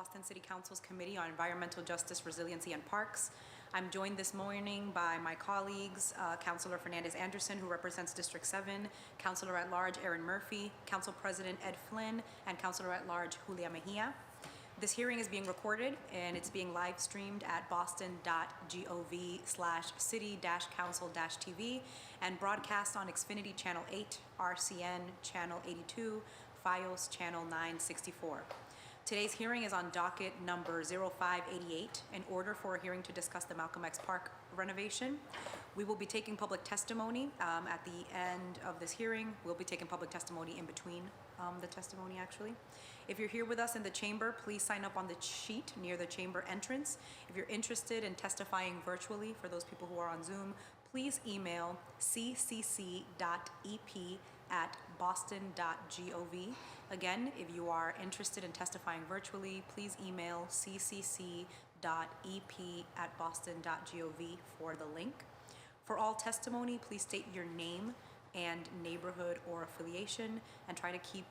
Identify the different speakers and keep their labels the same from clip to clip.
Speaker 1: Boston City Council's Committee on Environmental Justice, Resiliency, and Parks. I'm joined this morning by my colleagues, Councilor Fernandez-Anderson, who represents District 7, Councilor at Large Aaron Murphy, Council President Ed Flynn, and Councilor at Large Julia Mejia. This hearing is being recorded and it's being live streamed at boston.gov/city-council-tv and broadcast on Xfinity Channel 8, RCN Channel 82, Fios Channel 964. Today's hearing is on docket number 0588, in order for a hearing to discuss the Malcolm X Park renovation. We will be taking public testimony at the end of this hearing. We'll be taking public testimony in between the testimony, actually. If you're here with us in the chamber, please sign up on the sheet near the chamber entrance. If you're interested in testifying virtually, for those people who are on Zoom, please email ccc.ep@boston.gov. Again, if you are interested in testifying virtually, please email ccc.ep@boston.gov for the link. For all testimony, please state your name and neighborhood or affiliation, and try to keep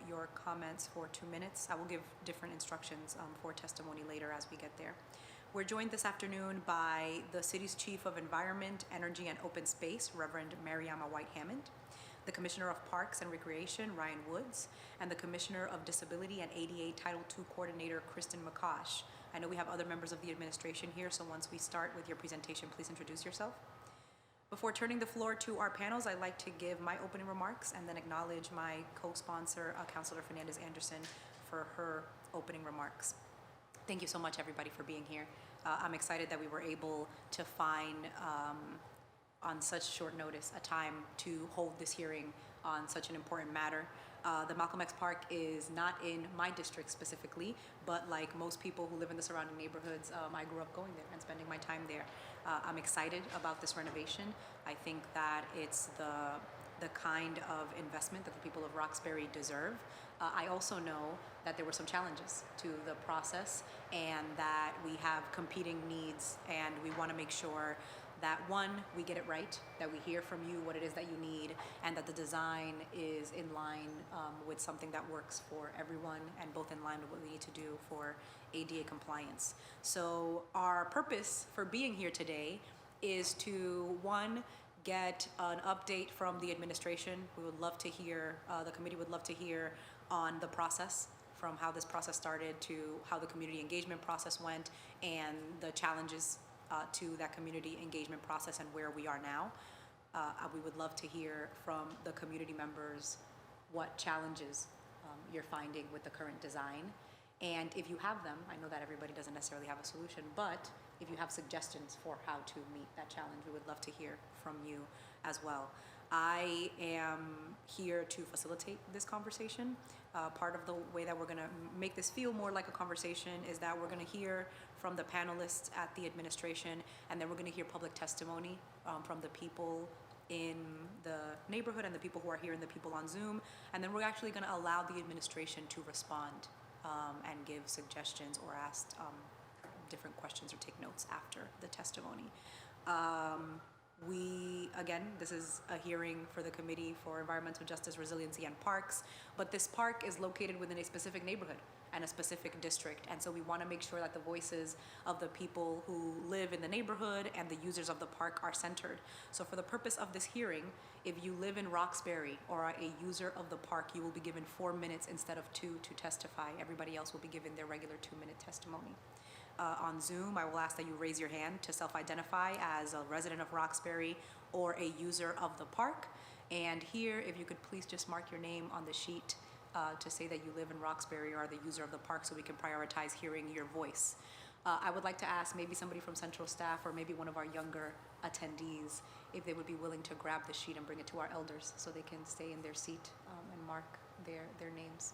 Speaker 1: your comments for 2 minutes. I will give different instructions for testimony later as we get there. We're joined this afternoon by the city's Chief of Environment, Energy, and Open Space, Reverend Mariama White-Hammond, the Commissioner of Parks and Recreation, Ryan Woods, and the Commissioner of Disability and ADA Title II Coordinator, Kristen McCosh. I know we have other members of the administration here, so once we start with your presentation, please introduce yourself. Before turning the floor to our panels, I'd like to give my opening remarks and then acknowledge my co-sponsor, Councilor Fernandez-Anderson, for her opening remarks. Thank you so much, everybody, for being here. I'm excited that we were able to find, on such short notice, a time to hold this hearing on such an important matter. The Malcolm X Park is not in my district specifically, but like most people who live in the surrounding neighborhoods, I grew up going there and spending my time there. I'm excited about this renovation. I think that it's the kind of investment that the people of Roxbury deserve. I also know that there were some challenges to the process and that we have competing needs, and we want to make sure that, one, we get it right, that we hear from you what it is that you need, and that the design is in line with something that works for everyone and both in line with what we need to do for ADA compliance. So our purpose for being here today is to, one, get an update from the administration. We would love to hear, the committee would love to hear on the process, from how this process started to how the community engagement process went and the challenges to that community engagement process and where we are now. We would love to hear from the community members what challenges you're finding with the current design. And if you have them, I know that everybody doesn't necessarily have a solution, but if you have suggestions for how to meet that challenge, we would love to hear from you as well. I am here to facilitate this conversation. Part of the way that we're gonna make this feel more like a conversation is that we're gonna hear from the panelists at the administration, and then we're gonna hear public testimony from the people in the neighborhood and the people who are here and the people on Zoom, and then we're actually gonna allow the administration to respond and give suggestions or ask different questions or take notes after the testimony. Again, this is a hearing for the Committee for Environmental Justice, Resiliency, and Parks, but this park is located within a specific neighborhood and a specific district, and so we want to make sure that the voices of the people who live in the neighborhood and the users of the park are centered. So for the purpose of this hearing, if you live in Roxbury or are a user of the park, you will be given 4 minutes instead of 2 to testify. Everybody else will be given their regular 2-minute testimony. On Zoom, I will ask that you raise your hand to self-identify as a resident of Roxbury or a user of the park. And here, if you could please just mark your name on the sheet to say that you live in Roxbury or are the user of the park, so we can prioritize hearing your voice. I would like to ask maybe somebody from central staff or maybe one of our younger attendees if they would be willing to grab the sheet and bring it to our elders so they can stay in their seat and mark their names.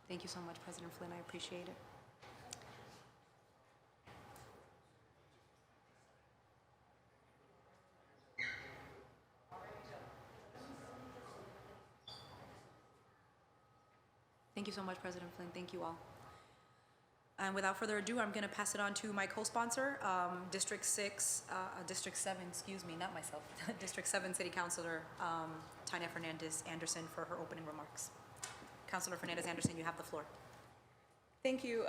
Speaker 1: Thank you so much, President Flynn. I appreciate it. Thank you so much, President Flynn. Thank you all. And without further ado, I'm going to pass it on to my co-sponsor, District 7, excuse me, not myself, District 7 City Councilor Tanya Fernandez-Anderson for her opening remarks. Councilor Fernandez-Anderson, you have the floor.
Speaker 2: Thank you,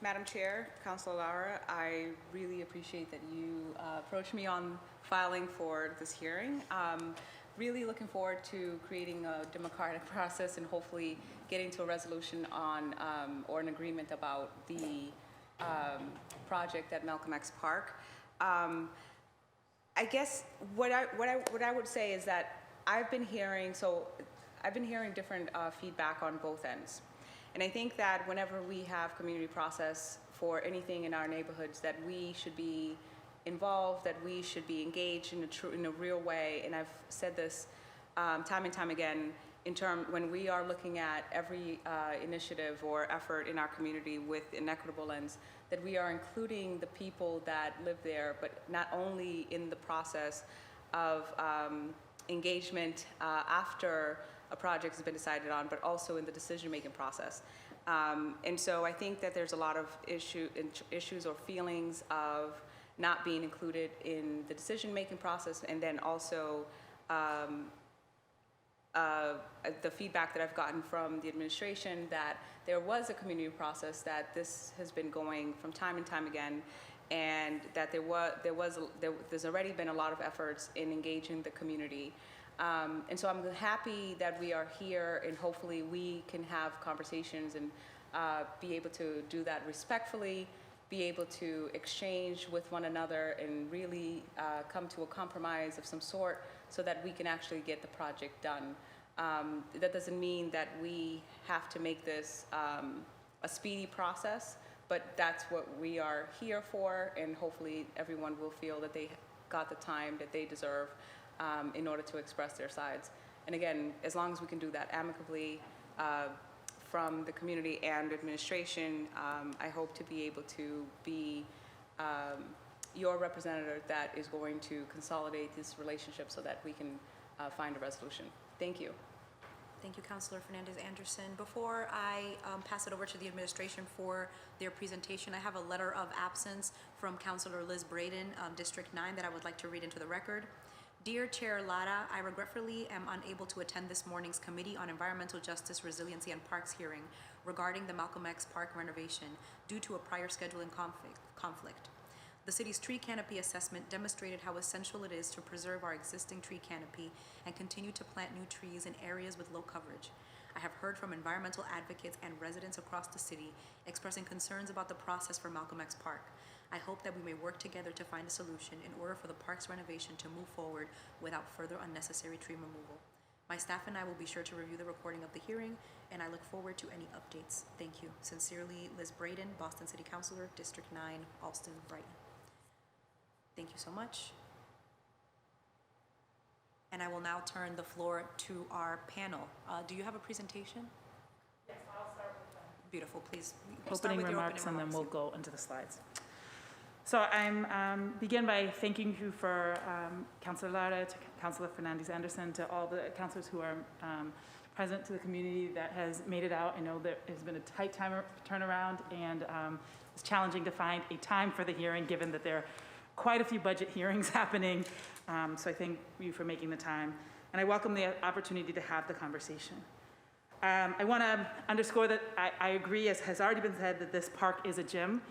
Speaker 2: Madam Chair, Councilor Lara. I really appreciate that you approached me on filing for this hearing. Really looking forward to creating a democratic process and hopefully getting to a resolution on or an agreement about the project at Malcolm X Park. I guess what I would say is that I've been hearing different feedback on both ends. And I think that whenever we have community process for anything in our neighborhoods, that we should be involved, that we should be engaged in a real way. And I've said this time and time again when we are looking at every initiative or effort in our community with an equitable lens, that we are including the people that live there, but not only in the process of engagement after a project has been decided on, but also in the decision-making process. And so I think that there's a lot of issues or feelings of not being included in the decision-making process, and then also the feedback that I've gotten from the administration that there was a community process, that this has been going from time and time again, and that there's already been a lot of efforts in engaging the community. And so I'm happy that we are here, and hopefully we can have conversations and be able to do that respectfully, be able to exchange with one another, and really come to a compromise of some sort so that we can actually get the project done. That doesn't mean that we have to make this a speedy process, but that's what we are here for, and hopefully everyone will feel that they got the time that they deserve in order to express their sides. And again, as long as we can do that amicably from the community and administration, I hope to be able to be your representative that is going to consolidate this relationship so that we can find a resolution. Thank you.
Speaker 1: Thank you, Councilor Fernandez-Anderson. Before I pass it over to the administration for their presentation, I have a letter of absence from Councilor Liz Braden, District 9, that I would like to read into the record. Dear Chair Lara, I regretfully am unable to attend this morning's Committee on Environmental Justice, Resiliency, and Parks hearing regarding the Malcolm X Park renovation due to a prior scheduling conflict. The city's tree canopy assessment demonstrated how essential it is to preserve our existing tree canopy and continue to plant new trees in areas with low coverage. I have heard from environmental advocates and residents across the city expressing concerns about the process for Malcolm X Park. I hope that we may work together to find a solution in order for the park's renovation to move forward without further unnecessary tree removal. My staff and I will be sure to review the recording of the hearing, and I look forward to any updates. Thank you. Sincerely, Liz Braden, Boston City Councilor, District 9, Alston, Brighton. Thank you so much. And I will now turn the floor to our panel. Do you have a presentation?
Speaker 3: Yes, I'll start with that.
Speaker 1: Beautiful, please.
Speaker 4: Opening remarks, and then we'll go into the slides. So I'm begin by thanking you for Councilor Lara, to Councilor Fernandez-Anderson, to all the councilors who are present, to the community that has made it out. I know that it's been a tight turnaround, and it's challenging to find a time for the hearing, given that there are quite a few budget hearings happening. So I thank you for making the time, and I welcome the opportunity to have the conversation. I want to underscore that I agree, as has already been said, that this park is a gem.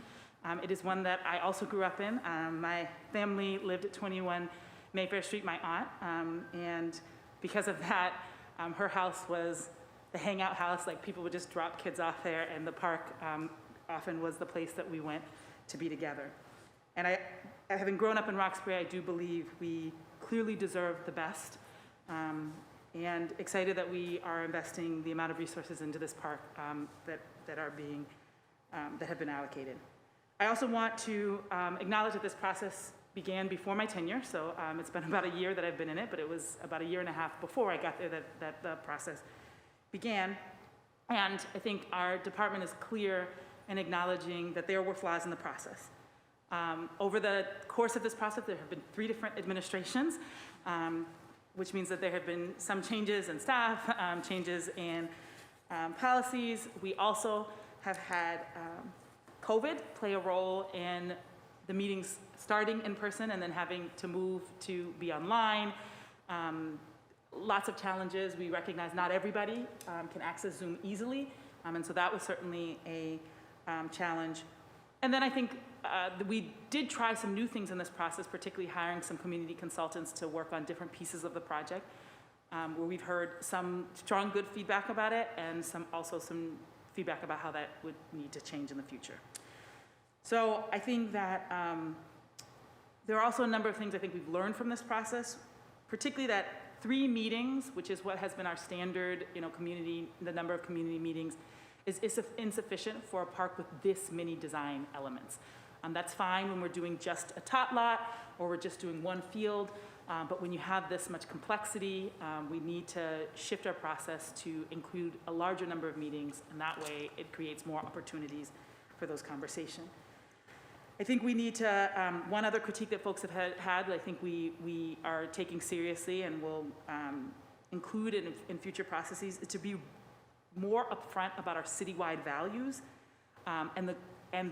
Speaker 4: It is one that I also grew up in. My family lived at 21 Mayfair Street, my aunt, and because of that, her house was the hangout house. Like, people would just drop kids off there, and the park often was the place that we went to be together. And having grown up in Roxbury, I do believe we clearly deserve the best, and excited that we are investing the amount of resources into this park that have been allocated. I also want to acknowledge that this process began before my tenure, so it's been about a year that I've been in it, but it was about a year and a half before I got there that the process began. And I think our department is clear in acknowledging that there were flaws in the process. Over the course of this process, there have been 3 different administrations, which means that there have been some changes in staff, changes in policies. We also have had COVID play a role in the meetings starting in person and then having to move to be online. Lots of challenges. We recognize not everybody can access Zoom easily, and so that was certainly a challenge. And then I think we did try some new things in this process, particularly hiring some community consultants to work on different pieces of the project, where we've heard some strong, good feedback about it, and also some feedback about how that would need to change in the future. So I think that there are also a number of things I think we've learned from this process, particularly that 3 meetings, which is what has been our standard, the number of community meetings, is insufficient for a park with this many design elements. That's fine when we're doing just a tot lot or we're just doing one field, but when you have this much complexity, we need to shift our process to include a larger number of meetings, and that way it creates more opportunities for those conversations. I think we need to, one other critique that folks have had that I think we are taking seriously and will include in future processes is to be more upfront about our citywide values and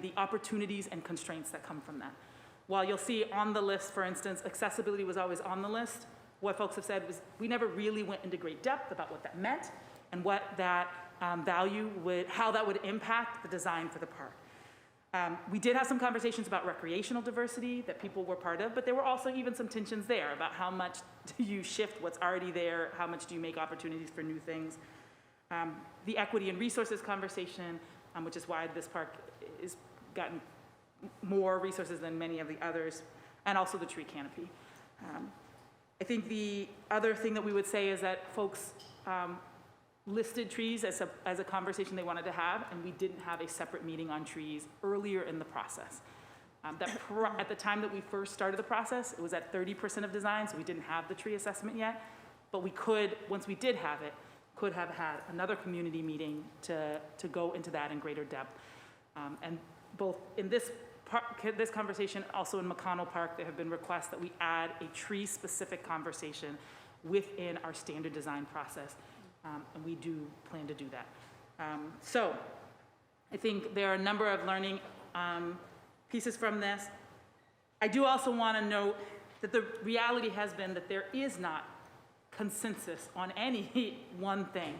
Speaker 4: the opportunities and constraints that come from that. While you'll see on the list, for instance, accessibility was always on the list, what folks have said was we never really went into great depth about what that meant and what that value how that would impact the design for the park. We did have some conversations about recreational diversity that people were part of, but there were also even some tensions there about how much do you shift what's already there, how much do you make opportunities for new things. The equity and resources conversation, which is why this park has gotten more resources than many of the others, and also the tree canopy. I think the other thing that we would say is that folks listed trees as a conversation they wanted to have, and we didn't have a separate meeting on trees earlier in the process. At the time that we first started the process, it was at 30% of design, so we didn't have the tree assessment yet, but we could, once we did have it, could have had another community meeting to go into that in greater depth. And both in this conversation, also in McConnell Park, there have been requests that we add a tree-specific conversation within our standard design process, and we do plan to do that. So I think there are a number of learning pieces from this. I do also want to note that the reality has been that there is not consensus on any one thing,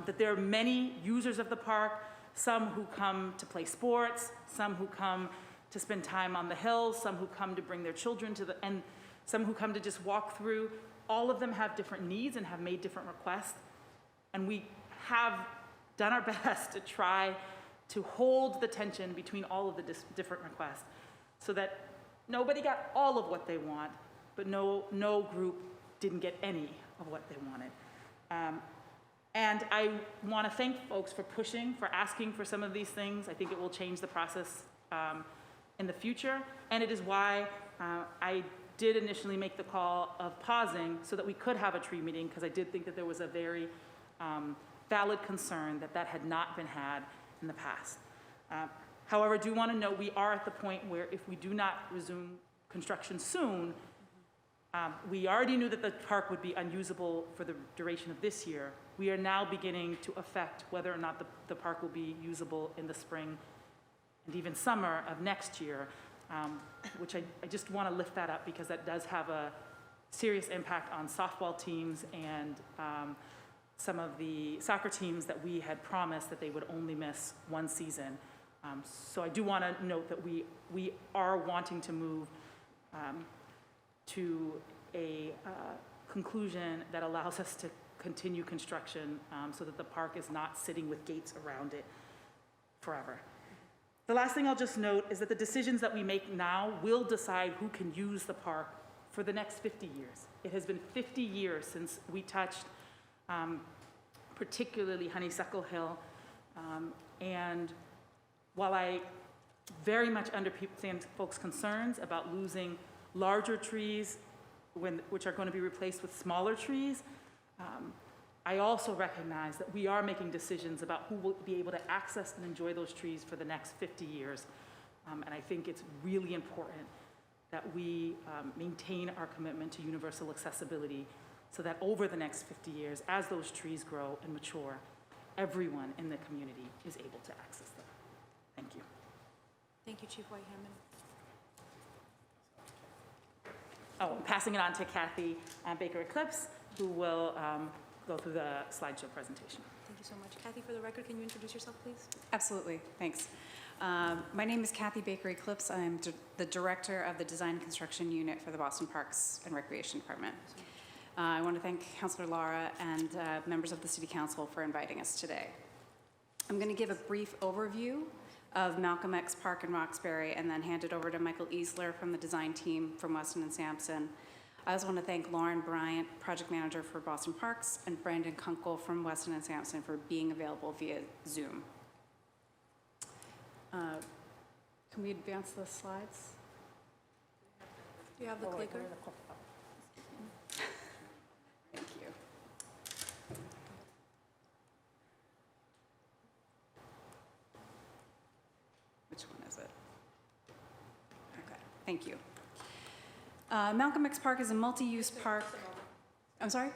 Speaker 4: that there are many users of the park, some who come to play sports, some who come to spend time on the hills, some who come to bring their children and some who come to just walk through. All of them have different needs and have made different requests, and we have done our best to try to hold the tension between all of the different requests so that nobody got all of what they want, but no group didn't get any of what they wanted. And I want to thank folks for pushing, for asking for some of these things. I think it will change the process in the future, and it is why I did initially make the call of pausing so that we could have a tree meeting, because I did think that there was a very valid concern that had not been had in the past. However, I do want to note we are at the point where if we do not resume construction soon, we already knew that the park would be unusable for the duration of this year. We are now beginning to affect whether or not the park will be usable in the spring and even summer of next year, which I just want to lift that up because that does have a serious impact on softball teams and some of the soccer teams that we had promised that they would only miss one season. So I do want to note that we are wanting to move to a conclusion that allows us to continue construction so that the park is not sitting with gates around it forever. The last thing I'll just note is that the decisions that we make now will decide who can use the park for the next 50 years. It has been 50 years since we touched particularly Honeysuckle Hill, and while I very much understand folks' concerns about losing larger trees which are going to be replaced with smaller trees, I also recognize that we are making decisions about who will be able to access and enjoy those trees for the next 50 years. And I think it's really important that we maintain our commitment to universal accessibility so that over the next 50 years, as those trees grow and mature, everyone in the community is able to access them. Thank you.
Speaker 1: Thank you, Chief White-Hammond.
Speaker 4: Oh, I'm passing it on to Kathy Baker Eclipse, who will go through the slideshow presentation.
Speaker 1: Thank you so much. Kathy, for the record, can you introduce yourself, please?
Speaker 5: Absolutely, thanks. My name is Kathy Baker Eclipse. I'm the Director of the Design and Construction Unit for the Boston Parks and Recreation Department. I want to thank Councillor Lara and members of the City Council for inviting us today. I'm going to give a brief overview of Malcolm X Park in Roxbury and then hand it over to Michael Easler from the design team from Weston and Sampson. I also want to thank Lauren Bryant, Project Manager for Boston Parks, and Brandon Kunkel from Weston and Sampson for being available via Zoom. Can we advance the slides?
Speaker 1: Do you have the clicker?
Speaker 5: Thank you. Which one is it? Okay, thank you. Malcolm X Park is a multi-use park. I'm sorry?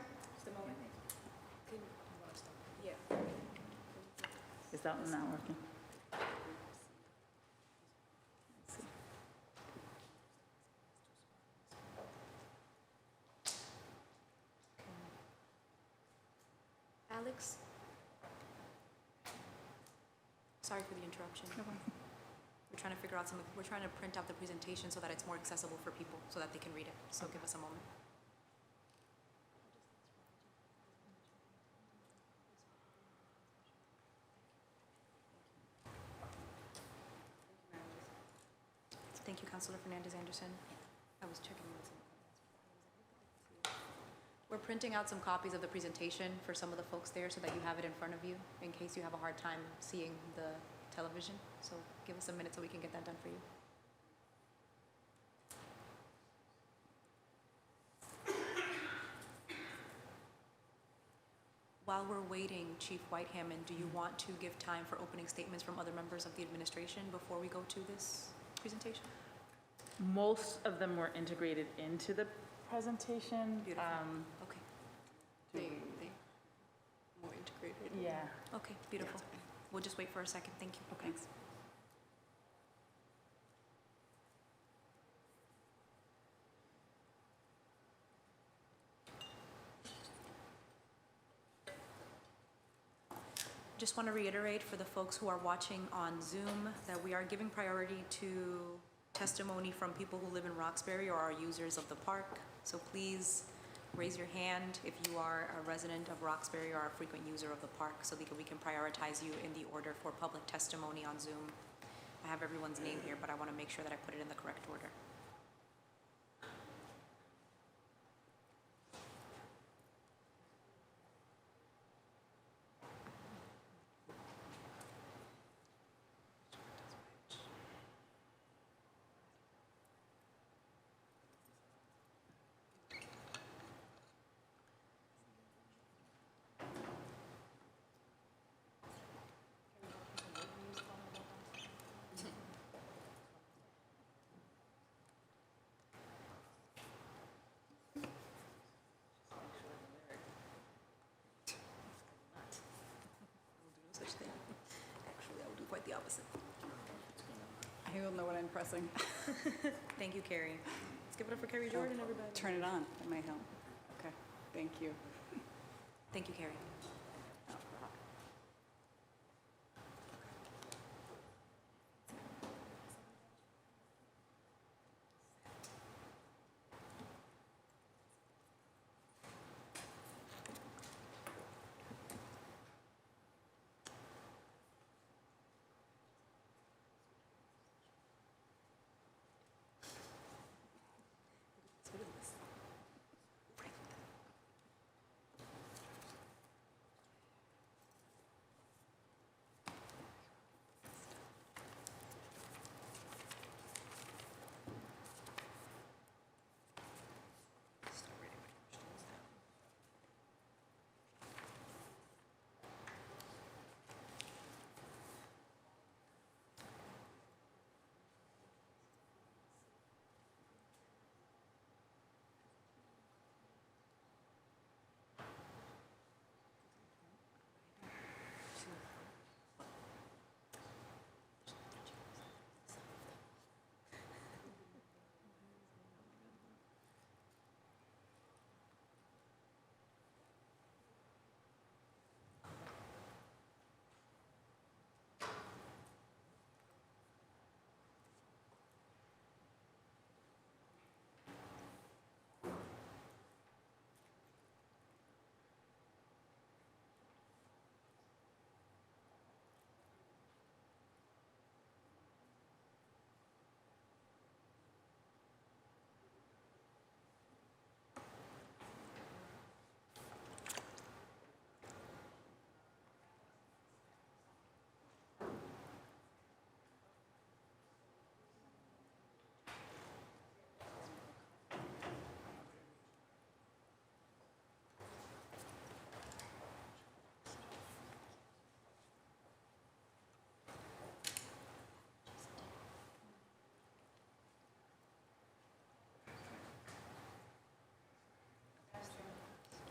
Speaker 4: Is that one not working?
Speaker 1: Alex? Sorry for the interruption.
Speaker 5: No problem.
Speaker 1: We're trying to figure out something. We're trying to print out the presentation so that it's more accessible for people, so that they can read it. So give us a moment. Thank you, Councilor Fernandez-Anderson. I was checking what's in. We're printing out some copies of the presentation for some of the folks there so that you have it in front of you in case you have a hard time seeing the television. So give us a minute so we can get that done for you. While we're waiting, Chief Whitehammond, do you want to give time for opening statements from other members of the administration before we go to this presentation?
Speaker 4: Most of them were integrated into the presentation.
Speaker 1: Beautiful. Okay.
Speaker 5: They more integrated.
Speaker 4: Yeah.
Speaker 1: Okay, beautiful.
Speaker 5: Yeah.
Speaker 1: We'll just wait for a second. Thank you.
Speaker 5: Thanks.
Speaker 1: Just want to reiterate for the folks who are watching on Zoom that we are giving priority to testimony from people who live in Roxbury or are users of the park. So please raise your hand if you are a resident of Roxbury or a frequent user of the park so that we can prioritize you in the order for public testimony on Zoom. I have everyone's name here, but I want to make sure that I put it in the correct order. Actually, I will do quite the opposite.
Speaker 5: I will know what I'm pressing.
Speaker 1: Thank you, Carrie. Let's give it up for Carrie Jordan, everybody.
Speaker 5: Turn it on, that might help. Okay, thank you.
Speaker 1: Thank you, Carrie.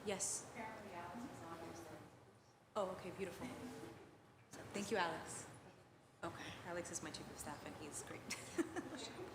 Speaker 1: Yes. Oh, okay, beautiful. So, thank you, Alex. Okay, Alex is my chief of staff, and he's great. Thank you.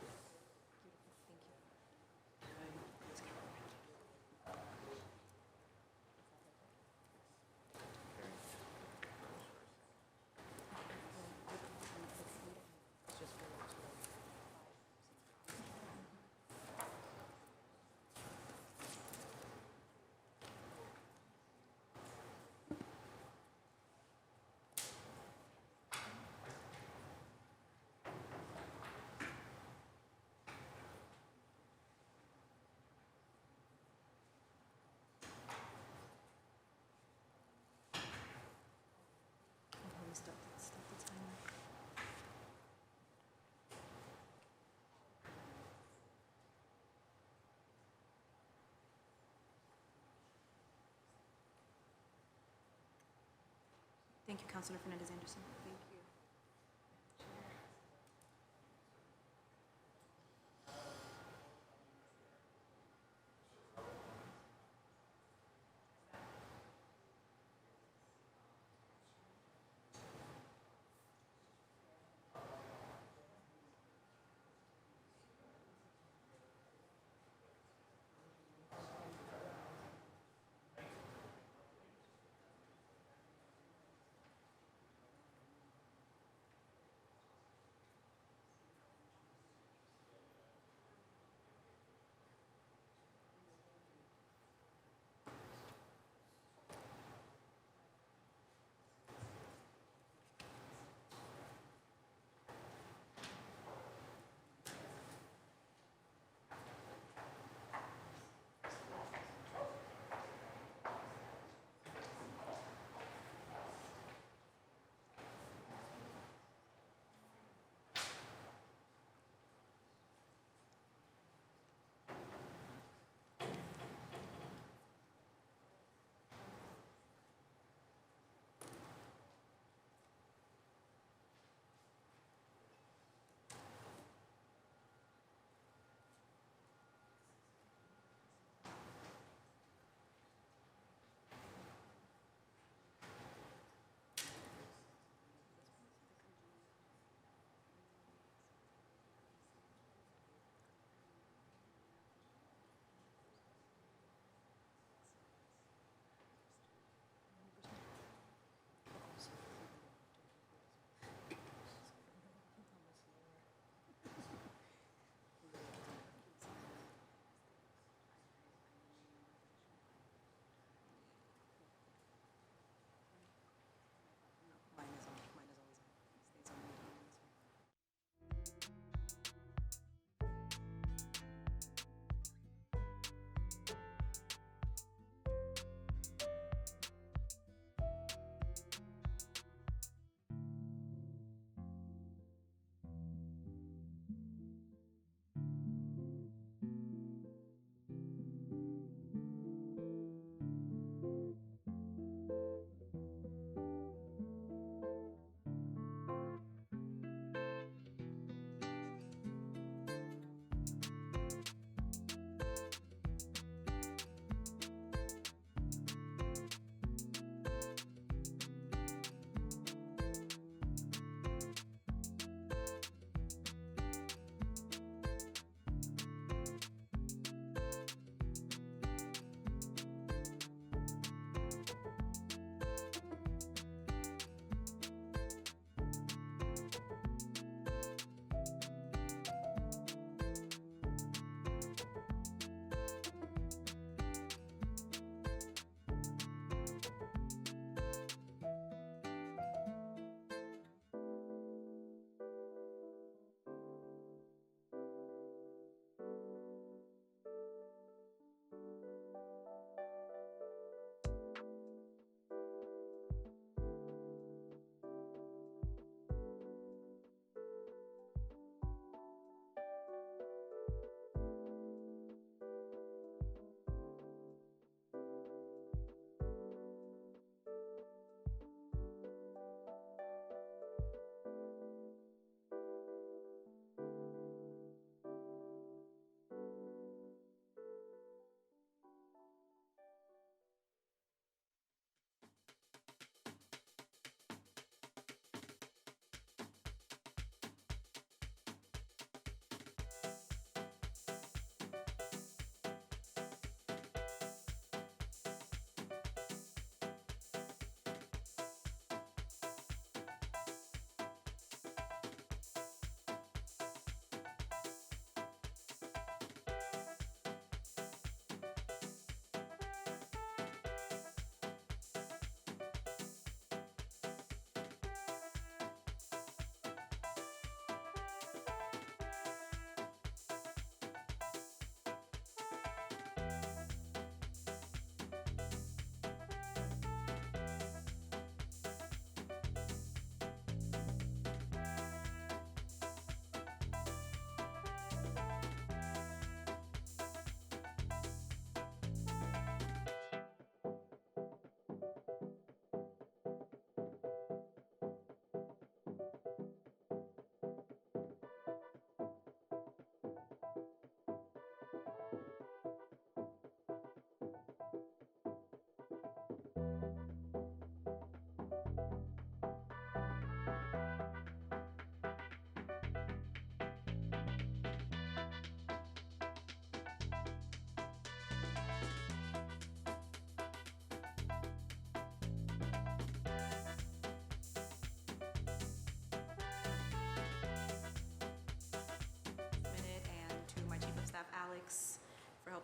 Speaker 1: Okay, we start the timer. Thank you, Councilor Fernandez Anderson. Thank you.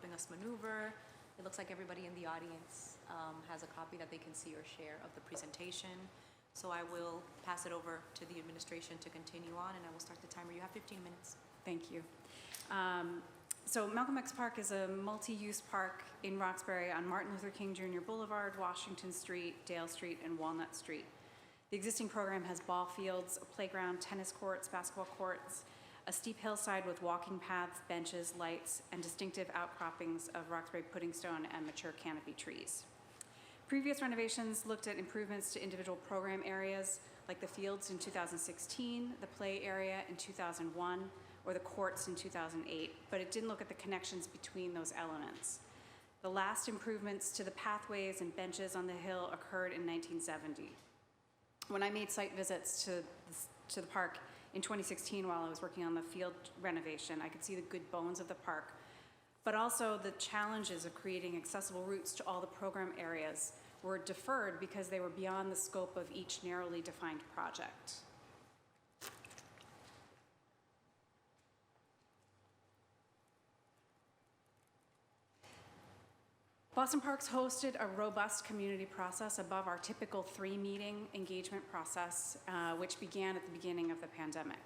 Speaker 1: helping us maneuver. It looks like everybody in the audience has a copy that they can see or share of the presentation. So I will pass it over to the administration to continue on, and I will start the timer. You have 15 minutes.
Speaker 5: Thank you. So Malcolm X Park is a multi-use park in Roxbury on Martin Luther King Jr. Boulevard, Washington Street, Dale Street, and Walnut Street. The existing program has ball fields, a playground, tennis courts, basketball courts, a steep hillside with walking paths, benches, lights, and distinctive outcroppings of Roxbury pudding stone and mature canopy trees. Previous renovations looked at improvements to individual program areas, like the fields in 2016, the play area in 2001, or the courts in 2008, but it didn't look at the connections between those elements. The last improvements to the pathways and benches on the hill occurred in 1970. When I made site visits to the park in 2016 while I was working on the field renovation, I could see the good bones of the park, but also the challenges of creating accessible routes to all the program areas were deferred because they were beyond the scope of each narrowly defined project. Boston Parks hosted a robust community process above our typical 3-meeting engagement process, which began at the beginning of the pandemic.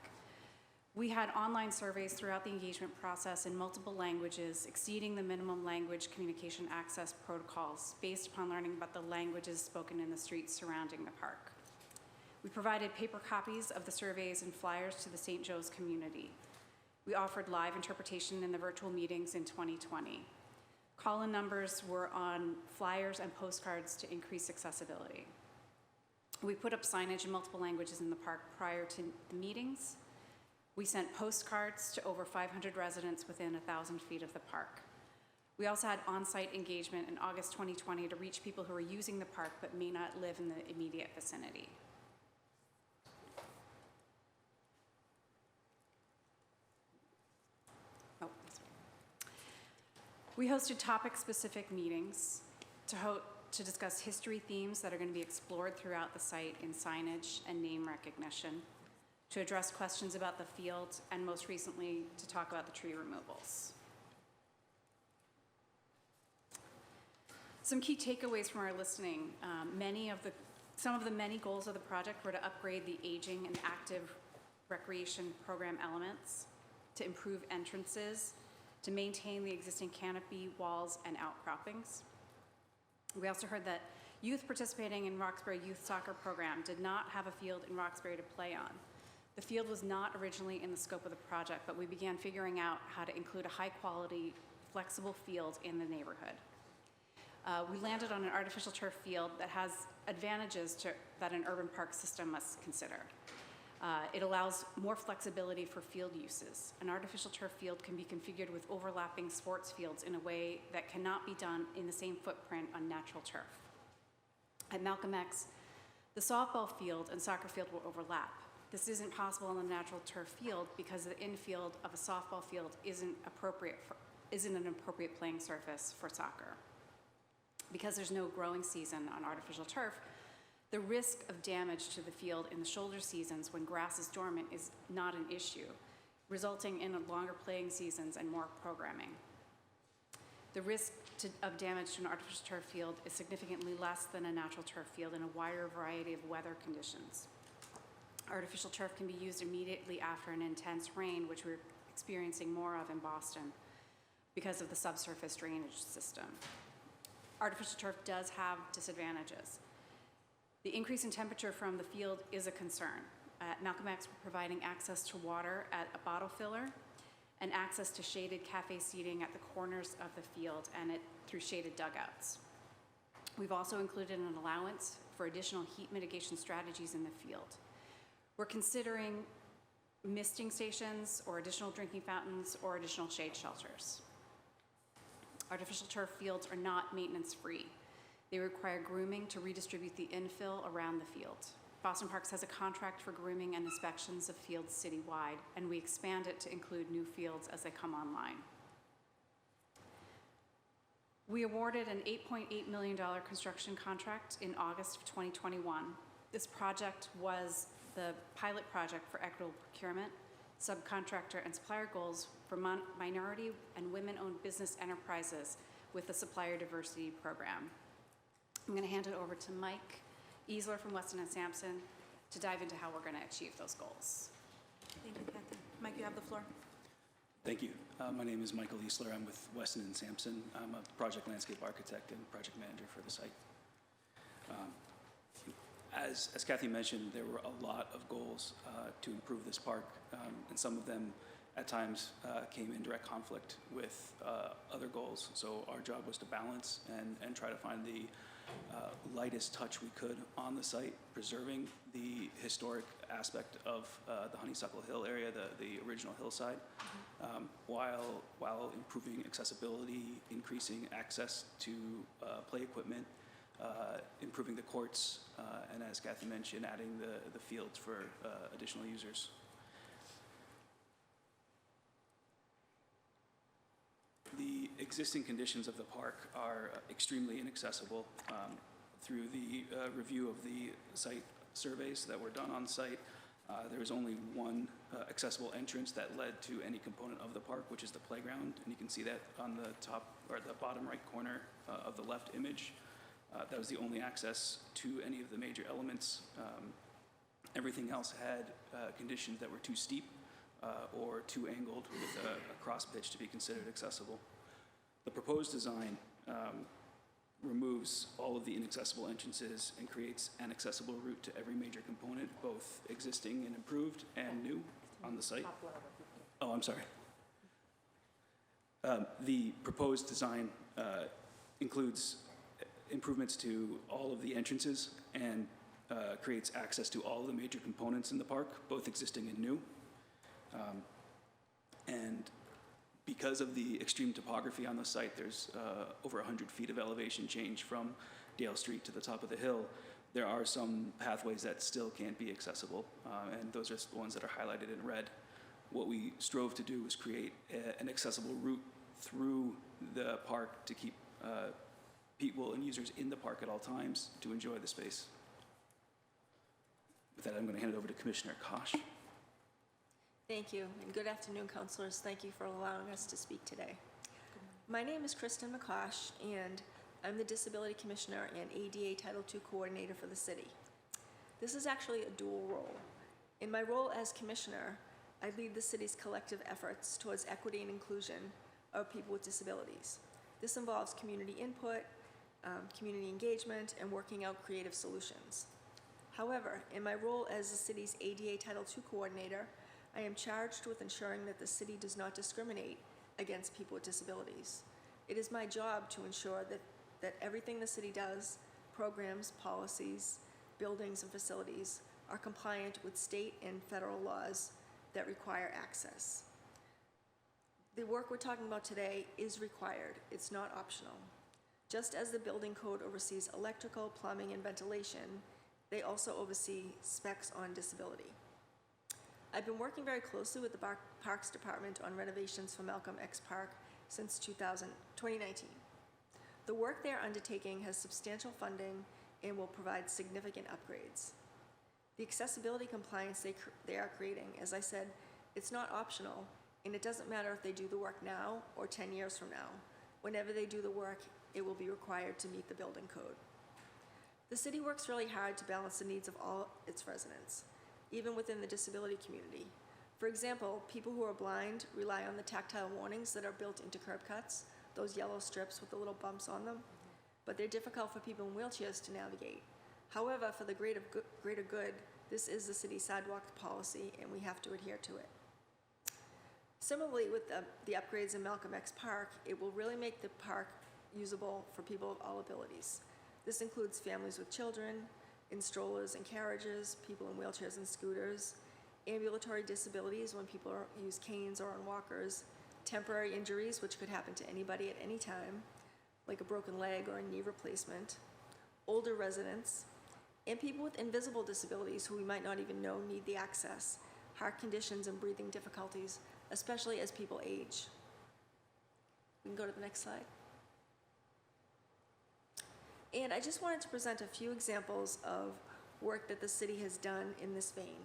Speaker 5: We had online surveys throughout the engagement process in multiple languages, exceeding the minimum language communication access protocols based upon learning about the languages spoken in the streets surrounding the park. We provided paper copies of the surveys and flyers to the St. Joe's community. We offered live interpretation in the virtual meetings in 2020. Call-in numbers were on flyers and postcards to increase accessibility. We put up signage in multiple languages in the park prior to the meetings. We sent postcards to over 500 residents within 1,000 feet of the park. We also had on-site engagement in August 2020 to reach people who are using the park but may not live in the immediate vicinity. We hosted topic-specific meetings to discuss history themes that are going to be explored throughout the site in signage and name recognition, to address questions about the field, and most recently, to talk about the tree removals. Some key takeaways from our listening. Some of the many goals of the project were to upgrade the aging and active recreation program elements, to improve entrances, to maintain the existing canopy, walls, and outcroppings. We also heard that youth participating in Roxbury Youth Soccer Program did not have a field in Roxbury to play on. The field was not originally in the scope of the project, but we began figuring out how to include a high-quality, flexible field in the neighborhood. We landed on an artificial turf field that has advantages that an urban park system must consider. It allows more flexibility for field uses. An artificial turf field can be configured with overlapping sports fields in a way that cannot be done in the same footprint on natural turf. At Malcolm X, the softball field and soccer field will overlap. This isn't possible on the natural turf field because the infield of a softball field isn't an appropriate playing surface for soccer. Because there's no growing season on artificial turf, the risk of damage to the field in the shoulder seasons when grass is dormant is not an issue, resulting in longer playing seasons and more programming. The risk of damage to an artificial turf field is significantly less than a natural turf field in a wider variety of weather conditions. Artificial turf can be used immediately after an intense rain, which we're experiencing more of in Boston because of the subsurface drainage system. Artificial turf does have disadvantages. The increase in temperature from the field is a concern. At Malcolm X, we're providing access to water at a bottle filler and access to shaded cafe seating at the corners of the field and through shaded dugouts. We've also included an allowance for additional heat mitigation strategies in the field. We're considering misting stations or additional drinking fountains or additional shade shelters. Artificial turf fields are not maintenance-free. They require grooming to redistribute the infill around the field. Boston Parks has a contract for grooming and inspections of fields citywide, and we expand it to include new fields as they come online. We awarded an $8.8 million construction contract in August of 2021. This project was the pilot project for equitable procurement subcontractor, and supplier goals for minority and women-owned business enterprises with the Supplier Diversity Program. I'm going to hand it over to Mike Easler from Weston and Sampson to dive into how we're going to achieve those goals.
Speaker 1: Thank you, Kathy. Mike, you have the floor.
Speaker 6: Thank you. My name is Michael Easler. I'm with Weston and Sampson. I'm a project landscape architect and project manager for the site. As Kathy mentioned, there were a lot of goals to improve this park, and some of them at times came in direct conflict with other goals. So our job was to balance and try to find the lightest touch we could on the site, preserving the historic aspect of the Honeysuckle Hill area, the original hillside, while improving accessibility, increasing access to play equipment, improving the courts, and as Kathy mentioned, adding the fields for additional users. The existing conditions of the park are extremely inaccessible. Through the review of the site surveys that were done on site, there was only one accessible entrance that led to any component of the park, which is the playground, and you can see that on the top or the bottom right corner of the left image. That was the only access to any of the major elements. Everything else had conditions that were too steep or too angled with a cross pitch to be considered accessible. The proposed design removes all of the inaccessible entrances and creates an accessible route to every major component, both existing and improved and new on the site. Oh, I'm sorry. The proposed design includes improvements to all of the entrances and creates access to all of the major components in the park, both existing and new. And because of the extreme topography on the site, there's over 100 feet of elevation change from Dale Street to the top of the hill. There are some pathways that still can't be accessible, and those are the ones that are highlighted in red. What we strove to do was create an accessible route through the park to keep people and users in the park at all times to enjoy the space. With that, I'm going to hand it over to Commissioner Kosh.
Speaker 3: Thank you, and good afternoon, councilors. Thank you for allowing us to speak today. My name is Kristen McCosh, and I'm the Disability Commissioner and ADA Title II Coordinator for the city. This is actually a dual role. In my role as Commissioner, I lead the city's collective efforts towards equity and inclusion of people with disabilities. This involves community input, community engagement, and working out creative solutions. However, in my role as the city's ADA Title II Coordinator, I am charged with ensuring that the city does not discriminate against people with disabilities. It is my job to ensure that everything the city does, programs, policies, buildings, and facilities, are compliant with state and federal laws that require access. The work we're talking about today is required. It's not optional. Just as the building code oversees electrical, plumbing, and ventilation, they also oversee specs on disability. I've been working very closely with the Parks Department on renovations for Malcolm X Park since 2019. The work they are undertaking has substantial funding and will provide significant upgrades. The accessibility compliance they are creating, as I said, it's not optional, and it doesn't matter if they do the work now or 10 years from now. Whenever they do the work, it will be required to meet the building code. The city works really hard to balance the needs of all its residents, even within the disability community. For example, people who are blind rely on the tactile warnings that are built into curb cuts, those yellow strips with the little bumps on them, but they're difficult for people in wheelchairs to navigate. However, for the greater good, this is the city's sidewalk policy, and we have to adhere to it. Similarly, with the upgrades in Malcolm X Park, it will really make the park usable for people of all abilities. This includes families with children, in strollers and carriages, people in wheelchairs and scooters, ambulatory disabilities when people use canes or on walkers, temporary injuries, which could happen to anybody at any time, like a broken leg or a knee replacement, older residents, and people with invisible disabilities who we might not even know need the access, heart conditions and breathing difficulties, especially as people age. We can go to the next slide. And I just wanted to present a few examples of work that the city has done in this vein.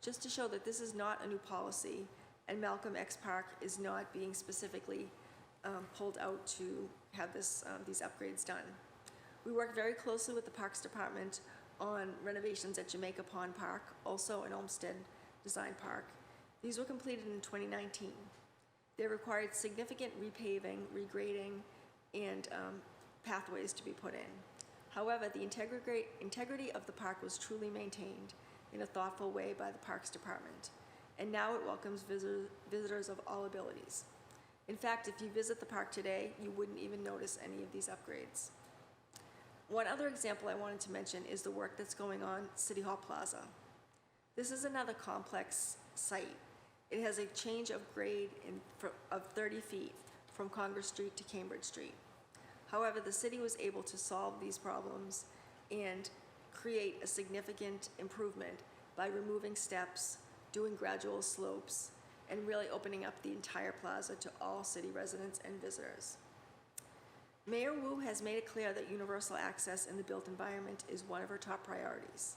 Speaker 3: just to show that this is not a new policy, and Malcolm X Park is not being specifically pulled out to have these upgrades done. We work very closely with the Parks Department on renovations at Jamaica Pond Park, also an Olmsted Design Park. These were completed in 2019. They required significant repaving, regrading, and pathways to be put in. However, the integrity of the park was truly maintained in a thoughtful way by the Parks Department, and now it welcomes visitors of all abilities. In fact, if you visit the park today, you wouldn't even notice any of these upgrades. One other example I wanted to mention is the work that's going on at City Hall Plaza. This is another complex site. It has a change of grade of 30 feet from Congress Street to Cambridge Street. However, the city was able to solve these problems and create a significant improvement by removing steps, doing gradual slopes, and really opening up the entire plaza to all city residents and visitors. Mayor Wu has made it clear that universal access in the built environment is one of her top priorities.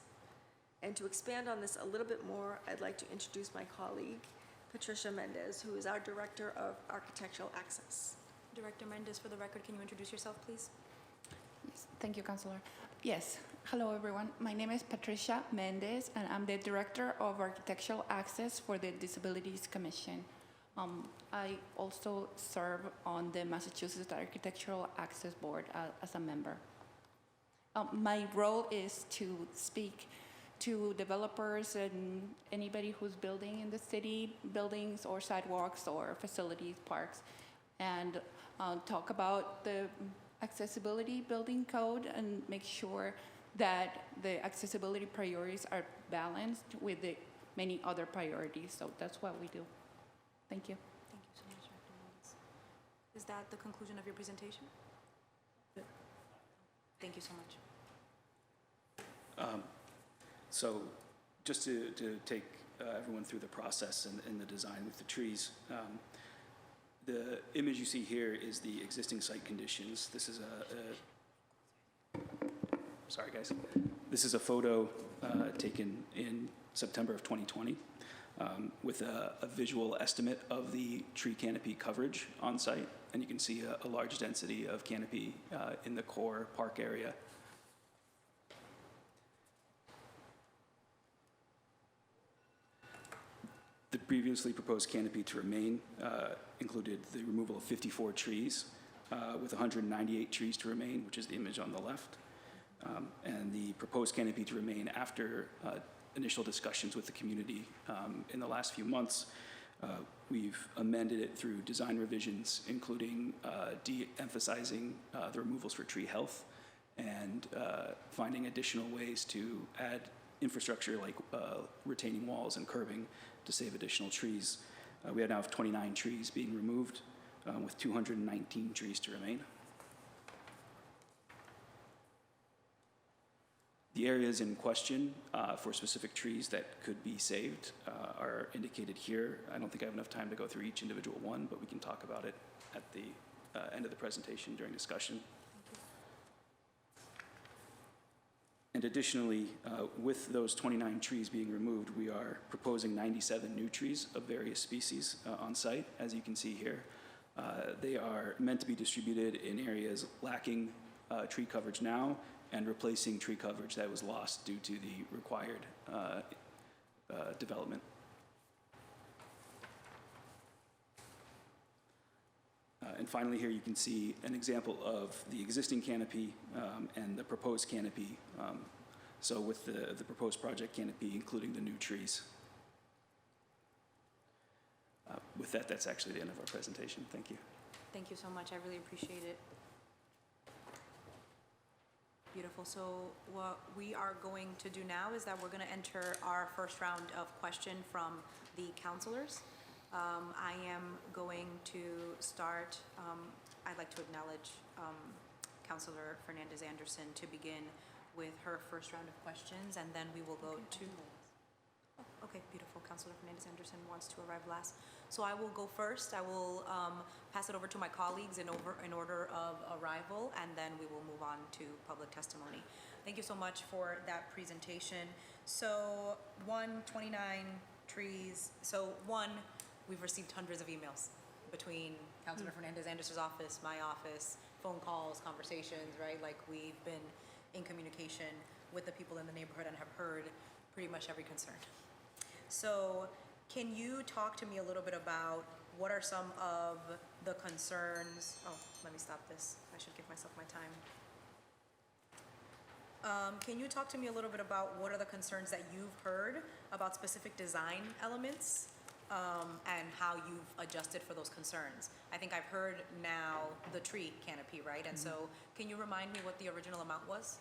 Speaker 3: And to expand on this a little bit more, I'd like to introduce my colleague, Patricia Mendez, who is our Director of Architectural Access.
Speaker 1: Director Mendez, for the record, can you introduce yourself, please?
Speaker 7: Yes, thank you, Councilor. Yes, hello everyone. My name is Patricia Mendez, and I'm the Director of Architectural Access for the Disabilities Commission. I also serve on the Massachusetts Architectural Access Board as a member. My role is to speak to developers and anybody who's building in the city, buildings or sidewalks or facilities, parks, and talk about the accessibility building code and make sure that the accessibility priorities are balanced with the many other priorities. So that's what we do. Thank you.
Speaker 1: Thank you so much, Director Mendez. Is that the conclusion of your presentation? Thank you so much.
Speaker 6: So just to take everyone through the process and the design with the trees, the image you see here is the existing site conditions. This is sorry guys. This is a photo taken in September of 2020 with a visual estimate of the tree canopy coverage on site. And you can see a large density of canopy in the core park area. The previously proposed canopy to remain included the removal of 54 trees with 198 trees to remain, which is the image on the left. And the proposed canopy to remain after initial discussions with the community in the last few months. We've amended it through design revisions, including de-emphasizing the removals for tree health and finding additional ways to add infrastructure like retaining walls and curbing to save additional trees. We now have 29 trees being removed with 219 trees to remain. The areas in question for specific trees that could be saved are indicated here. I don't think I have enough time to go through each individual one, but we can talk about it at the end of the presentation during discussion. And additionally, with those 29 trees being removed, we are proposing 97 new trees of various species on site, as you can see here. They are meant to be distributed in areas lacking tree coverage now and replacing tree coverage that was lost due to the required development. And finally here you can see an example of the existing canopy and the proposed canopy. So with the proposed project canopy, including the new trees. With that, that's actually the end of our presentation. Thank you.
Speaker 1: Thank you so much. I really appreciate it. Beautiful. So what we are going to do now is that we're going to enter our first round of question from the counselors. I am going to start, I'd like to acknowledge Councilor Fernandez-Anderson to begin with her first round of questions, and then we will go to... Oh, okay, beautiful. Councilor Fernandez-Anderson wants to arrive last. So I will go first. I will pass it over to my colleagues in order of arrival, and then we will move on to public testimony. Thank you so much for that presentation. So 29 trees. So we've received hundreds of emails between Councilor Fernandez-Anderson's office, my office, phone calls, conversations, right? Like, we've been in communication with the people in the neighborhood and have heard pretty much every concern. So can you talk to me a little bit about what are some of the concerns? Oh, let me stop this. I should give myself my time. Can you talk to me a little bit about what are the concerns that you've heard about specific design elements and how you've adjusted for those concerns? I think I've heard now the tree canopy, right? And so can you remind me what the original amount was?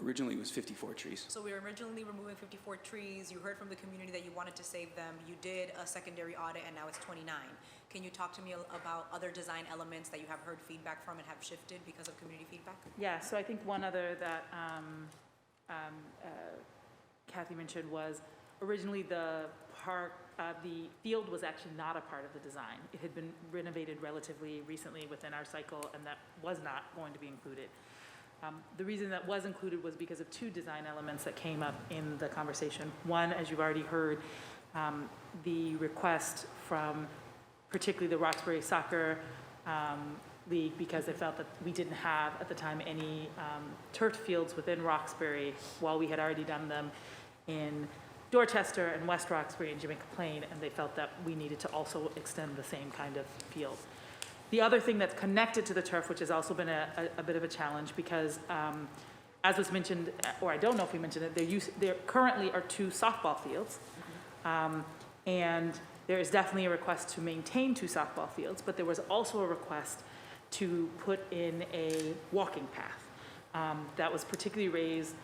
Speaker 6: Originally, it was 54 trees.
Speaker 1: So we were originally removing 54 trees. You heard from the community that you wanted to save them. You did a secondary audit, and now it's 29. Can you talk to me about other design elements that you have heard feedback from and have shifted because of community feedback?
Speaker 4: Yeah, so I think one other that Kathy mentioned was originally the park, the field was actually not a part of the design. It had been renovated relatively recently within our cycle, and that was not going to be included. The reason that was included was because of two design elements that came up in the conversation. One, as you've already heard, the request from particularly the Roxbury Soccer League, because they felt that we didn't have at the time any turf fields within Roxbury, while we had already done them in Dorchester and West Roxbury and Jamaica Plain, and they felt that we needed to also extend the same kind of field. The other thing that's connected to the turf, which has also been a bit of a challenge, because as was mentioned, or I don't know if we mentioned it, there currently are 2 softball fields, and there is definitely a request to maintain 2 softball fields, but there was also a request to put in a walking path that was particularly raised.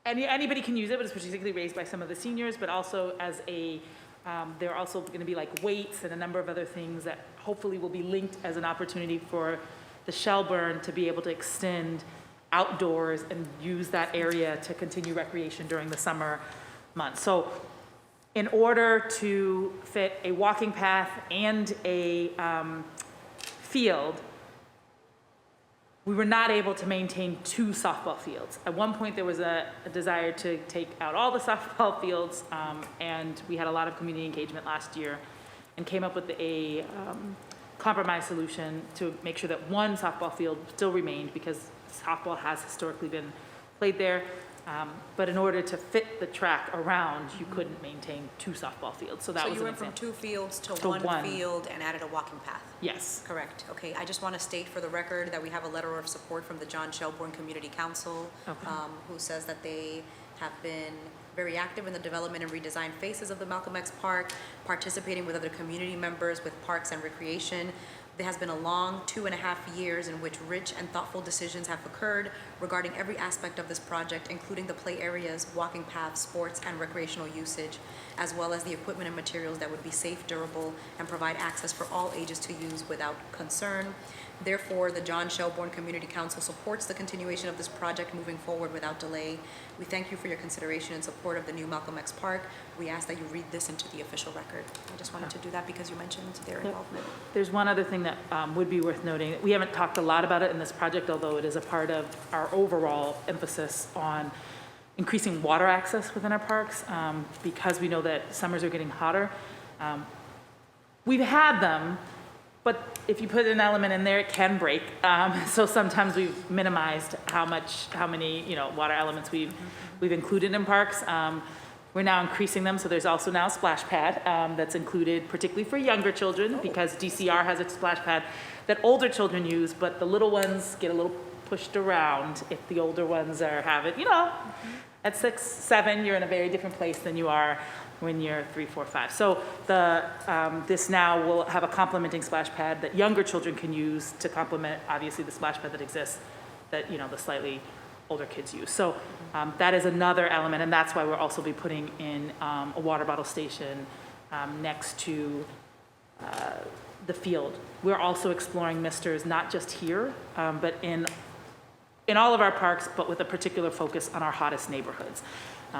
Speaker 4: Anybody can use it, but it's particularly raised by some of the seniors, but also as a there are also going to be like weights and a number of other things that hopefully will be linked as an opportunity for the Shelburne to be able to extend outdoors and use that area to continue recreation during the summer months. So in order to fit a walking path and a field, we were not able to maintain 2 softball fields. At one point, there was a desire to take out all the softball fields, and we had a lot of community engagement last year and came up with a compromise solution to make sure that 1 softball field still remained, because softball has historically been played there. But in order to fit the track around, you couldn't maintain 2 softball fields. So that was
Speaker 1: So you went from 2 fields to one field and added a walking path?
Speaker 4: Yes.
Speaker 1: Correct. Okay, I just want to state for the record that we have a letter of support from the John Shelburne Community Council, who says that they have been very active in the development and redesign phases of the Malcolm X Park, participating with other community members with Parks and Recreation. There has been a long 2.5 years in which rich and thoughtful decisions have occurred regarding every aspect of this project, including the play areas, walking paths, sports, and recreational usage, as well as the equipment and materials that would be safe, durable, and provide access for all ages to use without concern. Therefore, the John Shelburne Community Council supports the continuation of this project moving forward without delay. We thank you for your consideration and support of the new Malcolm X Park. We ask that you read this into the official record. I just wanted to do that because you mentioned their involvement.
Speaker 4: There's one other thing that would be worth noting. We haven't talked a lot about it in this project, although it is a part of our overall emphasis on increasing water access within our parks, because we know that summers are getting hotter. We've had them, but if you put an element in there, it can break. So sometimes we've minimized how many water elements we've included in parks. We're now increasing them, so there's also now a splash pad that's included, particularly for younger children, because DCR has a splash pad that older children use, but the little ones get a little pushed around if the older ones have it. At 6, 7, you're in a very different place than you are when you're 3, 4, 5. So this now will have a complementing splash pad that younger children can use to complement, obviously, the splash pad that exists that the slightly older kids use. So that is another element, and that's why we'll also be putting in a water bottle station next to the field. We're also exploring misters, not just here, but in in all of our parks, but with a particular focus on our hottest neighborhoods.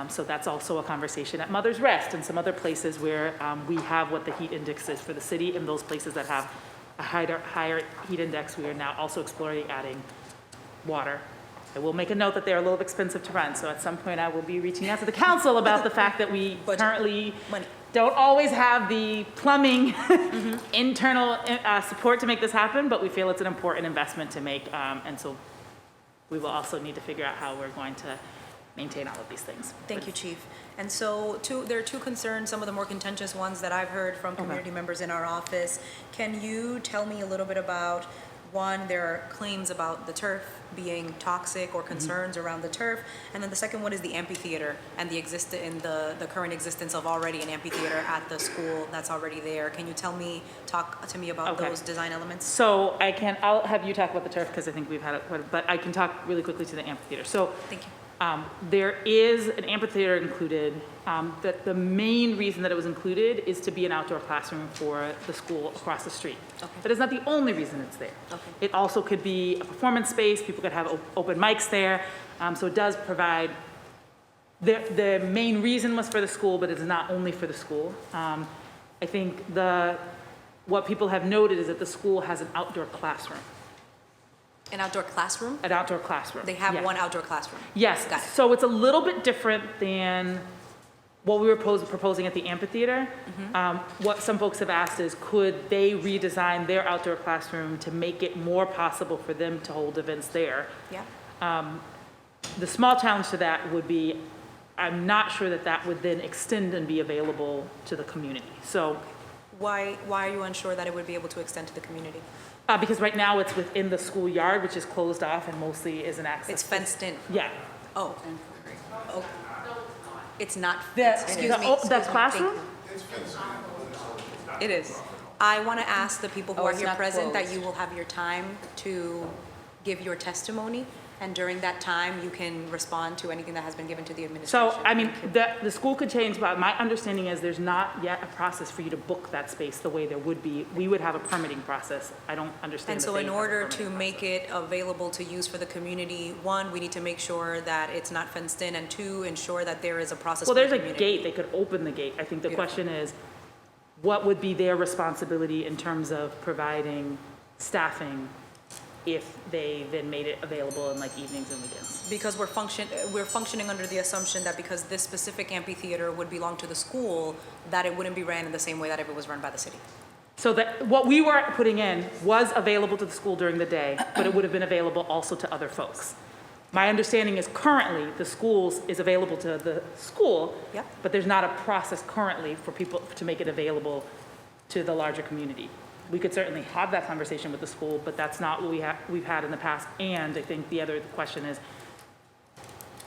Speaker 4: So that's also a conversation at Mother's Rest and some other places where we have what the heat index is for the city. In those places that have a higher heat index, we are now also exploring adding water. I will make a note that they're a little expensive to run, so at some point I will be reaching out to the council about the fact that we currently don't always have the plumbing internal support to make this happen, but we feel it's an important investment to make, and so we will also need to figure out how we're going to maintain all of these things.
Speaker 1: Thank you, Chief. And so there are two concerns, some of the more contentious ones that I've heard from community members in our office. Can you tell me a little bit about, one, there are claims about the turf being toxic or concerns around the turf, and then the second one is the amphitheater and the current existence of already an amphitheater at the school that's already there. Can you talk to me about those design elements?
Speaker 4: So I'll have you talk about the turf because I think we've had it, but I can talk really quickly to the amphitheater. So
Speaker 1: Thank you.
Speaker 4: there is an amphitheater included. That the main reason that it was included is to be an outdoor classroom for the school across the street.
Speaker 1: Okay.
Speaker 4: But it's not the only reason it's there.
Speaker 1: Okay.
Speaker 4: It also could be a performance space. People could have open mics there. So it does provide, the main reason was for the school, but it's not only for the school. I think what people have noted is that the school has an outdoor classroom.
Speaker 1: An outdoor classroom?
Speaker 4: An outdoor classroom.
Speaker 1: They have
Speaker 4: yes.
Speaker 1: one outdoor classroom?
Speaker 4: Yes.
Speaker 1: Got it.
Speaker 4: So it's a little bit different than what we were proposing at the amphitheater. What some folks have asked is, could they redesign their outdoor classroom to make it more possible for them to hold events there?
Speaker 1: Yeah.
Speaker 4: The small challenge to that would be, I'm not sure that that would then extend and be available to the community. So,
Speaker 1: Why are you unsure that it would be able to extend to the community?
Speaker 4: because right now it's within the schoolyard, which is closed off and mostly isn't access.
Speaker 1: It's fenced in.
Speaker 4: Yeah.
Speaker 1: Oh. Oh. It's not,
Speaker 4: The classroom?
Speaker 2: It is.
Speaker 1: I want to ask the people who
Speaker 2: Oh,
Speaker 1: are
Speaker 2: it's
Speaker 1: here
Speaker 2: not
Speaker 1: present that
Speaker 2: closed.
Speaker 1: you will have your time to give your testimony, and during that time, you can respond to anything that has been given to the administration.
Speaker 4: So, I mean,
Speaker 1: Thank you.
Speaker 4: the school could change, but my understanding is there's not yet a process for you to book that space the way there would be. We would have a permitting process. I don't understand
Speaker 1: And
Speaker 4: that
Speaker 1: so
Speaker 4: they
Speaker 1: in
Speaker 4: have a
Speaker 1: order
Speaker 4: permitting
Speaker 1: to make it available to use for the community, one, we need to make sure that it's not fenced in, and two, ensure that there is a process
Speaker 4: Well,
Speaker 1: for the
Speaker 4: there's a
Speaker 1: community.
Speaker 4: gate, they could open the gate. I think the
Speaker 1: Beautiful.
Speaker 4: question is, what would be their responsibility in terms of providing staffing if they then made it available in like evenings and weekends?
Speaker 1: Because we're functioning under the assumption that because this specific amphitheater would belong to the school, that it wouldn't be ran in the same way that if it was run by the city.
Speaker 4: So that, what we were putting in was available to the school during the day, but it would have been available also to other folks. My understanding is currently the schools is available to the school,
Speaker 1: Yep.
Speaker 4: but there's not a process currently for people to make it available to the larger community. We could certainly have that conversation with the school, but that's not what we've had in the past. And I think the other question is,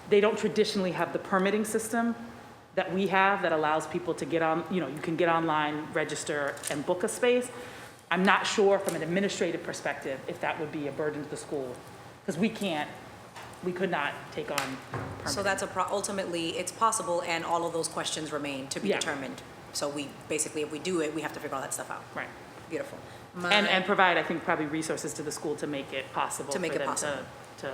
Speaker 4: they don't traditionally have the permitting system that we have that allows people to get on, you can get online, register, and book a space. I'm not sure from an administrative perspective if that would be a burden to the school, because we could not take on permitting.
Speaker 1: So that's ultimately, it's possible, and all of those questions remain to be
Speaker 4: Yeah.
Speaker 1: determined. So basically, if we do it, we have to figure all that stuff out.
Speaker 4: Right.
Speaker 1: Beautiful.
Speaker 4: And provide, I think, probably resources to the school to make it possible
Speaker 1: To make
Speaker 4: for
Speaker 1: it
Speaker 4: them
Speaker 1: possible.
Speaker 4: to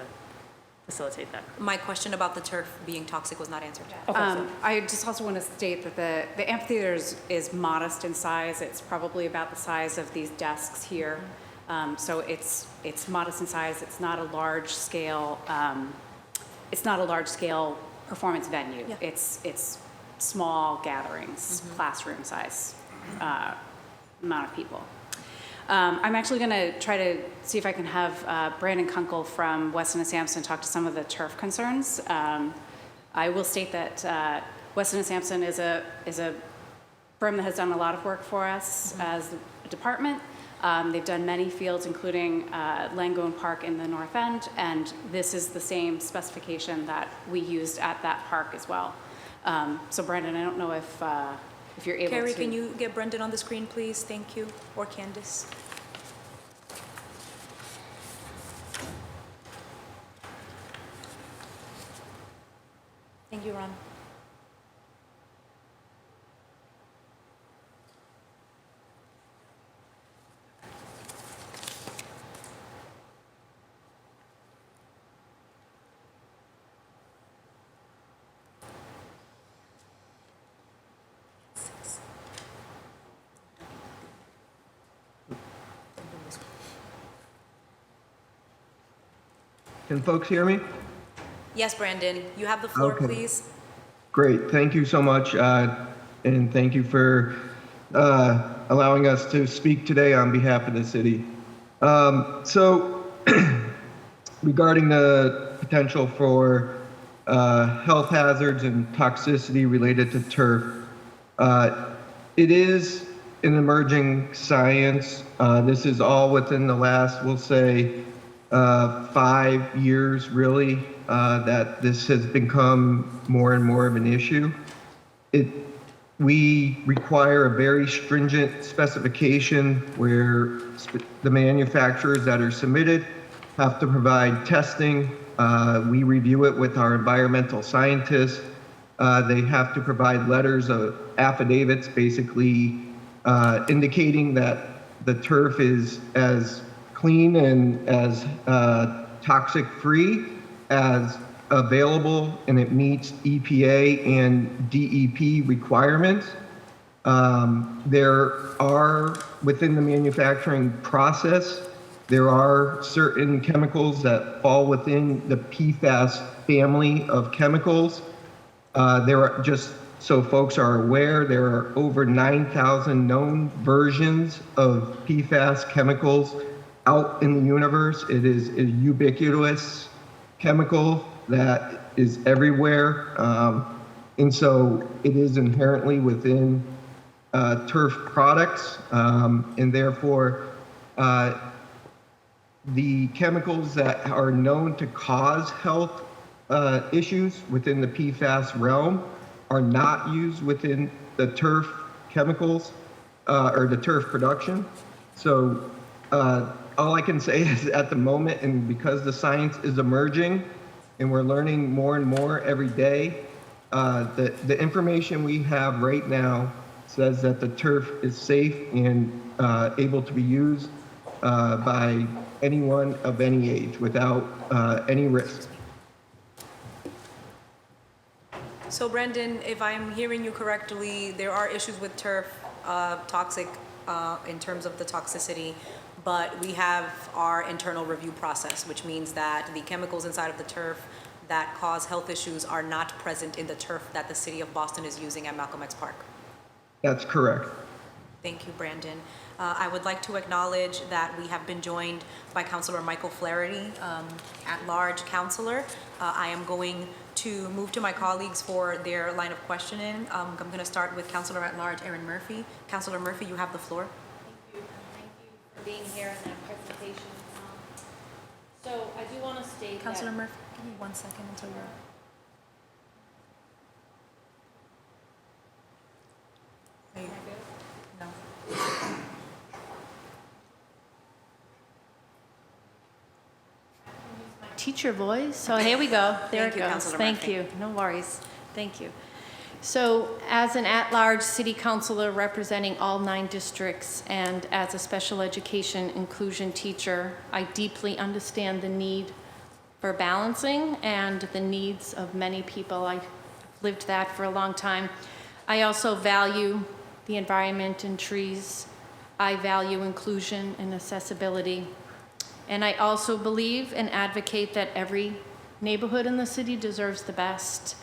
Speaker 4: facilitate that.
Speaker 1: My question about the turf being toxic was not answered.
Speaker 4: Okay, so-
Speaker 5: I just also want to state that the amphitheater is modest in size. It's probably about the size of these desks here. So it's modest in size. It's not a large scale. It's not a large scale performance venue.
Speaker 1: Yeah.
Speaker 5: It's small gatherings, classroom size amount of people. I'm actually going to try to see if I can have Brandon Kunkel from Weston and Sampson talk to some of the turf concerns. I will state that Weston and Sampson is a firm that has done a lot of work for us as a department. They've done many fields, including Langone Park in the North End, and this is the same specification that we used at that park as well. So Brandon, I don't know if you're able to.
Speaker 1: Carrie, can you get Brendan on the screen, please? Thank you. Or Candace. Thank you, Ron.
Speaker 8: Can folks hear me?
Speaker 1: Yes, Brandon, you have the floor,
Speaker 8: Okay.
Speaker 1: please.
Speaker 8: Great, thank you so much, and thank you for allowing us to speak today on behalf of the city. So, regarding the potential for health hazards and toxicity related to turf, it is an emerging science. This is all within the last, we'll say, 5 years, really, that this has become more and more of an issue. We require a very stringent specification where the manufacturers that are submitted have to provide testing. We review it with our environmental scientists. They have to provide letters of affidavits, basically indicating that the turf is as clean and as toxic-free as available, and it meets EPA and DEP requirements. There are, within the manufacturing process, there are certain chemicals that fall within the PFAS family of chemicals. There are, just so folks are aware, there are over 9,000 known versions of PFAS chemicals out in the universe. It is a ubiquitous chemical that is everywhere. And so it is inherently within turf products, and therefore the chemicals that are known to cause health issues within the PFAS realm are not used within the turf chemicals or the turf production. So all I can say is at the moment, and because the science is emerging and we're learning more and more every day, the information we have right now says that the turf is safe and able to be used by anyone of any age without any risk.
Speaker 1: So Brendan, if I'm hearing you correctly, there are issues with turf, toxic in terms of the toxicity, but we have our internal review process, which means that the chemicals inside of the turf that cause health issues are not present in the turf that the city of Boston is using at Malcolm X Park.
Speaker 8: That's correct.
Speaker 1: Thank you, Brandon. I would like to acknowledge that we have been joined by Councilor Michael Flaherty, at-large councilor. I am going to move to my colleagues for their line of questioning. I'm going to start with Councilor at-large Erin Murphy. Councilor Murphy, you have the floor.
Speaker 9: Thank you, and thank you for being here in that presentation. So I do want to state
Speaker 1: Councilor
Speaker 9: that...
Speaker 1: Murphy, give me 1 second until you're... No.
Speaker 9: Teacher voice. So here we go. There
Speaker 1: Thank
Speaker 9: it
Speaker 1: you,
Speaker 9: goes.
Speaker 1: Councilor
Speaker 9: Thank
Speaker 1: Murphy.
Speaker 9: you. No worries. Thank you. So as an at-large city councilor representing all 9 districts and as a special education inclusion teacher, I deeply understand the need for balancing and the needs of many people. I've lived that for a long time. I also value the environment and trees. I value inclusion and accessibility. And I also believe and advocate that every neighborhood in the city deserves the best,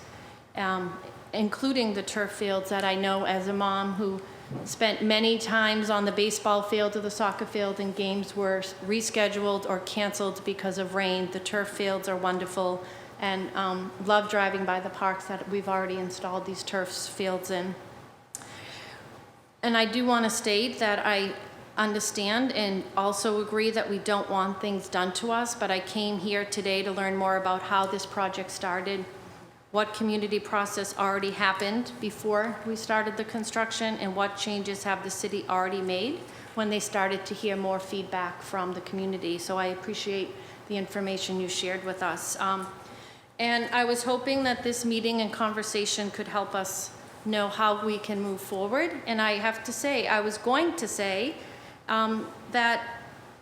Speaker 9: including the turf fields that I know as a mom who spent many times on the baseball field or the soccer field and games were rescheduled or canceled because of rain. The turf fields are wonderful, and love driving by the parks that we've already installed these turf fields in. And I do want to state that I understand and also agree that we don't want things done to us, but I came here today to learn more about how this project started, what community process already happened before we started the construction, and what changes have the city already made when they started to hear more feedback from the community. So I appreciate the information you shared with us. And I was hoping that this meeting and conversation could help us know how we can move forward. And I have to say, I was going to say that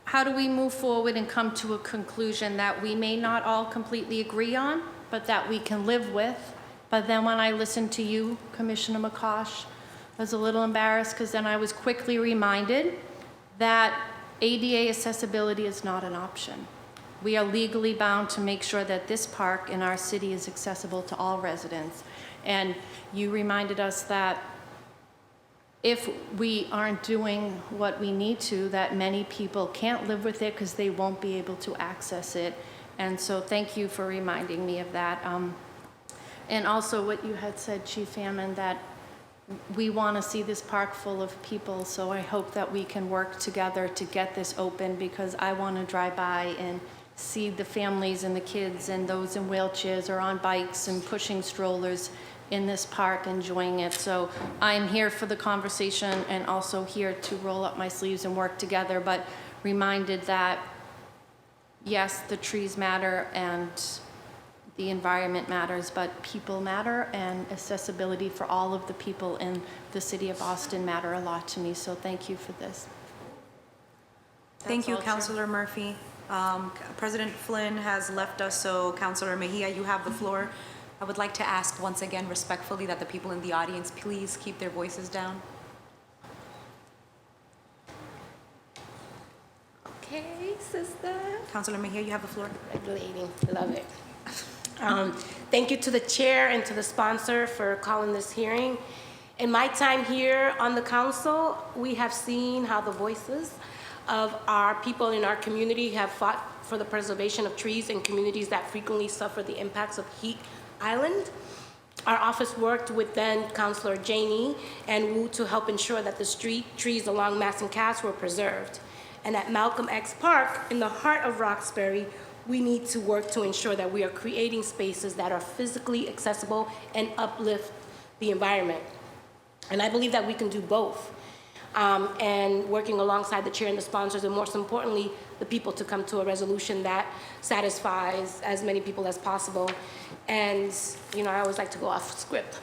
Speaker 9: how do we move forward and come to a conclusion that we may not all completely agree on, but that we can live with. But then when I listened to you, Commissioner McCosh, I was a little embarrassed because then I was quickly reminded that ADA accessibility is not an option. we are legally bound to make sure that this park in our city is accessible to all residents. And you reminded us that if we aren't doing what we need to, that many people can't live with it because they won't be able to access it. And so thank you for reminding me of that. And also what you had said, Chief Hammond, that we want to see this park full of people, so I hope that we can work together to get this open, because I want to drive by and see the families and the kids and those in wheelchairs or on bikes and pushing strollers in this park enjoying it. So I'm here for the conversation and also here to roll up my sleeves and work together, but reminded that yes, the trees matter and the environment matters, but people matter, and accessibility for all of the people in the city of Boston matter a lot to me, so thank you for this.
Speaker 1: Thank you,
Speaker 9: all, Chair.
Speaker 1: Councilor Murphy. President Flynn has left us, so Councilor Mejia, you have the floor. I would like to ask once again respectfully that the people in the audience please keep their voices down.
Speaker 10: Okay, sister.
Speaker 1: Councilor Mejia, you have the floor.
Speaker 10: Regulating, love it. Thank you to the chair and to the sponsor for calling this hearing. In my time here on the council, we have seen how the voices of our people in our community have fought for the preservation of trees in communities that frequently suffer the impacts of heat island. Our office worked with then Councilor Janey and Wu to help ensure that the street trees along Mass and Cass were preserved. And at Malcolm X Park, in the heart of Roxbury, we need to work to ensure that we are creating spaces that are physically accessible and uplift the environment. And I believe that we can do both. And working alongside the chair and the sponsors, and most importantly, the people, to come to a resolution that satisfies as many people as possible. And, you know, I always like to go off script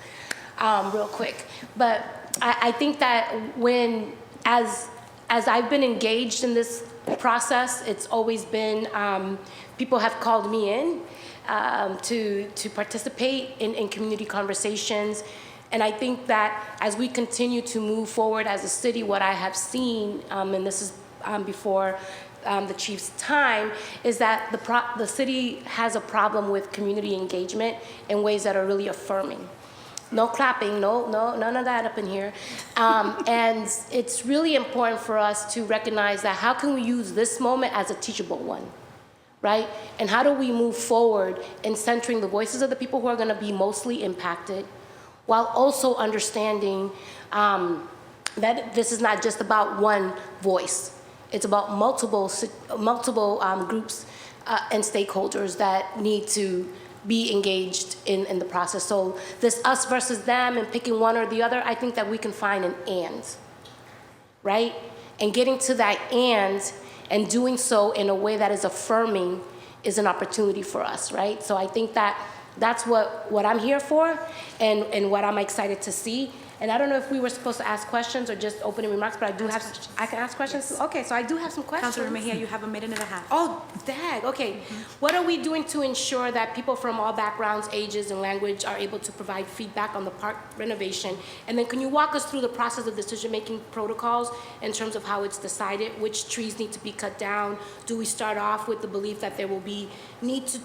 Speaker 10: real quick. But I think that as I've been engaged in this process, it's always been, people have called me in to participate in community conversations. And I think that as we continue to move forward as a city, what I have seen, and this is before the chief's time, is that the city has a problem with community engagement in ways that are really affirming. No clapping, no, none of that up in here. And it's really important for us to recognize that how can we use this moment as a teachable one, right? And how do we move forward in centering the voices of the people who are gonna be mostly impacted, while also understanding that this is not just about one voice. It's about multiple groups and stakeholders that need to be engaged in the process. So this us versus them and picking one or the other, I think that we can find an and, right? And getting to that and doing so in a way that is affirming is an opportunity for us, right? So I think that that's what I'm here for and what I'm excited to see. And I don't know if we were supposed to ask questions or just opening remarks, but I can ask questions?
Speaker 1: Yes.
Speaker 10: Okay, so I do have some questions.
Speaker 1: Councilor Mejia, you have a minute and a half.
Speaker 10: Oh, dag, okay. What are we doing to ensure that people from all backgrounds, ages, and language are able to provide feedback on the park renovation? And then can you walk us through the process of decision-making protocols in terms of how it's decided, which trees need to be cut down? Do we start off with the belief that there will be need to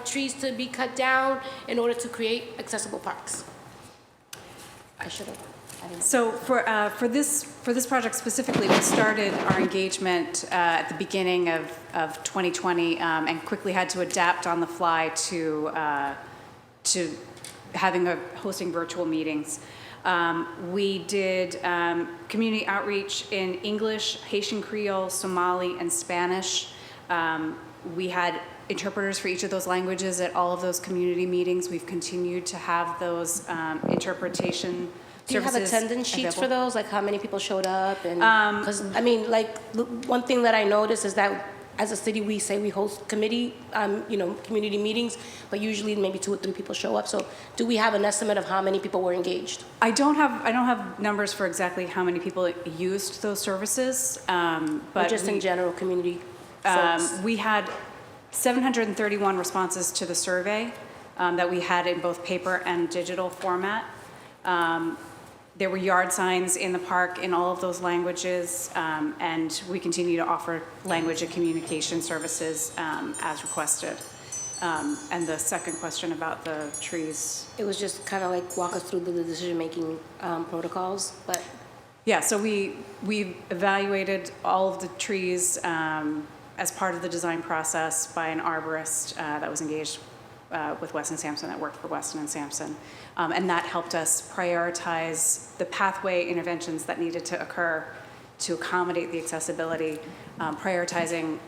Speaker 10: trees to be cut down in order to create accessible parks? I should have.
Speaker 5: So for this project specifically, we started our engagement at the beginning of 2020 and quickly had to adapt on the fly to hosting virtual meetings. We did community outreach in English, Haitian Creole, Somali, and Spanish. We had interpreters for each of those languages at all of those community meetings. We've continued to have those interpretation
Speaker 10: Do you have
Speaker 5: services
Speaker 10: attendance sheets
Speaker 5: available.
Speaker 10: for those, like how many people showed up? And because I mean, like one thing that I noticed is that as a city, we say we host community meetings, but usually maybe 2 or 3 people show up. So do we have an estimate of how many people were engaged?
Speaker 5: I don't have numbers for exactly how many people used those services, but
Speaker 10: Or just in general, community folks?
Speaker 5: we had 731 responses to the survey that we had in both paper and digital format. There were yard signs in the park in all of those languages, and we continue to offer language and communication services as requested. And the second question about the trees.
Speaker 10: It was just kind of like walk us through the decision-making protocols, but
Speaker 5: Yeah, so we evaluated all of the trees as part of the design process by an arborist that was engaged with Weston Sampson, that worked for Weston and Sampson. And that helped us prioritize the pathway interventions that needed to occur to accommodate the accessibility, prioritizing,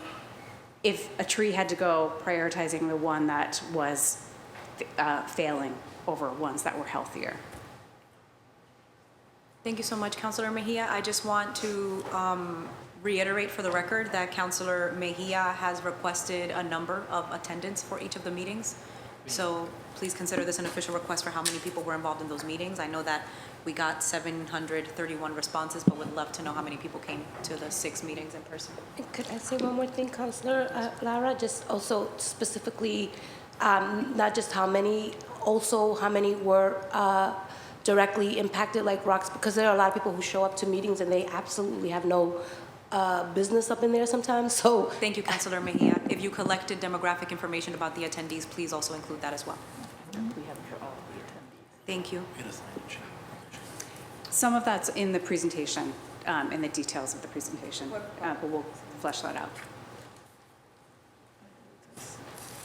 Speaker 5: if a tree had to go, prioritizing the one that was failing over ones that were healthier.
Speaker 1: Thank you so much, Councilor Mejia. I just want to reiterate for the record that Councilor Mejia has requested a number of attendance for each of the meetings. So please consider this an official request for how many people were involved in those meetings. I know that we got 731 responses, but would love to know how many people came to the 6 meetings in person.
Speaker 10: could I say one more thing, Councilor Lara? Just also specifically, not just how many, also how many were directly impacted, like rocks, because there are a lot of people who show up to meetings and they absolutely have no business up in there sometimes, so.
Speaker 1: Thank you, Councilor Mejia. If you collected demographic information about the attendees, please also include that as well.
Speaker 4: We have it for all the attendees.
Speaker 1: Thank you.
Speaker 5: Some of that's in the presentation, in the details of the presentation, but we'll flesh that out.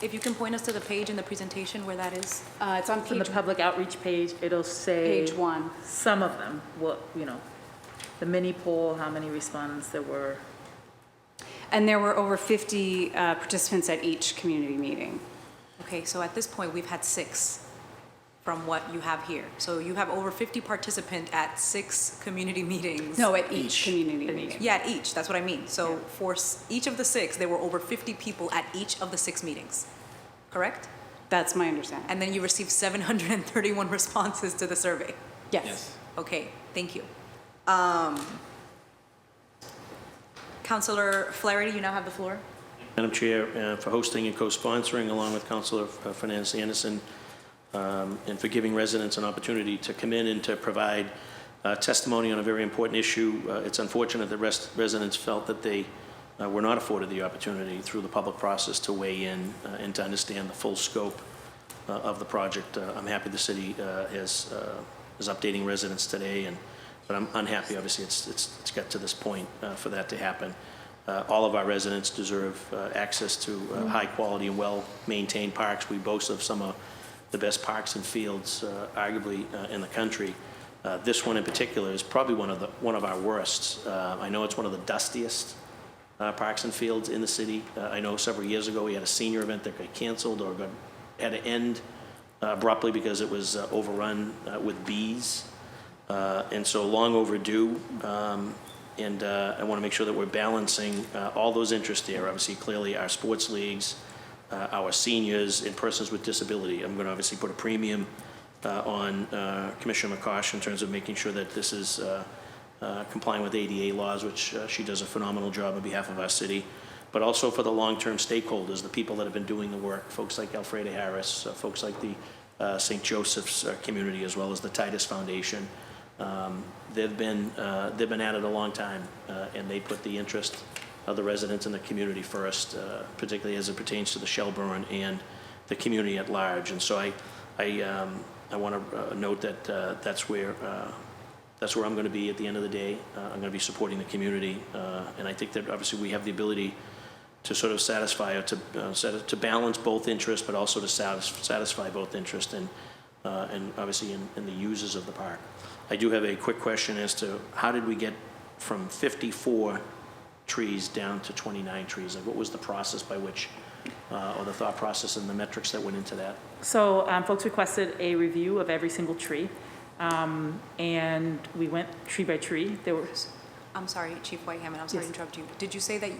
Speaker 1: If you can point us to the page in the presentation where that is.
Speaker 5: It's on
Speaker 4: On the
Speaker 5: page
Speaker 4: public outreach page, it'll say.
Speaker 5: Page 1.
Speaker 4: Some of them, what, the mini poll, how many respondents there were.
Speaker 5: And there were over 50 participants at each community meeting.
Speaker 1: Okay, so at this point, we've had 6 from what you have here. So you have over 50 participants at 6 community meetings.
Speaker 5: No, at each community meeting.
Speaker 1: Yeah, at each, that's what I mean. So for each of the 6, there were over 50 people at each of the 6 meetings, correct?
Speaker 5: That's my understanding.
Speaker 1: And then you received 731 responses to the survey.
Speaker 5: Yes.
Speaker 1: Okay, thank you. Councilor Flaherty, you now have the floor.
Speaker 11: Madam Chair, for hosting and co-sponsoring, along with Councilor Fernandez Anderson, and for giving residents an opportunity to come in and to provide testimony on a very important issue. It's unfortunate that residents felt that they were not afforded the opportunity through the public process to weigh in and to understand the full scope of the project. I'm happy the city is updating residents today, but I'm unhappy, obviously, it's got to this point for that to happen. All of our residents deserve access to high-quality and well-maintained parks. We boast of some of the best parks and fields, arguably, in the country. This one in particular is probably one of our worst. I know it's one of the dustiest parks and fields in the city. I know several years ago we had a senior event that got canceled or had to end abruptly because it was overrun with bees. And so long overdue. And I want to make sure that we're balancing all those interests there. Obviously, clearly, our sports leagues, our seniors, and persons with disability. I'm going to obviously put a premium on Commissioner McCosh in terms of making sure that this is complying with ADA laws, which she does a phenomenal job on behalf of our city, but also for the long-term stakeholders, the people that have been doing the work, folks like Alfreda Harris, folks like the St. Joseph's community, as well as the Titus Foundation. They've been at it a long time, and they put the interest of the residents in the community first, particularly as it pertains to the Shelburne and the community at large. And so I want to note that that's where I'm going to be at the end of the day. I'm going to be supporting the community, and I think that obviously we have the ability to sort of satisfy or to balance both interests, but also to satisfy both interests and obviously in the users of the park. I do have a quick question as to how did we get from 54 trees down to 29 trees? Like, what was the process by which, or the thought process and the metrics that went into that?
Speaker 4: So folks requested a review of every single tree, and we went tree by tree. There were.
Speaker 1: I'm sorry, Chief Whitehammond, I'm sorry to interrupt you. Did you say that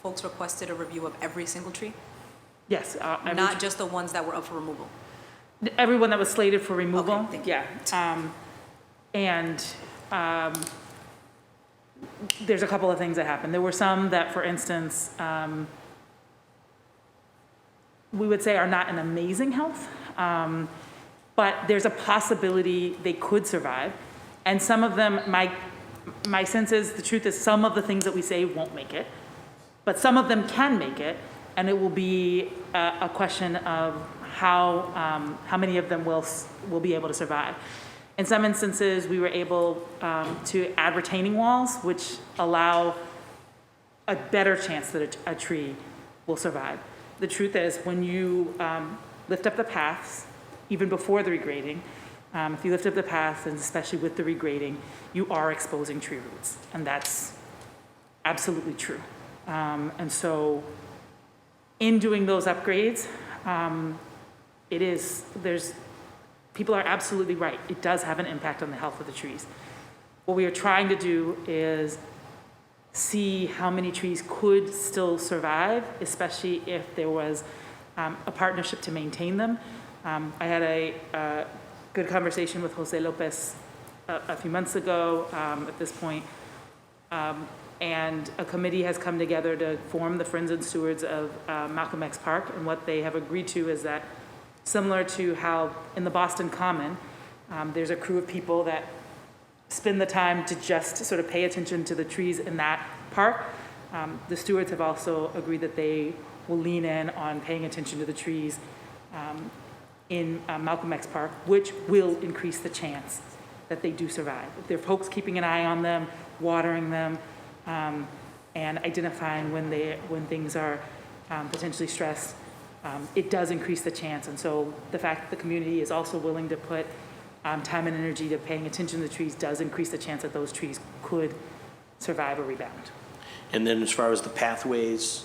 Speaker 1: folks requested a review of every single tree?
Speaker 4: Yes.
Speaker 1: Not just the ones that were up for removal?
Speaker 4: Everyone that was slated for removal.
Speaker 1: Okay, thank you.
Speaker 4: Yeah. And there's a couple of things that happened. There were some that, for instance, we would say are not in amazing health, but there's a possibility they could survive. And some of them, my sense is, the truth is, some of the things that we say won't make it, but some of them can make it, and it will be a question of how many of them will be able to survive. In some instances, we were able to add retaining walls, which allow a better chance that a tree will survive. The truth is, when you lift up the paths, even before the regrading, if you lift up the paths, and especially with the regrading, you are exposing tree roots, and that's absolutely true. And so, in doing those upgrades, people are absolutely right. It does have an impact on the health of the trees. What we are trying to do is see how many trees could still survive, especially if there was a partnership to maintain them. I had a good conversation with Jose Lopez a few months ago at this point, and a committee has come together to form the Friends and Stewards of Malcolm X Park, and what they have agreed to is that, similar to how in the Boston Common, there's a crew of people that spend the time to just sort of pay attention to the trees in that park. The stewards have also agreed that they will lean in on paying attention to the trees in Malcolm X Park, which will increase the chance that they do survive. If there are folks keeping an eye on them, watering them, and identifying when things are potentially stressed, it does increase the chance. And so the fact that the community is also willing to put time and energy to paying attention to the trees does increase the chance that those trees could survive or rebound.
Speaker 11: And then as far as the pathways,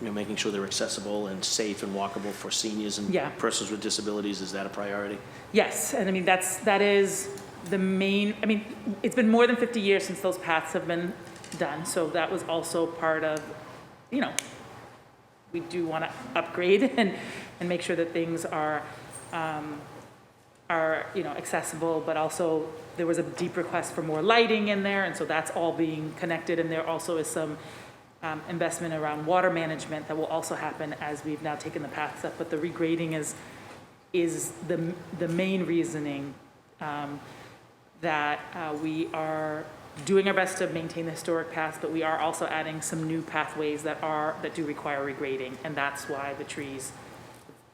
Speaker 11: making sure they're accessible and safe and walkable for seniors and persons with disabilities, is that a priority?
Speaker 4: Yes, and I mean, that is the main, I mean, it's been more than 50 years since those paths have been done, so that was also part of, we do want to upgrade and make sure that things are accessible, but also there was a deep request for more lighting in there, and so that's all being connected, and there also is some investment around water management that will also happen as we've now taken the paths up, but the regrading is the main reasoning that we are doing our best to maintain the historic paths, but we are also adding some new pathways that do require regrading, and that's why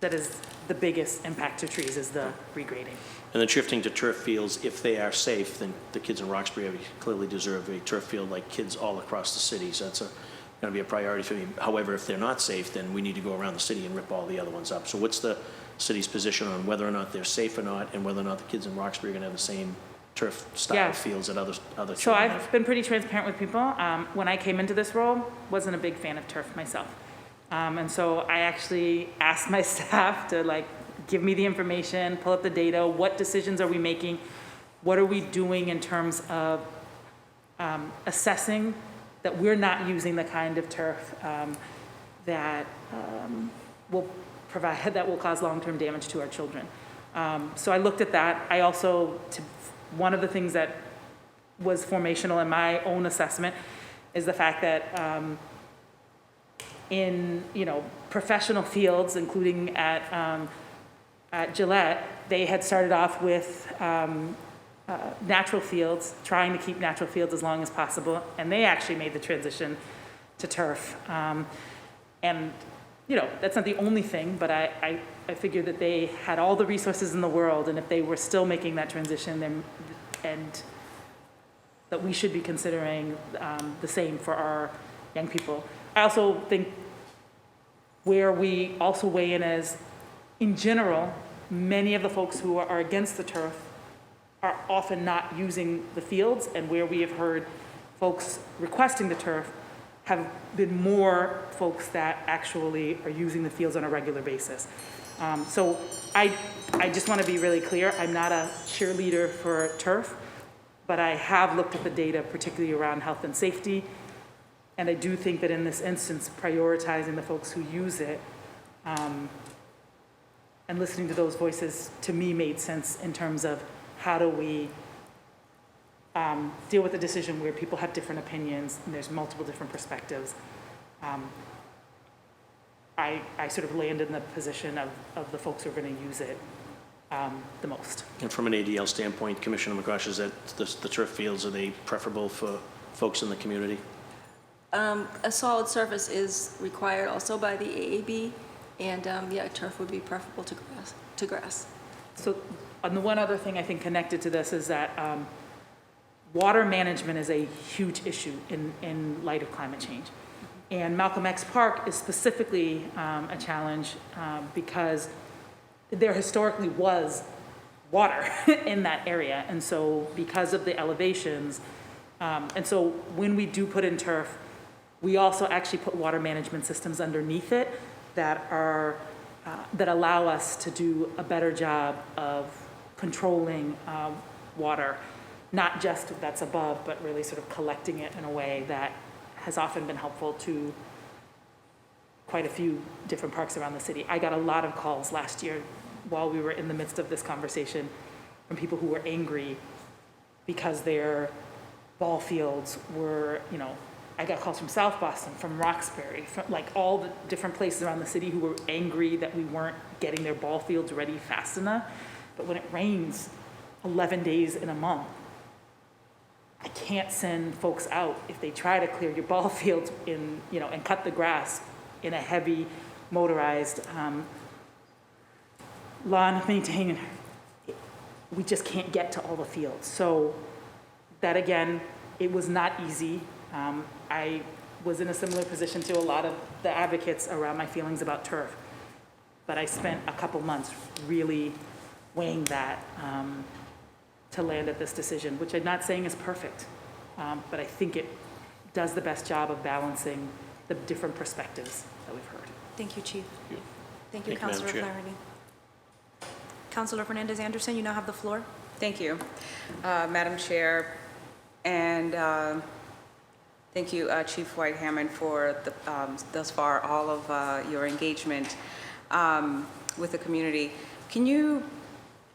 Speaker 4: that is the biggest impact to trees, is the regrading.
Speaker 11: And then shifting to turf fields, if they are safe, then the kids in Roxbury clearly deserve a turf field like kids all across the city, so that's going to be a priority for me. However, if they're not safe, then we need to go around the city and rip all the other ones up. So what's the city's position on whether or not they're safe or not, and whether or not the kids in Roxbury are going to have the same turf-style fields that other
Speaker 4: So
Speaker 11: children
Speaker 4: I've been pretty transparent with people. When I came into this role, wasn't a big fan of turf myself. And so I actually asked my staff to give me the information, pull up the data, what decisions are we making, what are we doing in terms of assessing that we're not using the kind of turf that will cause long-term damage to our children. So I looked at that. I also, one of the things that was formational in my own assessment is the fact that in professional fields, including at Gillette, they had started off with natural fields, trying to keep natural fields as long as possible, and they actually made the transition to turf. And that's not the only thing, but I figured that they had all the resources in the world, and if they were still making that transition, then and that we should be considering the same for our young people. I also think where we also weigh in is, in general, many of the folks who are against the turf are often not using the fields, and where we have heard folks requesting the turf have been more folks that actually are using the fields on a regular basis. So I just want to be really clear, I'm not a cheerleader for turf, but I have looked at the data, particularly around health and safety, and I do think that in this instance, prioritizing the folks who use it and listening to those voices, to me, made sense in terms of how do we deal with a decision where people have different opinions and there's multiple different perspectives. I sort of landed in the position of the folks who are going to use it the most.
Speaker 11: And from an ADL standpoint, Commissioner McCosh, is that the turf fields, are they preferable for folks in the community?
Speaker 3: A solid surface is required also by the AAB, and yeah, turf would be preferable to grass.
Speaker 4: So, and the one other thing I think connected to this is that water management is a huge issue in light of climate change. And Malcolm X Park is specifically a challenge because there historically was water in that area. And so because of the elevations, and so when we do put in turf, we also actually put water management systems underneath it that are, that allow us to do a better job of controlling water, not just that's above, but really sort of collecting it in a way that has often been helpful to quite a few different parks around the city. I got a lot of calls last year while we were in the midst of this conversation from people who were angry because their ball fields were, you know, I got calls from South Boston, from Roxbury, from like all the different places around the city who were angry that we weren't getting their ball fields ready fast enough. But when it rains 11 days in a month, I can't send folks out if they try to clear your ball fields in, you know, and cut the grass in a heavy motorized lawn maintainer. We just can't get to all the fields. So that again, it was not easy. I was in a similar position to a lot of the advocates around my feelings about turf. But I spent a couple months really weighing that to land at this decision, which I'm not saying is perfect, but I think it does the best job of balancing the different perspectives that we've heard.
Speaker 1: Thank you, Chief.
Speaker 11: Yeah.
Speaker 1: Thank you,
Speaker 11: Thank you, Madam
Speaker 1: Councilor
Speaker 11: Chair.
Speaker 1: Flaherty. Councilor Fernandez-Anderson, you now have the floor.
Speaker 2: Thank you, Madam Chair, and thank you, Chief White-Hammond, for the, thus far all of your engagement with the community. Can you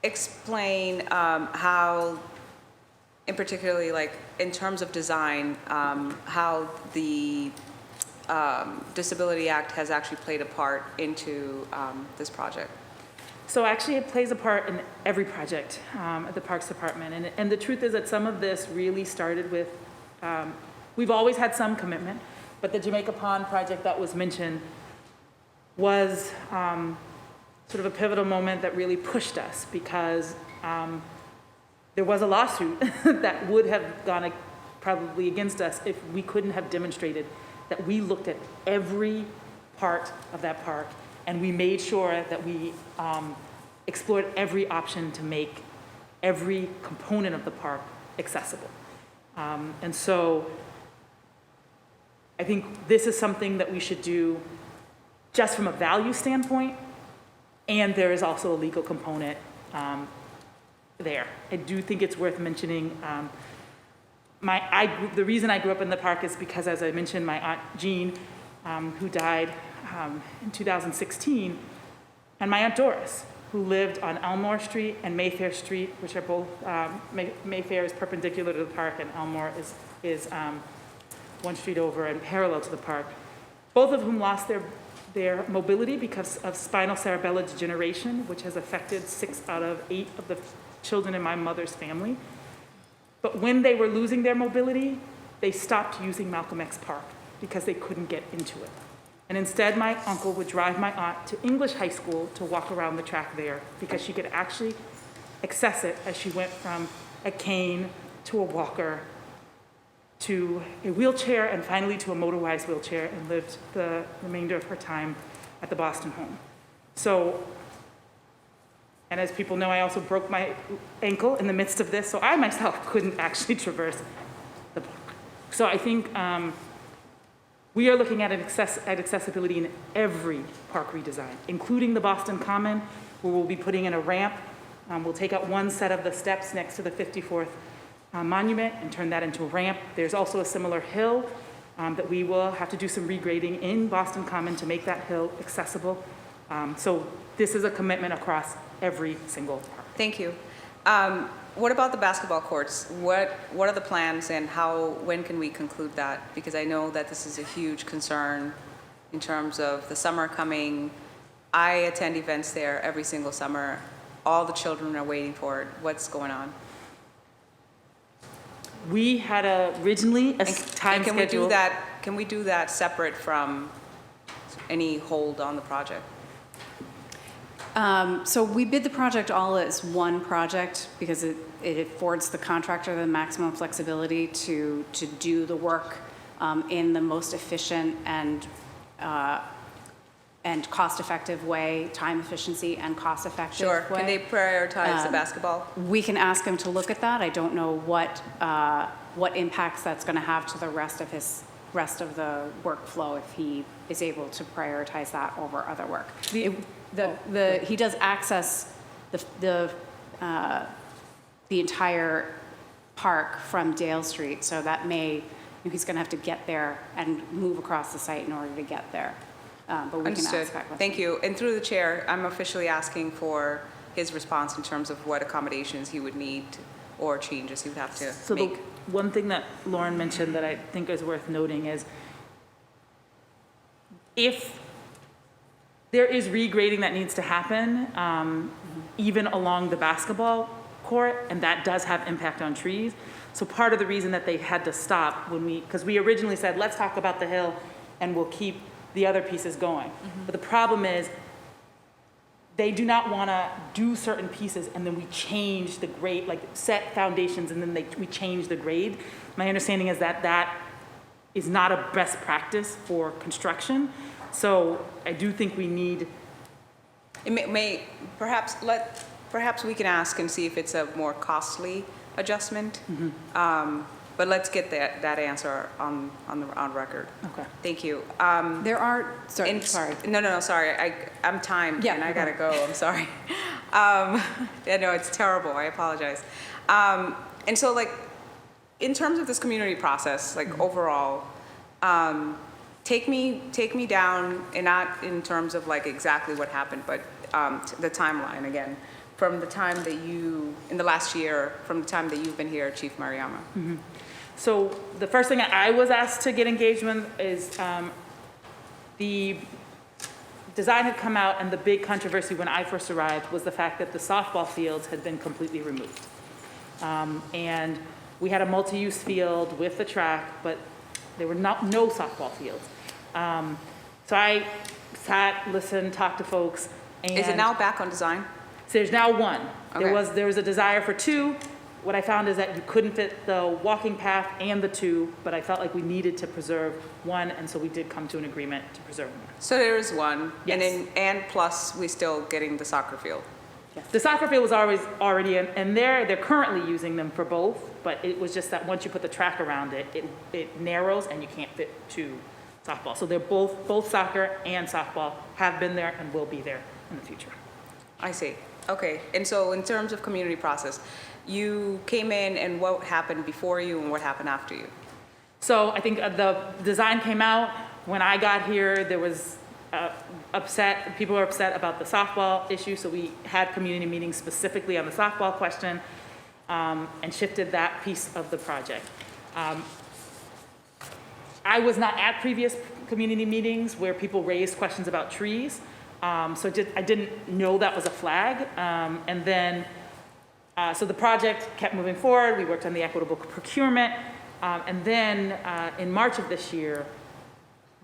Speaker 2: explain how, in particularly like in terms of design, how the Disability Act has actually played a part into this project?
Speaker 4: So actually it plays a part in every project at the Parks Department. And the truth is that some of this really started with, we've always had some commitment, but the Jamaica Pond project that was mentioned was sort of a pivotal moment that really pushed us because there was a lawsuit that would have gone probably against us if we couldn't have demonstrated that we looked at every part of that park and we made sure that we explored every option to make every component of the park accessible. And so I think this is something that we should do just from a value standpoint, and there is also a legal component there. I do think it's worth mentioning. The reason I grew up in the park is because, as I mentioned, my Aunt Jean, who died in 2016, and my Aunt Doris, who lived on Elmore Street and Mayfair Street, which are both, Mayfair is perpendicular to the park and Elmore is one street over and parallel to the park, both of whom lost their mobility because of spinal cerebellar degeneration, which has affected 6 out of 8 of the children in my mother's family. But when they were losing their mobility, they stopped using Malcolm X Park because they couldn't get into it. And instead, my uncle would drive my aunt to English High School to walk around the track there because she could actually access it as she went from a cane to a walker to a wheelchair and finally to a motorized wheelchair and lived the remainder of her time at the Boston home. So, and as people know, I also broke my ankle in the midst of this, so I myself couldn't actually traverse the park. So I think we are looking at accessibility in every park redesign, including the Boston Common, where we'll be putting in a ramp. We'll take out one set of the steps next to the 54th monument and turn that into a ramp. There's also a similar hill that we will have to do some regrading in Boston Common to make that hill accessible. So this is a commitment across every single park.
Speaker 2: Thank you. What about the basketball courts? What are the plans and when can we conclude that? Because I know that this is a huge concern in terms of the summer coming. I attend events there every single summer all the children are waiting for it. What's going on?
Speaker 4: We had originally a time
Speaker 2: And
Speaker 4: schedule.
Speaker 2: Can we do that separate from any hold on the project?
Speaker 5: So we bid the project all as one project because it affords the contractor the maximum flexibility to do the work in the most efficient and cost-effective way, time efficiency and cost-effective
Speaker 2: Sure.
Speaker 5: way.
Speaker 2: Can they prioritize the basketball?
Speaker 5: We can ask him to look at that. I don't know what impacts that's going to have to the rest of the workflow if he is able to prioritize that over other work. He does access the entire park from Dale Street, so that he's going to have to get there and move across the site in order to get there. But we
Speaker 2: Understood.
Speaker 5: can ask that question.
Speaker 2: Thank you. And through the chair, I'm officially asking for his response in terms of what accommodations he would need or changes he would have to
Speaker 4: So
Speaker 2: make.
Speaker 4: the one thing that Lauren mentioned that I think is worth noting is if there is regrading that needs to happen, even along the basketball court, and that does have impact on trees. So part of the reason that they had to stop because we originally said, let's talk about the hill and we'll keep the other pieces going. But the problem is they do not want to do certain pieces and then we change the grade, like set foundations and then we change the grade. My understanding is that is not a best practice for construction. So I do think we need.
Speaker 2: Perhaps we can ask and see if it's a more costly adjustment. But let's get that answer on record.
Speaker 4: Okay.
Speaker 2: Thank you.
Speaker 5: There are, sorry.
Speaker 2: No, sorry. I'm timed
Speaker 5: Yeah,
Speaker 2: and I
Speaker 5: okay.
Speaker 2: gotta go. I'm sorry. Yeah, no, it's terrible. I apologize. And so, like, in terms of this community process, like overall, take me down, and not in terms of like exactly what happened, but the timeline again, from the time that in the last year, from the time that you've been here, Chief Mariama.
Speaker 4: So the first thing I was asked to get engaged with is the design had come out, and the big controversy when I first arrived was the fact that the softball fields had been completely removed. And we had a multi-use field with the track, but there were no softball fields. So I sat, listened, talked to folks. And
Speaker 2: Is it now back on design?
Speaker 4: So there's now one.
Speaker 2: Okay.
Speaker 4: There was a desire for two. What I found is that you couldn't fit the walking path and the two, but I felt like we needed to preserve one, and so we did come to an agreement to preserve one.
Speaker 2: So there is one,
Speaker 4: Yes.
Speaker 2: and plus we're still getting the soccer field.
Speaker 4: Yes. The soccer field was already in there. They're currently using them for both, but it was just that once you put the track around it, it narrows and you can't fit two softball. So they're both soccer and softball have been there and will be there in the future.
Speaker 2: I see. Okay. And so in terms of community process, you came in, and what happened before you and what happened after you?
Speaker 4: So I think the design came out. When I got here, there was people were upset about the softball issue, so we had community meetings specifically on the softball question and shifted that piece of the project. I was not at previous community meetings where people raised questions about trees, so I didn't know that was a flag. And then, so the project kept moving forward. We worked on the equitable procurement. And then in March of this year,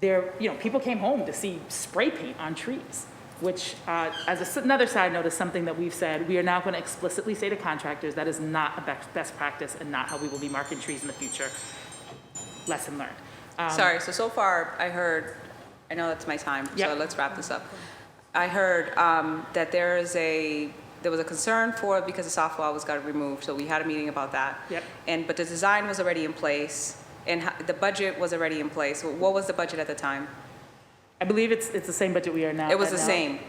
Speaker 4: people came home to see spray paint on trees, which, as another side note, is something that we've said. We are now going to explicitly say to contractors that is not a best practice and not how we will be marking trees in the future. Lesson learned.
Speaker 2: Sorry, so far I heard, I know that's my time, so
Speaker 4: Yep.
Speaker 2: let's wrap this up. I heard that there was a concern for it because the softball was got removed, so we had a meeting about that.
Speaker 4: Yep.
Speaker 2: But the design was already in place, and the budget was already in place. What was the budget at the time?
Speaker 4: I believe it's the same budget we are now.
Speaker 2: It was
Speaker 4: at
Speaker 2: the
Speaker 4: now.
Speaker 2: same,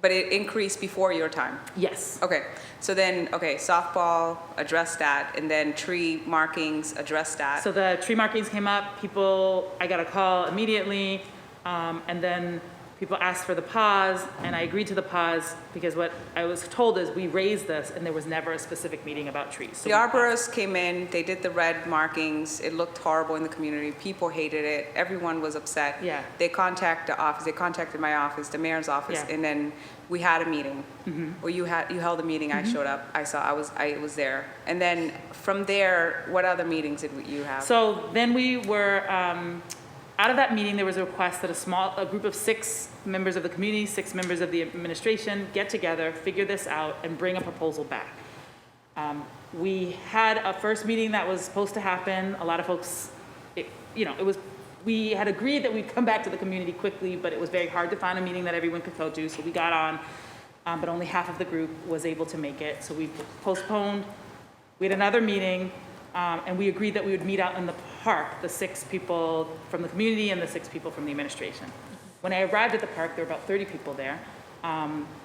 Speaker 2: but it increased before your time.
Speaker 4: Yes.
Speaker 2: Okay, so then, softball addressed that, and then tree markings addressed that.
Speaker 4: So the tree markings came up. I got a call immediately, and then people asked for the pause, and I agreed to the pause because what I was told is we raised this and there was never a specific meeting about trees. So
Speaker 2: The arborists came in, they did the red markings, it looked horrible in the community, people hated it, everyone was upset.
Speaker 4: Yeah.
Speaker 2: They contacted the office, they contacted my office, the mayor's office,
Speaker 4: Yeah.
Speaker 2: and then we had a meeting. Or you held a meeting, I showed up, I was there. And then from there, what other meetings did you have?
Speaker 4: So then we were, out of that meeting, there was a request that a group of 6 members of the community, 6 members of the administration get together, figure this out, and bring a proposal back. We had a first meeting that was supposed to happen. A lot of folks, we had agreed that we'd come back to the community quickly, but it was very hard to find a meeting that everyone could go to, so we got on, but only half of the group was able to make it, so we postponed. We had another meeting, and we agreed that we would meet out in the park, the 6 people from the community and the 6 people from the administration. When I arrived at the park, there were about 30 people there,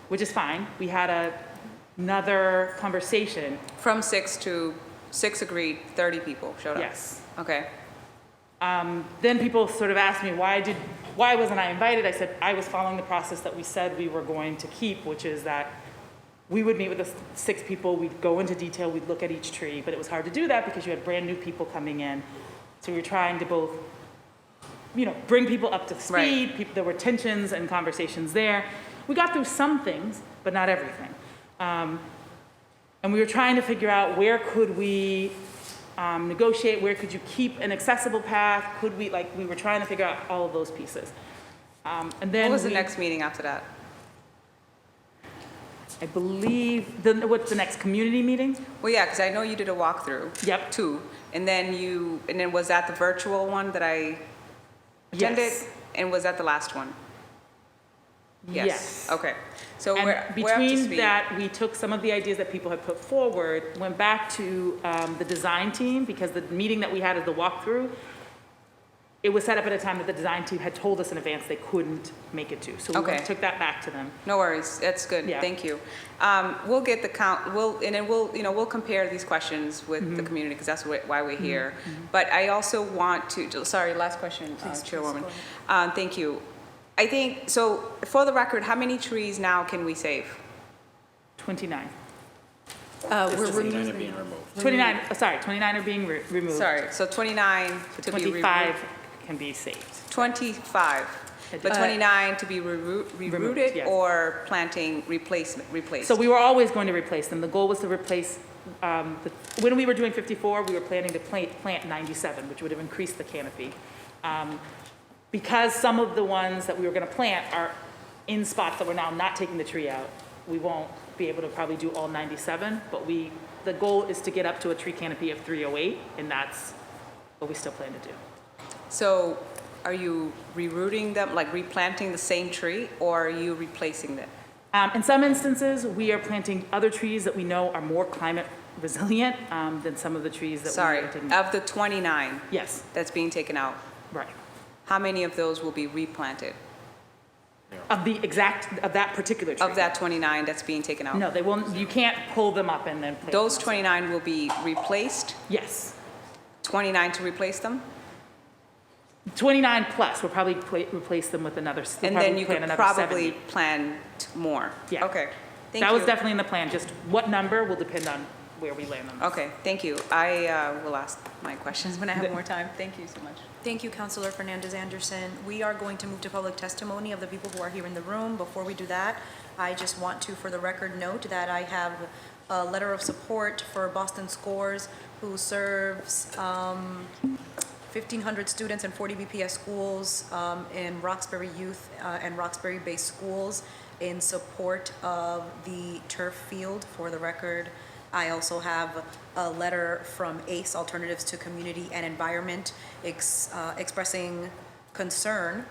Speaker 4: which is fine. We had another conversation.
Speaker 2: From 6 to 6 agreed, 30 people showed up?
Speaker 4: Yes.
Speaker 2: Okay.
Speaker 4: Then people sort of asked me, why wasn't I invited? I said I was following the process that we said we were going to keep, which is that we would meet with the 6 people, we'd go into detail, we'd look at each tree, but it was hard to do that because you had brand new people coming in. So we were trying to both, bring people up to speed.
Speaker 2: Right.
Speaker 4: There were tensions and conversations there. We got through some things, but not everything. And we were trying to figure out where could we negotiate, where could you keep an accessible path? We were trying to figure out all of those pieces. And then
Speaker 2: What was the next meeting after that?
Speaker 4: I believe, what's the next community meeting?
Speaker 2: Well, yeah, because I know you did a walkthrough.
Speaker 4: Yep.
Speaker 2: 2, and then was that the virtual one that I attended?
Speaker 4: Yes.
Speaker 2: And was that the last one?
Speaker 4: Yes.
Speaker 2: Okay, so
Speaker 4: And
Speaker 2: we're up to
Speaker 4: between
Speaker 2: speed.
Speaker 4: that, we took some of the ideas that people had put forward, went back to the design team, because the meeting that we had as the walkthrough, it was set up at a time that the design team had told us in advance they couldn't make it to. So we
Speaker 2: Okay.
Speaker 4: took that back to them.
Speaker 2: No worries, that's good,
Speaker 4: Yeah.
Speaker 2: thank you. We'll get the count, we'll compare these questions with
Speaker 4: Mm-hmm.
Speaker 2: the community, because that's why we're here. But I also want to, sorry, last question, Chairwoman. Thank you. I think, so for the record, how many trees now can we save?
Speaker 4: 29.
Speaker 1: We're
Speaker 11: 29 are being removed.
Speaker 4: 29, 29 are being removed.
Speaker 2: Sorry, so 29 to be removed.
Speaker 4: 25 can be saved.
Speaker 2: 25, but 29 to be rerooted
Speaker 4: yes.
Speaker 2: or replaced?
Speaker 4: So we were always going to replace them. The goal was to replace, when we were doing 54, we were planning to plant 97, which would have increased the canopy. Because some of the ones that we were going to plant are in spots that we're now not taking the tree out, we won't be able to probably do all 97, but the goal is to get up to a tree canopy of 308, and that's what we still plan to do.
Speaker 2: So are you rerooting them, like replanting the same tree, or are you replacing them?
Speaker 4: In some instances, we are planting other trees that we know are more climate resilient than some of the trees that
Speaker 2: Sorry,
Speaker 4: we are taking.
Speaker 2: of the 29
Speaker 4: Yes,
Speaker 2: that's being taken out,
Speaker 4: right.
Speaker 2: how many of those will be replanted?
Speaker 4: Of that particular tree.
Speaker 2: Of that 29 that's being taken out?
Speaker 4: No, they won't, you can't pull them up and then plant
Speaker 2: Those
Speaker 4: them.
Speaker 2: 29 will be replaced?
Speaker 4: Yes.
Speaker 2: 29 to replace them?
Speaker 4: 29 plus, we'll probably replace them with another, we'll
Speaker 2: And then
Speaker 4: probably
Speaker 2: you
Speaker 4: plant
Speaker 2: could
Speaker 4: another
Speaker 2: probably
Speaker 4: 70.
Speaker 2: plan more?
Speaker 4: Yeah.
Speaker 2: Okay, thank you.
Speaker 4: That was definitely in the plan, just what number will depend on where we land them.
Speaker 2: Okay, thank you. I will ask my questions when I have more time. Thank you so much.
Speaker 1: Thank you, Councilor Fernandez-Anderson. We are going to move to public testimony of the people who are here in the room. Before we do that, I just want to, for the record, note that I have a letter of support for Boston Scores, who serves 1,500 students in 40 BPS schools in Roxbury Youth and Roxbury-based schools in support of the turf field. For the record, I also have a letter from ACE, Alternatives to Community and Environment, expressing concern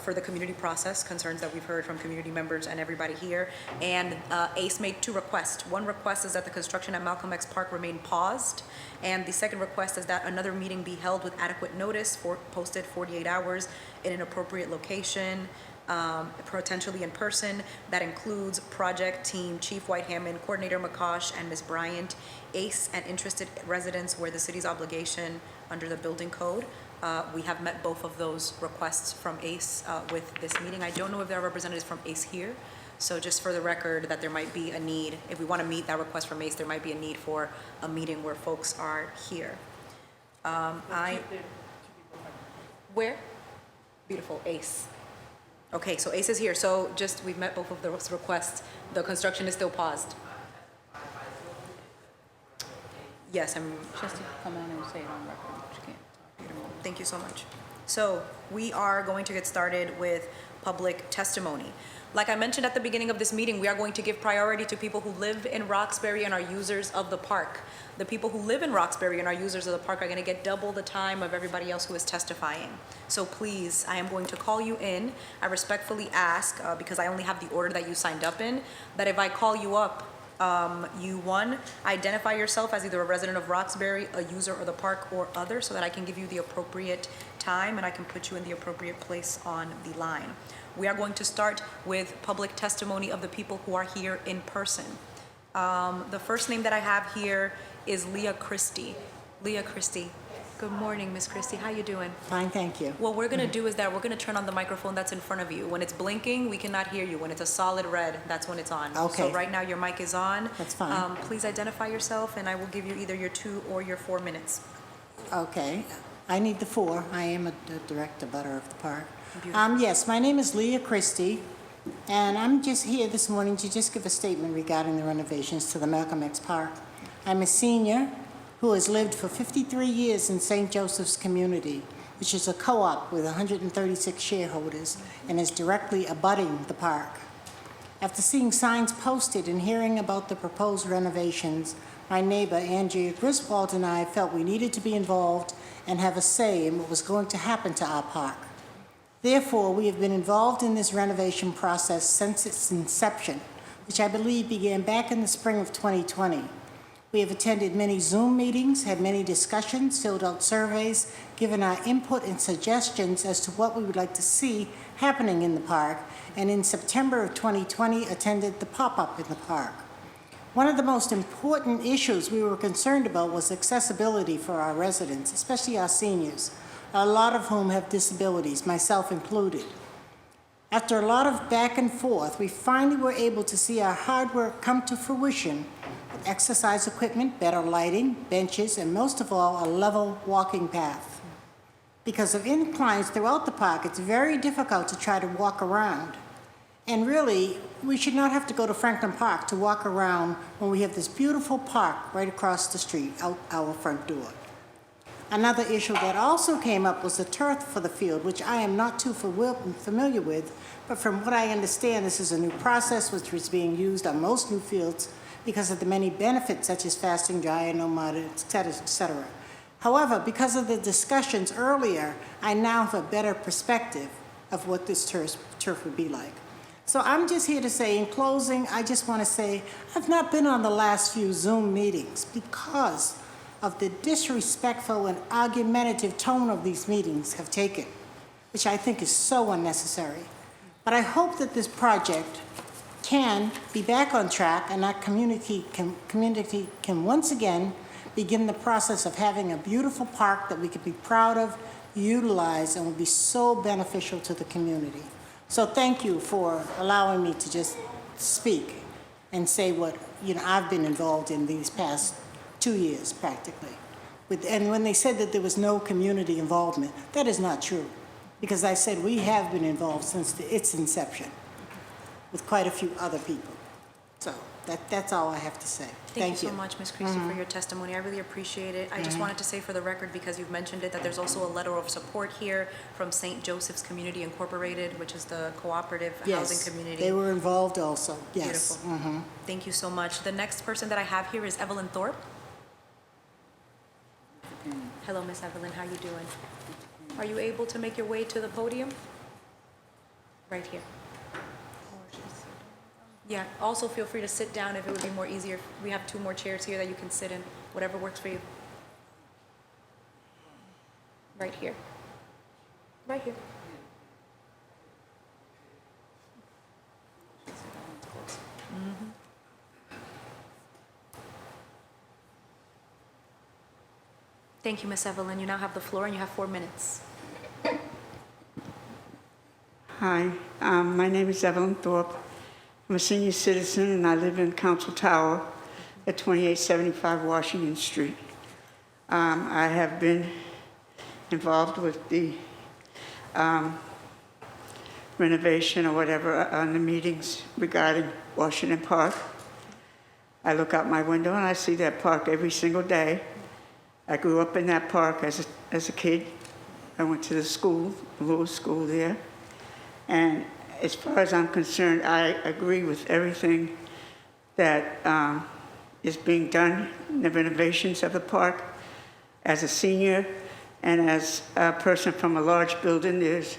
Speaker 1: for the community process, concerns that we've heard from community members and everybody here. And ACE made 2 requests. One request is that the construction at Malcolm X Park remain paused. And the second request is that another meeting be held with adequate notice, posted 48 hours in an appropriate location, potentially in person. That includes project team Chief White-Hammond, Coordinator McCosh, and Ms. Bryant, ACE and interested residents where the city's obligation under the building code We have met both of those requests from ACE with this meeting. I don't know if there are representatives from ACE here, so just for the record that there might be a need, if we want to meet that request from ACE, there might be a need for a meeting where folks are here. Where? Beautiful, ACE. Okay, so ACE is here, so just, we've met both of those requests. The construction is still paused. Yes, I'm.
Speaker 5: Just to come on and say it on record, which can't.
Speaker 1: Thank you so much. So we are going to get started with public testimony. Like I mentioned at the beginning of this meeting, we are going to give priority to people who live in Roxbury and are users of the park. The people who live in Roxbury and are users of the park are going to get double the time of everybody else who is testifying. So please, I am going to call you in. I respectfully ask, because I only have the order that you signed up in, that if I call you up, you, one, identify yourself as either a resident of Roxbury, a user of the park, or other, so that I can give you the appropriate time and I can put you in the appropriate place on the line. We are going to start with public testimony of the people who are here in person. The first name that I have here is Leah Christie. Leah Christie. Good morning, Miss Christie. How you doing?
Speaker 12: Fine, thank you.
Speaker 1: What we're going to do is that we're going to turn on the microphone that's in front of you. When it's blinking, we cannot hear you. When it's a solid red, that's when it's on.
Speaker 12: Okay.
Speaker 1: So right now your mic is on.
Speaker 12: That's fine.
Speaker 1: Please identify yourself, and I will give you either your 2 or your 4 minutes.
Speaker 12: Okay, I need the 4. I am a direct abutter of the park.
Speaker 1: Beautiful.
Speaker 12: Yes, my name is Leah Christie, and I'm just here this morning to just give a statement regarding the renovations to the Malcolm X Park. I'm a senior who has lived for 53 years in St. Joseph's community, which is a co-op with 136 shareholders and is directly abutting the park. After seeing signs posted and hearing about the proposed renovations, my neighbor, Andrea Griswold, and I felt we needed to be involved and have a say in what was going to happen to our park. Therefore, we have been involved in this renovation process since its inception, which I believe began back in the spring of 2020. We have attended many Zoom meetings, had many discussions, filled out surveys, given our input and suggestions as to what we would like to see happening in the park, and in September of 2020 attended the pop-up in the park. One of the most important issues we were concerned about was accessibility for our residents, especially our seniors, a lot of whom have disabilities, myself included. After a lot of back and forth, we finally were able to see our hard work come to fruition with exercise equipment, better lighting, benches, and most of all, a level walking path. Because of inclines throughout the park, it's very difficult to try to walk around. And really, we should not have to go to Franklin Park to walk around when we have this beautiful park right across the street, out our front door. Another issue that also came up was the turf for the field, which I am not too familiar with, but from what I understand, this is a new process which is being used on most new fields because of the many benefits such as fasting dry, no mud, et cetera, et cetera. However, because of the discussions earlier, I now have a better perspective of what this turf would be like. So I'm just here to say, in closing, I just want to say I've not been on the last few Zoom meetings because of the disrespectful and argumentative tone of these meetings have taken, which I think is so unnecessary. But I hope that this project can be back on track and our community can once again begin the process of having a beautiful park that we could be proud of, utilize, and will be so beneficial to the community. So thank you for allowing me to just speak and say what I've been involved in these past 2 years practically. And when they said that there was no community involvement, that is not true. Because I said we have been involved since its inception with quite a few other people. So that's all I have to say.
Speaker 1: Thank you so much, Ms. Christie, for your testimony. I really appreciate it. I just wanted to say for the record, because you've mentioned it, that there's also a letter of support here from St. Joseph's Community Incorporated, which is the cooperative housing community.
Speaker 12: They were involved also, yes.
Speaker 1: Beautiful. Thank you so much. The next person that I have here is Evelyn Thorpe. Hello, Miss Evelyn, how you doing? Are you able to make your way to the podium? Right here. Yeah, also feel free to sit down if it would be more easier. We have 2 more chairs here that you can sit in, whatever works for you. Right here. Right here. Thank you, Ms. Evelyn. You now have the floor, and you have 4 minutes.
Speaker 13: Hi, my name is Evelyn Thorpe. I'm a senior citizen, and I live in Council Tower at 2875 Washington Street. I have been involved with the renovation or whatever on the meetings regarding Washington Park. I look out my window and I see that park every single day. I grew up in that park as a kid. I went to the school, a little school there. And as far as I'm concerned, I agree with everything that is being done in the renovations of the park. As a senior and as a person from a large building, there's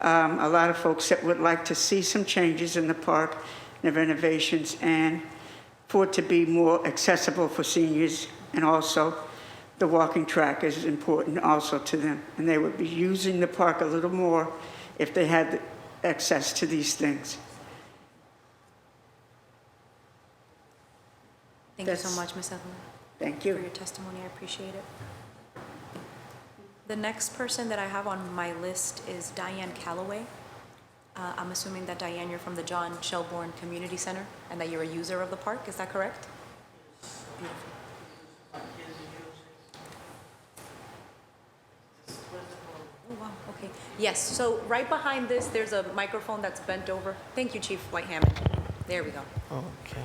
Speaker 13: a lot of folks that would like to see some changes in the park, the renovations, and for it to be more accessible for seniors, and also the walking track is important also to them. And they would be using the park a little more if they had access to these things.
Speaker 1: Thank you so much, Ms. Evelyn.
Speaker 13: Thank you.
Speaker 1: For your testimony, I appreciate it. The next person that I have on my list is Diane Callaway. I'm assuming that, Diane, you're from the John Shelburne Community Center and that you're a user of the park. Is that correct? Beautiful. Oh, wow, okay. Yes, so right behind this, there's a microphone that's bent over. Thank you, Chief White-Hammond. There we go.
Speaker 14: Okay.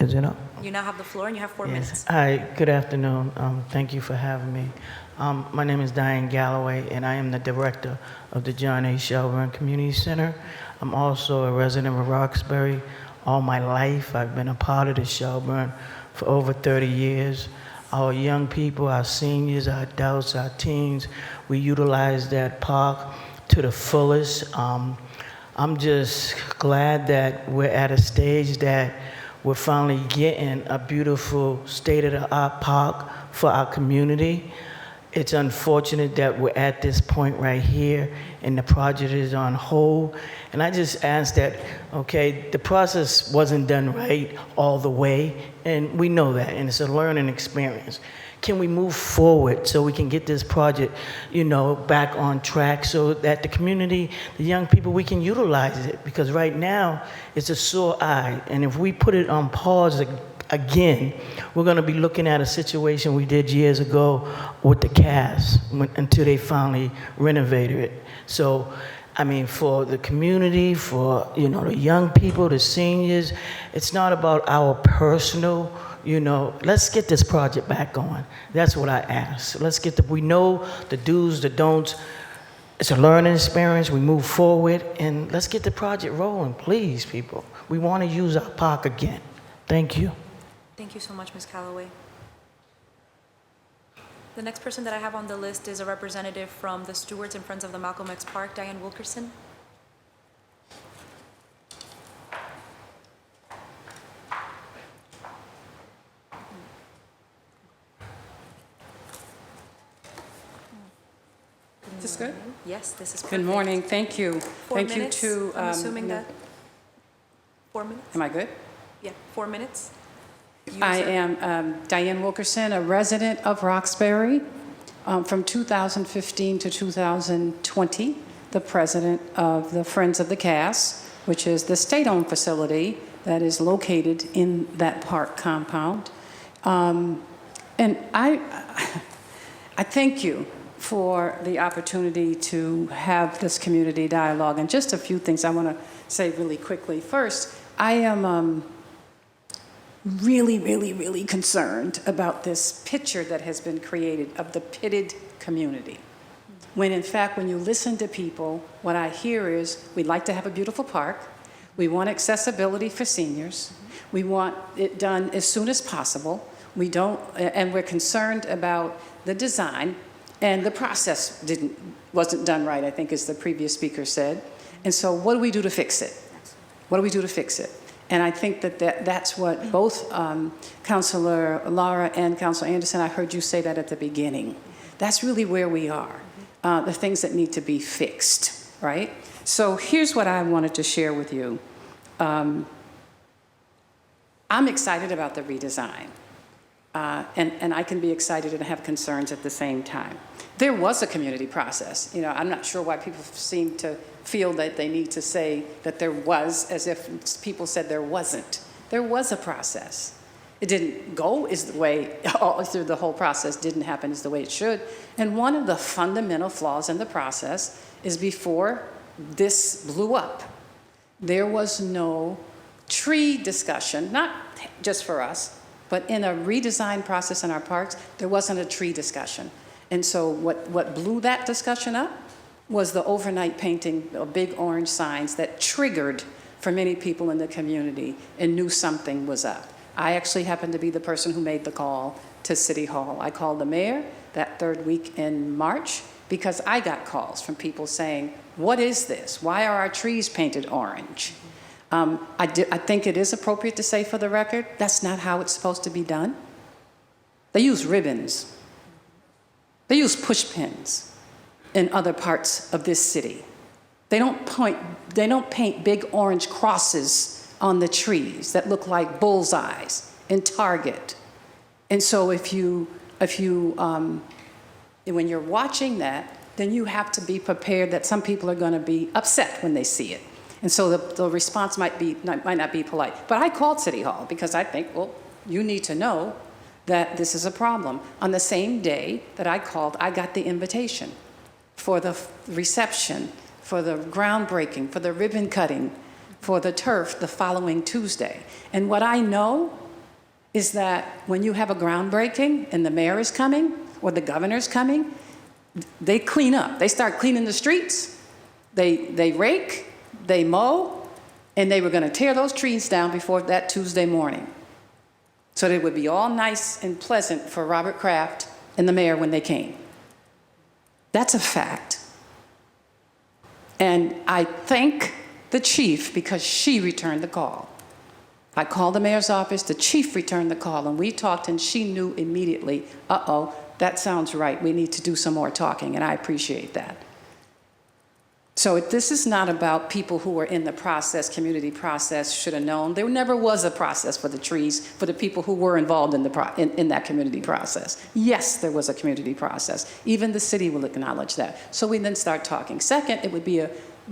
Speaker 14: Is it up?
Speaker 1: You now have the floor, and you have 4 minutes.
Speaker 14: Hi, good afternoon. Thank you for having me. My name is Diane Callaway, and I am the director of the John A. Shelburne Community Center. I'm also a resident of Roxbury. All my life, I've been a part of the Shelburne for over 30 years. Our young people, our seniors, our adults, our teens, we utilize that park to the fullest. I'm just glad that we're at a stage that we're finally getting a beautiful state-of-the-art park for our community. It's unfortunate that we're at this point right here and the project is on hold. And I just ask that, okay, the process wasn't done right all the way, and we know that, and it's a learning experience. Can we move forward so we can get this project, back on track so that the community, the young people, we can utilize it? Because right now, it's a sore eye, and if we put it on pause again, we're gonna be looking at a situation we did years ago with the cast until they finally renovated it. So, I mean, for the community, for, the young people, the seniors, it's not about our personal, let's get this project back on. That's what I ask. We know the do's, the don'ts. It's a learning experience. We move forward, and let's get the project rolling, please, people. We want to use our park again. Thank you.
Speaker 1: Thank you so much, Ms. Callaway. The next person that I have on the list is a representative from the Stewards and Friends of the Malcolm X Park, Diane Wilkerson.
Speaker 15: Is this good?
Speaker 1: Yes, this is perfect.
Speaker 15: Good morning, thank you.
Speaker 1: 4
Speaker 15: Thank
Speaker 1: minutes,
Speaker 15: you to.
Speaker 1: I'm assuming that. 4 minutes?
Speaker 15: Am I good?
Speaker 1: Yeah, 4 minutes.
Speaker 15: I am Diane Wilkerson, a resident of Roxbury, from 2015 to 2020, the president of the Friends of the Cass, which is the state-owned facility that is located in that park compound. And I thank you for the opportunity to have this community dialogue. And just a few things I want to say really quickly. First, I am really, really, really concerned about this picture that has been created of the pitted community. When in fact, when you listen to people, what I hear is, we'd like to have a beautiful park. We want accessibility for seniors. We want it done as soon as possible. And we're concerned about the design, and the process wasn't done right, I think, as the previous speaker said. And so what do we do to fix it? What do we do to fix it? And I think that's what both Councilor Lara and Councilor Anderson, I heard you say that at the beginning. That's really where we are, the things that need to be fixed, right? So here's what I wanted to share with you. I'm excited about the redesign. And I can be excited and have concerns at the same time. There was a community process. You know, I'm not sure why people seem to feel that they need to say that there was, as if people said there wasn't. There was a process. It didn't go as the way, all through the whole process didn't happen as the way it should. And one of the fundamental flaws in the process is before this blew up, there was no tree discussion, not just for us, but in a redesign process in our parks, there wasn't a tree discussion. And so what blew that discussion up was the overnight painting of big orange signs that triggered for many people in the community and knew something was up. I actually happened to be the person who made the call to City Hall. I called the mayor that third week in March because I got calls from people saying, what is this? Why are our trees painted orange? I think it is appropriate to say for the record, that's not how it's supposed to be done. They use ribbons. They use push pins in other parts of this city. They don't paint big orange crosses on the trees that look like bullseyes in Target. And so when you're watching that, then you have to be prepared that some people are going to be upset when they see it. And so the response might not be polite. But I called City Hall because I think, well, you need to know that this is a problem. On the same day that I called, I got the invitation for the reception, for the groundbreaking, for the ribbon cutting, for the turf the following Tuesday. And what I know is that when you have a groundbreaking and the mayor is coming or the governor's coming, they clean up. They start cleaning the streets. They rake, they mow, and they were going to tear those trees down before that Tuesday morning so that it would be all nice and pleasant for Robert Kraft and the mayor when they came. That's a fact. And I thank the chief because she returned the call. I called the mayor's office, the chief returned the call, and we talked, and she knew immediately, uh-oh, that sounds right, we need to do some more talking, and I appreciate that. So this is not about people who were in the process, community process, should have known. There never was a process for the trees, for the people who were involved in, in that community process. Yes, there was a community process. Even the city will acknowledge that. So we then start talking. Second, it would be a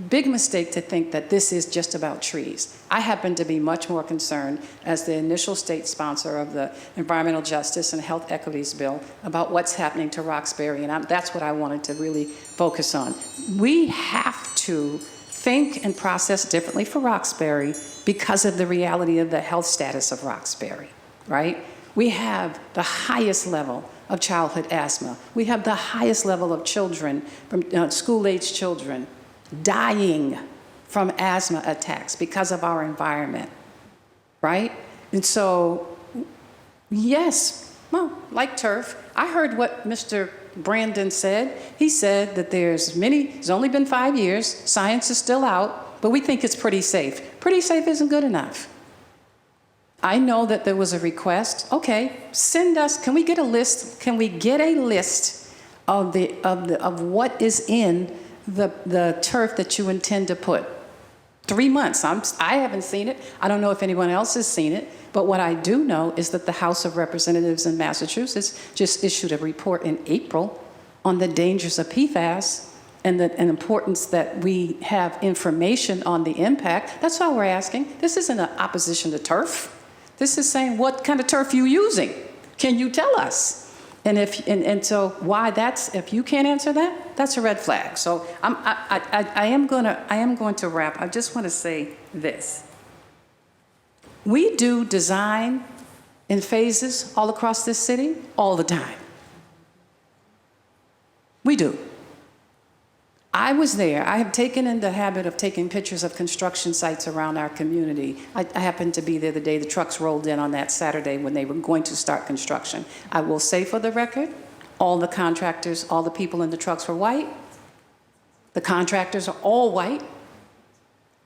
Speaker 15: big mistake to think that this is just about trees. I happen to be much more concerned as the initial state sponsor of the Environmental Justice and Health Equities Bill about what's happening to Roxbury, and that's what I wanted to really focus on. We have to think and process differently for Roxbury because of the reality of the health status of Roxbury, right? We have the highest level of childhood asthma. We have the highest level of children, from school-age children, dying from asthma attacks because of our environment, right? And so, yes, well, like turf, I heard what Mr. Brandon said. He said that it's only been 5 years, science is still out, but we think it's pretty safe. Pretty safe isn't good enough. I know that there was a request. Okay, send us, can we get a list? Can we get a list of what is in the turf that you intend to put? 3 months. I haven't seen it. I don't know if anyone else has seen it. But what I do know is that the House of Representatives in Massachusetts just issued a report in April on the dangers of PFAS and the importance that we have information on the impact. That's all we're asking. This isn't an opposition to turf. This is saying, what kind of turf are you using? Can you tell us? And so why if you can't answer that, that's a red flag. So I am going to wrap. I just want to say this. We do design in phases all across this city all the time. We do. I was there. I have taken in the habit of taking pictures of construction sites around our community. I happened to be there the day the trucks rolled in on that Saturday when they were going to start construction. I will say for the record, all the contractors, all the people in the trucks were white. The contractors are all white.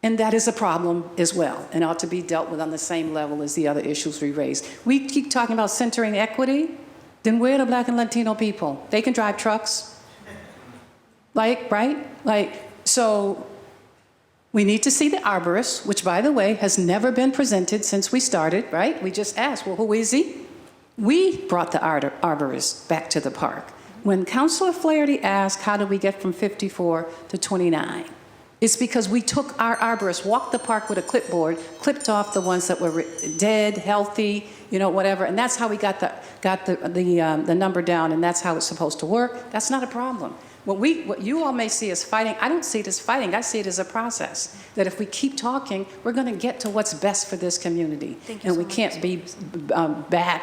Speaker 15: And that is a problem as well, and ought to be dealt with on the same level as the other issues we raised. We keep talking about centering equity, then where are the Black and Latino people? They can drive trucks. Right? So we need to see the arborist, which, by the way, has never been presented since we started, right? We just asked, well, who is he? We brought the arborists back to the park. When Councilor Flaherty asked, how did we get from 54 to 29? It's because we took our arborists, walked the park with a clipboard, clipped off the ones that were dead, healthy, you know, whatever, and that's how we got the number down, and that's how it's supposed to work. That's not a problem. What you all may see as fighting, I don't see it as fighting. I see it as a process. That if we keep talking, we're going to get to what's best for this community.
Speaker 1: Thank you
Speaker 15: and
Speaker 1: so
Speaker 15: we
Speaker 1: much.
Speaker 15: can't be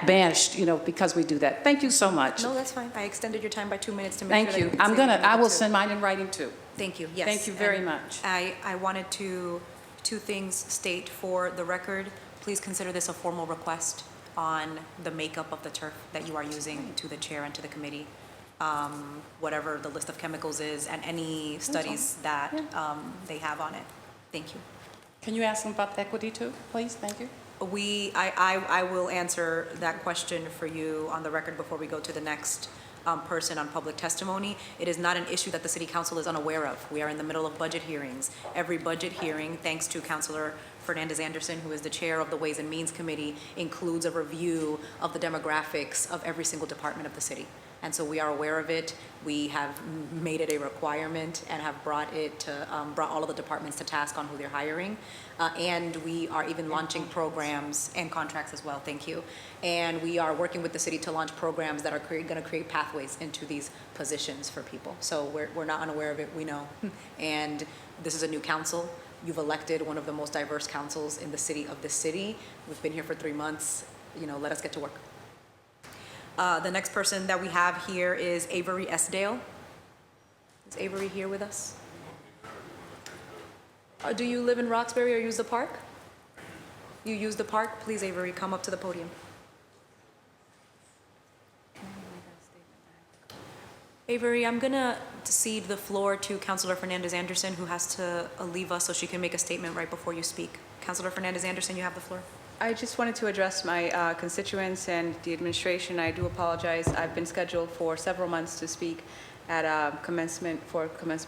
Speaker 15: banished, you know, because we do that. Thank you so much.
Speaker 1: No, that's fine. I extended your time by 2 minutes to make
Speaker 15: Thank
Speaker 1: sure
Speaker 15: you.
Speaker 1: that you could say
Speaker 15: I will
Speaker 1: too.
Speaker 15: send mine in writing too.
Speaker 1: Thank you, yes.
Speaker 15: Thank you very
Speaker 1: And
Speaker 15: much.
Speaker 1: I wanted to, two things state for the record. Please consider this a formal request on the makeup of the turf that you are using to the chair and to the committee. Whatever the list of chemicals is and any studies that they have on it. Thank you.
Speaker 15: Can you ask them about the equity too, please? Thank you.
Speaker 1: I will answer that question for you on the record before we go to the next person on public testimony. It is not an issue that the City Council is unaware of. We are in the middle of budget hearings. Every budget hearing, thanks to Councilor Fernandez-Anderson, who is the chair of the Ways and Means Committee, includes a review of the demographics of every single department of the city. And so we are aware of it. We have made it a requirement and have brought all of the departments to task on who they're hiring. And we are even launching programs and contracts as well, thank you. And we are working with the city to launch programs that are going to create pathways into these positions for people. So we're not unaware of it, we know. And this is a new council. You've elected one of the most diverse councils in the city of this city. We've been here for 3 months. You know, let us get to work. The next person that we have here is Avery Esdale. Is Avery here with us? Do you live in Roxbury or use the park? You use the park? Please, Avery, come up to the podium. Avery, I'm gonna cede the floor to Councilor Fernandez-Anderson, who has to leave us so she can make a statement right before you speak. Councilor Fernandez-Anderson, you have the floor.
Speaker 2: I just wanted to address my constituents and the administration. I do apologize. I've been scheduled for several months to speak at commencement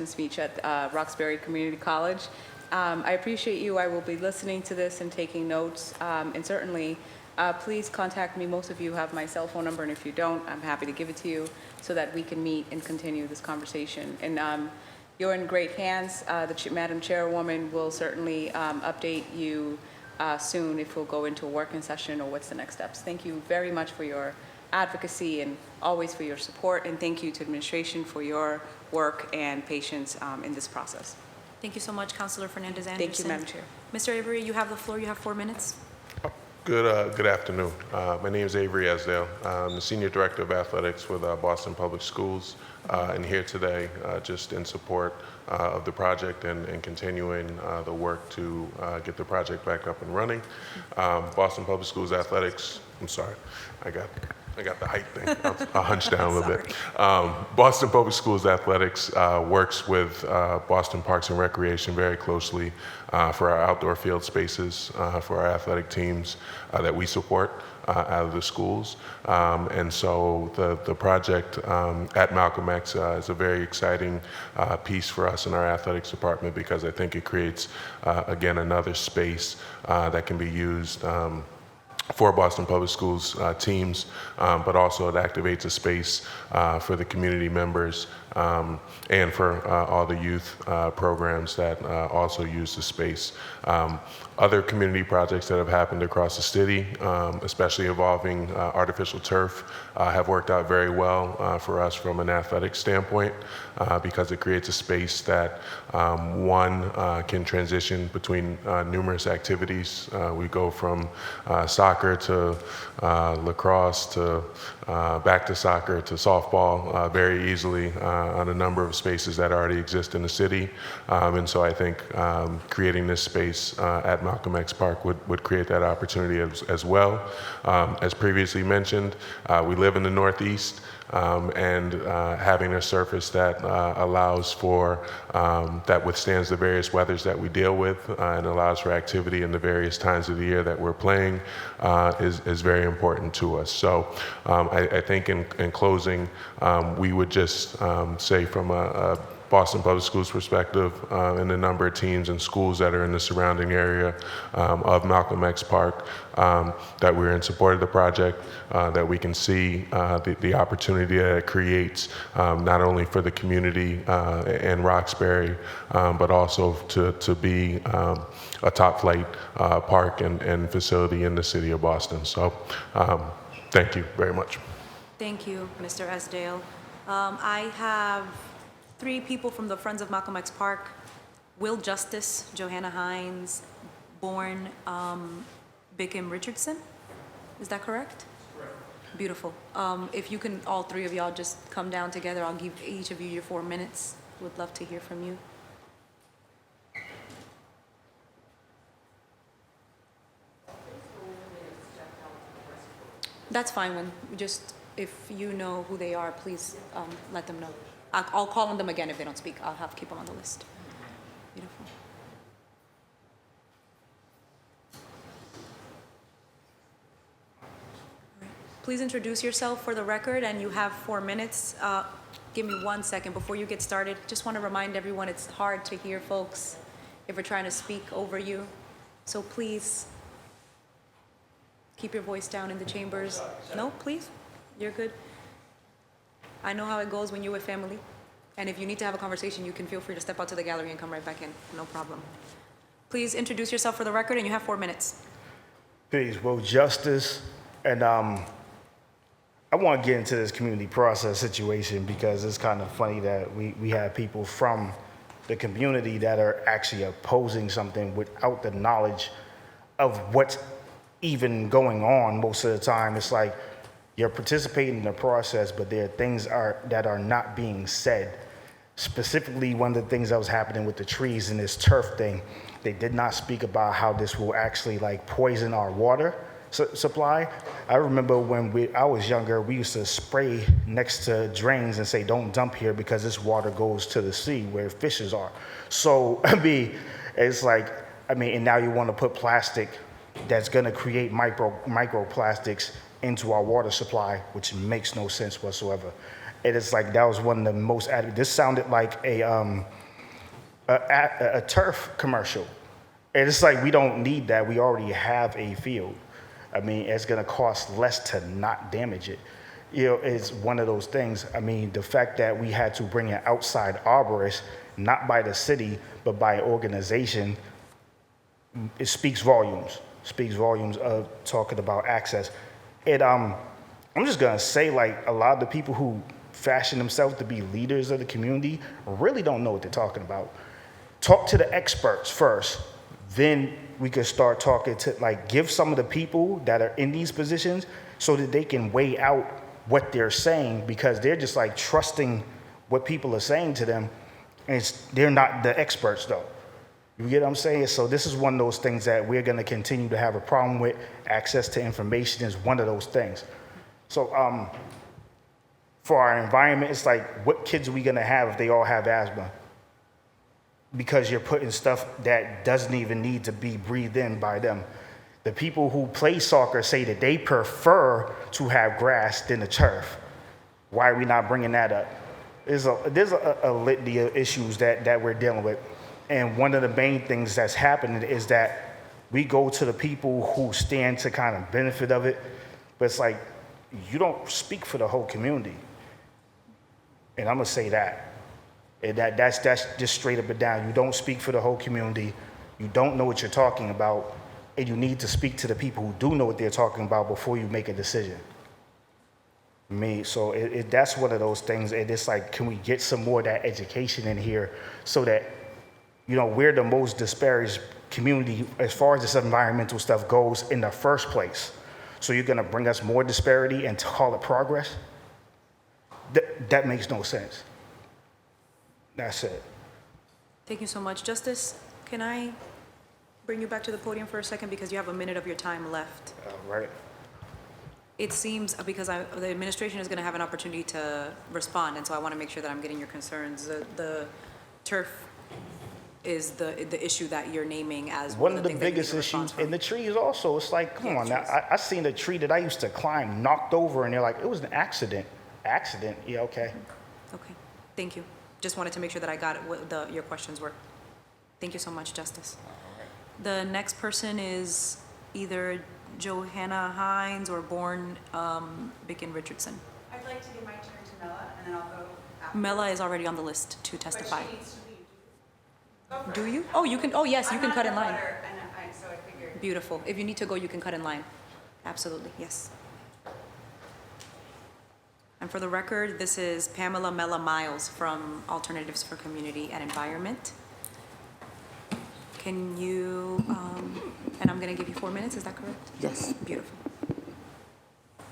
Speaker 2: speech at Roxbury Community College. I appreciate you. I will be listening to this and taking notes. And certainly, please contact me. Most of you have my cell phone number, and if you don't, I'm happy to give it to you so that we can meet and continue this conversation. And you're in great hands. Madam Chairwoman will certainly update you soon if we'll go into a working session or what's the next steps. Thank you very much for your advocacy and always for your support, and thank you to administration for your work and patience in this process.
Speaker 1: Thank you so much, Councilor Fernandez-Anderson.
Speaker 2: Thank you, Madam Chair.
Speaker 1: Mr. Avery, you have the floor. You have 4 minutes.
Speaker 16: Good afternoon. My name is Avery Esdale. I'm the Senior Director of Athletics with Boston Public Schools, and here today just in support of the project and continuing the work to get the project back up and running. Boston Public Schools Athletics, I'm sorry, I got the height thing. I'll hunch down a little bit. Boston Public Schools Athletics works with Boston Parks and Recreation very closely for our outdoor field spaces, for our athletic teams that we support out of the schools. And so the project at Malcolm X is a very exciting piece for us in our athletics department because I think it creates, again, another space that can be used for Boston Public Schools teams, but also it activates a space for the community members and for all the youth programs that also use the space. Other community projects that have happened across the city, especially involving artificial turf, have worked out very well for us from an athletic standpoint because it creates a space that one can transition between numerous activities. We go from soccer to lacrosse to back to soccer to softball very easily on a number of spaces that already exist in the city. And so I think creating this space at Malcolm X Park would create that opportunity as well. As previously mentioned, we live in the Northeast. And having a surface that allows for, that withstands the various weathers that we deal with and allows for activity in the various times of the year that we're playing is very important to us. So I think in closing, we would just say from a Boston Public Schools perspective, and the number of teams and schools that are in the surrounding area of Malcolm X Park, that we're in support of the project, that we can see the opportunity that it creates, not only for the community and Roxbury, but also to be a top flight park and facility in the city of Boston. So thank you very much.
Speaker 1: Thank you, Mr. Esdale. I have 3 people from the Friends of Malcolm X Park: Will Justice, Johanna Hines, Bourne, Beckham, Richardson. Is that correct? Correct. Beautiful. If you can, all 3 of y'all just come down together, I'll give each of you your 4 minutes. Would love to hear from you. That's fine. When if you know who they are, please let them know. I'll call on them again if they don't speak. I'll keep them on the list. Beautiful. All right. Please introduce yourself for the record, and you have 4 minutes. Give me 1 second before you get started. Just want to remind everyone it's hard to hear folks if we're trying to speak over you. So please keep your voice down in the chambers. No, please. You're good. I know how it goes when you're with family. And if you need to have a conversation, you can feel free to step out to the gallery and come right back in. No problem. Please introduce yourself for the record, and you have 4 minutes.
Speaker 17: Peace. Well, Justice. And I want to get into this community process situation because it's kind of funny that we have people from the community that are actually opposing something without the knowledge of what's even going on. Most of the time, it's like you're participating in the process, but there are things that are not being said. Specifically, one of the things that was happening with the trees and this turf thing, they did not speak about how this will actually like poison our water supply. I remember when I was younger, we used to spray next to drains and say, don't dump here because this water goes to the sea where fishes are. So, it's like, and now you want to put plastic that's going to create microplastics into our water supply, which makes no sense whatsoever. It is like that was one of the most this sounded like a turf commercial. And it's like we don't need that. We already have a field. It's going to cost less to not damage it. It's one of those things. The fact that we had to bring an outside arborist, not by the city, but by an organization, it speaks volumes. Speaks volumes of talking about access. I'm just gonna say, like, a lot of the people who fashion themselves to be leaders of the community really don't know what they're talking about. Talk to the experts first, then we can start talking to, like, give some of the people that are in these positions so that they can weigh out what they're saying, because they're just like trusting what people are saying to them, and they're not the experts though. You get what I'm saying? So this is one of those things that we're going to continue to have a problem with. Access to information is one of those things. So for our environment, it's like, what kids are we going to have if they all have asthma? Because you're putting stuff that doesn't even need to be breathed in by them. The people who play soccer say that they prefer to have grass than the turf. Why are we not bringing that up? There's a litany of issues that we're dealing with. And one of the main things that's happening is that we go to the people who stand to kind of benefit of it, but it's like, you don't speak for the whole community. And I'm gonna say that. And that's just straight up and down. You don't speak for the whole community. You don't know what you're talking about, and you need to speak to the people who do know what they're talking about before you make a decision. So that's one of those things, and it's like, can we get some more of that education in here so that, we're the most disparaged community as far as this environmental stuff goes in the first place. So you're gonna bring us more disparity and call it progress? That makes no sense. That's it.
Speaker 1: Thank you so much. Justice, can I bring you back to the podium for a second because you have a minute of your time left?
Speaker 17: Right.
Speaker 1: It seems, because the administration is going to have an opportunity to respond, and so I want to make sure that I'm getting your concerns. The turf is the issue that you're naming as
Speaker 17: one of the biggest issues, and the trees also. It's like, come on, now, I seen a tree that I used to climb knocked over, and they're like, it was an accident. Yeah, okay.
Speaker 1: Okay, thank you. just wanted to make sure that I got what your questions were. Thank you so much, Justice. The next person is either Johanna Hines or Bourne Beckham Richardson.
Speaker 5: I'd like to give my turn to Mela, and then I'll go after.
Speaker 1: Mela is already on the list to testify.
Speaker 5: But she needs to leave. Go for
Speaker 1: Do
Speaker 5: it.
Speaker 1: you? Oh, you can. Oh, yes, you can cut in line.
Speaker 5: So I figured.
Speaker 1: Beautiful. If you need to go, you can cut in line. Absolutely, yes. And for the record, this is Pamela Mela Miles from Alternatives for Community and Environment. Can you, and I'm going to give you 4 minutes, is that correct?
Speaker 18: Yes.
Speaker 1: Beautiful.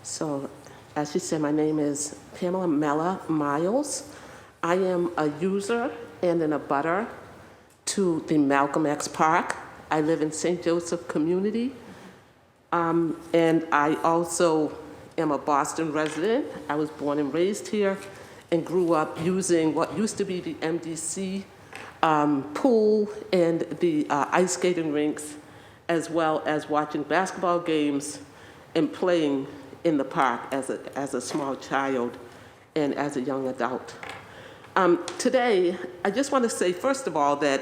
Speaker 18: So, as you said, my name is Pamela Mela Miles. I am a user and an abutter to the Malcolm X Park. I live in St. Joseph community, and I also am a Boston resident. I was born and raised here and grew up using what used to be the MDC pool and the ice skating rinks, as well as watching basketball games and playing in the park as a small child and as a young adult. Today, I just want to say, first of all, that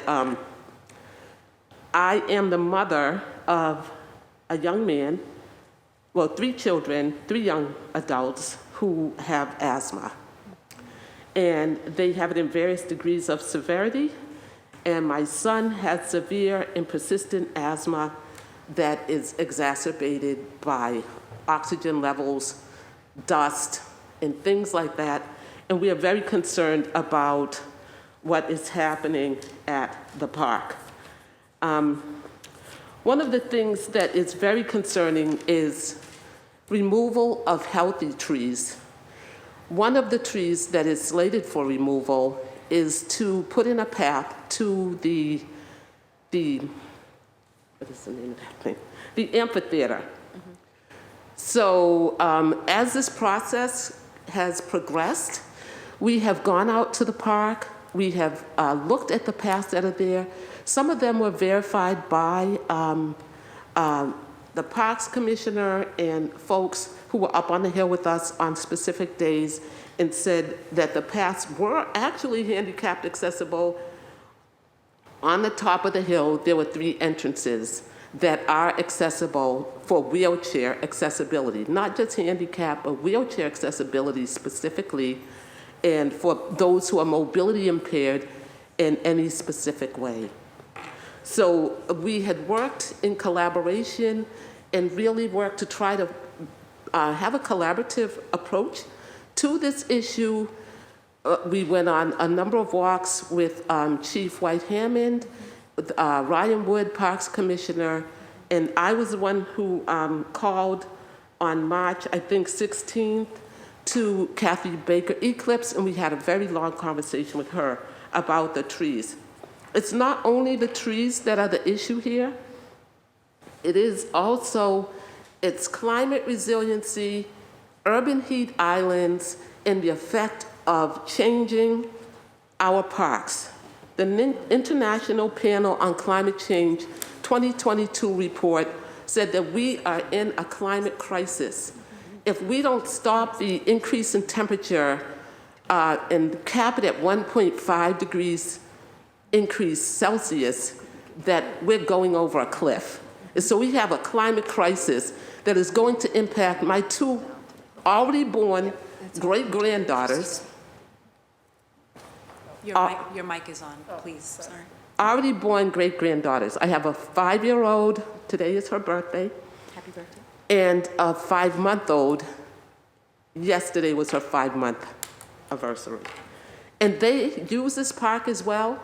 Speaker 18: I am the mother of a young man, well, 3 children, 3 young adults who have asthma. And they have it in various degrees of severity. And my son has severe and persistent asthma that is exacerbated by oxygen levels, dust, and things like that. And we are very concerned about what is happening at the park. One of the things that is very concerning is removal of healthy trees. One of the trees that is slated for removal is to put in a path to the what is the name of that thing? The amphitheater. So as this process has progressed, we have gone out to the park. We have looked at the paths that are there. Some of them were verified by the Parks Commissioner and folks who were up on the hill with us on specific days and said that the paths were actually handicapped accessible. On the top of the hill, there were 3 entrances that are accessible for wheelchair accessibility, not just handicap, but wheelchair accessibility specifically, and for those who are mobility impaired in any specific way. So we had worked in collaboration and really worked to try to have a collaborative approach to this issue. We went on a number of walks with Chief White Hammond, Ryan Wood, Parks Commissioner, and I was the one who called on March, I think, 16th to Kathy Baker Eclipse, and we had a very long conversation with her about the trees. It's not only the trees that are the issue here, it is also its climate resiliency, urban heat islands, and the effect of changing our parks. The International Panel on Climate Change 2022 report said that we are in a climate crisis. If we don't stop the increase in temperature and cap it at 1.5 degrees increase Celsius, that we're going over a cliff. And so we have a climate crisis that is going to impact my 2 already born great-granddaughters.
Speaker 1: Your mic is on, please, sorry.
Speaker 18: Already born great-granddaughters. I have a 5-year-old, today is her birthday.
Speaker 1: Happy birthday.
Speaker 18: And a 5-month-old, yesterday was her 5-month anniversary. And they use this park as well,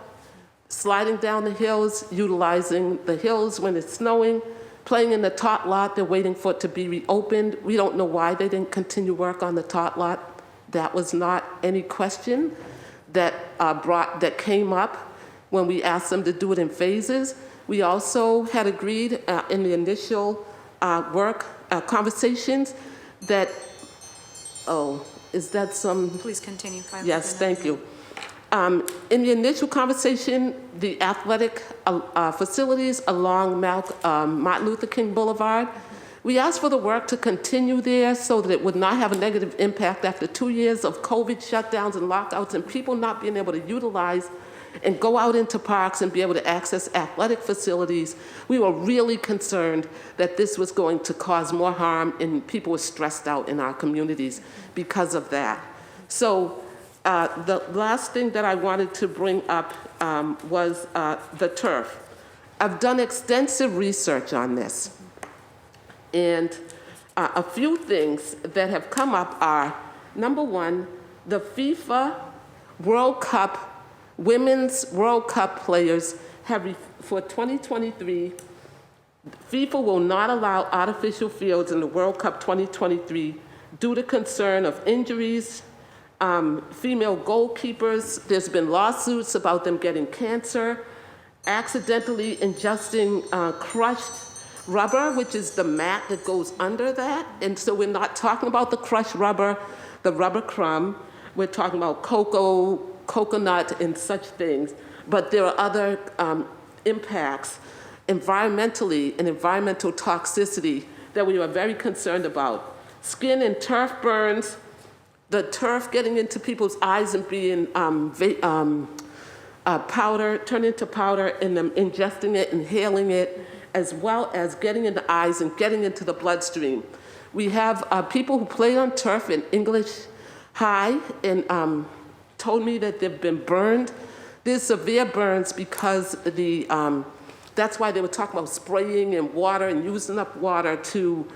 Speaker 18: sliding down the hills, utilizing the hills when it's snowing, playing in the tot lot. They're waiting for it to be reopened. We don't know why they didn't continue work on the tot lot. That was not any question that came up when we asked them to do it in phases. We also had agreed in the initial conversations that, is that some?
Speaker 1: Please continue.
Speaker 18: Yes, thank you. In the initial conversation, the athletic facilities along Martin Luther King Boulevard We asked for the work to continue there so that it would not have a negative impact after 2 years of COVID shutdowns and lockouts and people not being able to utilize and go out into parks and be able to access athletic facilities. We were really concerned that this was going to cause more harm and people were stressed out in our communities because of that. So the last thing that I wanted to bring up was the turf. I've done extensive research on this. And a few things that have come up are, number one, the FIFA World Cup, Women's World Cup players have, for 2023, FIFA will not allow artificial fields in the World Cup 2023 due to concern of injuries, female goalkeepers. There's been lawsuits about them getting cancer, accidentally ingesting crushed rubber, which is the mat that goes under that. And so we're not talking about the crushed rubber, the rubber crumb. We're talking about cocoa, coconut, and such things. But there are other impacts environmentally and environmental toxicity that we are very concerned about. Skin and turf burns, the turf getting into people's eyes and being powder, turned into powder, and them ingesting it, inhaling it, as well as getting in the eyes and getting into the bloodstream. We have people who play on turf in English High and told me that they've been burned. There's severe burns because that's why they were talking about spraying and water and using up water to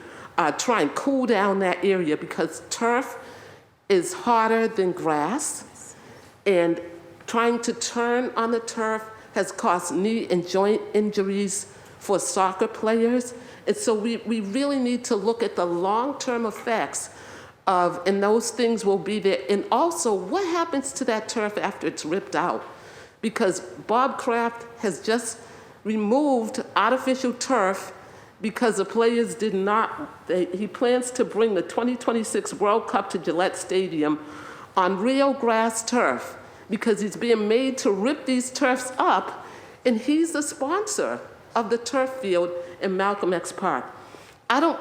Speaker 18: try and cool down that area, because turf is harder than grass, and trying to turn on the turf has caused knee and joint injuries for soccer players. And so we really need to look at the long-term effects of, and those things will be there. And also, what happens to that turf after it's ripped out? Because Bob Kraft has just removed artificial turf because the players did not, he plans to bring the 2026 World Cup to Gillette Stadium on real grass turf, because he's being made to rip these turfs up, and he's the sponsor of the turf field in Malcolm X Park. I don't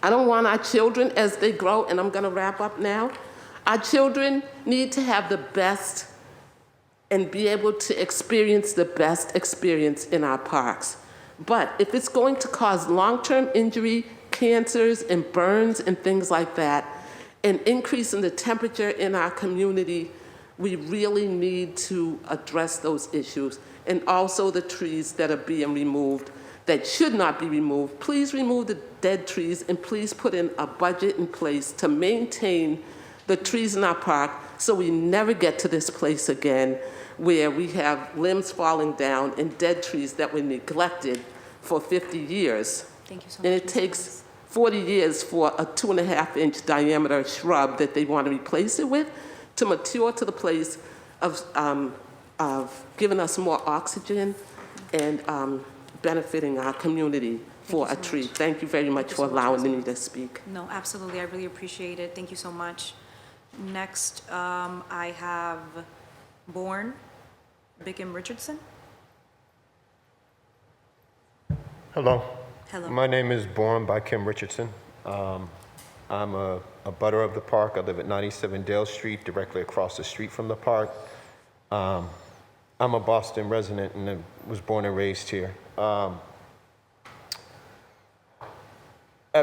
Speaker 18: want our children, as they grow, and I'm gonna wrap up now, our children need to have the best and be able to experience the best experience in our parks. But if it's going to cause long-term injury, cancers, and burns and things like that, and increase in the temperature in our community, we really need to address those issues. And also the trees that are being removed that should not be removed. Please remove the dead trees, and please put in a budget in place to maintain the trees in our park so we never get to this place again where we have limbs falling down and dead trees that were neglected for 50 years.
Speaker 1: Thank you so much.
Speaker 18: And it takes 40 years for a 2.5-inch diameter shrub that they want to replace it with to mature to the place of giving us more oxygen and benefiting our community for a tree. Thank you very much for allowing me to speak.
Speaker 1: No, absolutely. I really appreciate it. Thank you so much. Next, I have Bourne, Beckham, Richardson.
Speaker 19: Hello.
Speaker 1: Hello.
Speaker 19: My name is Bourne by Kim Richardson. I'm a butter of the park. I live at 97 Dale Street, directly across the street from the park. I'm a Boston resident and I was born and raised here. At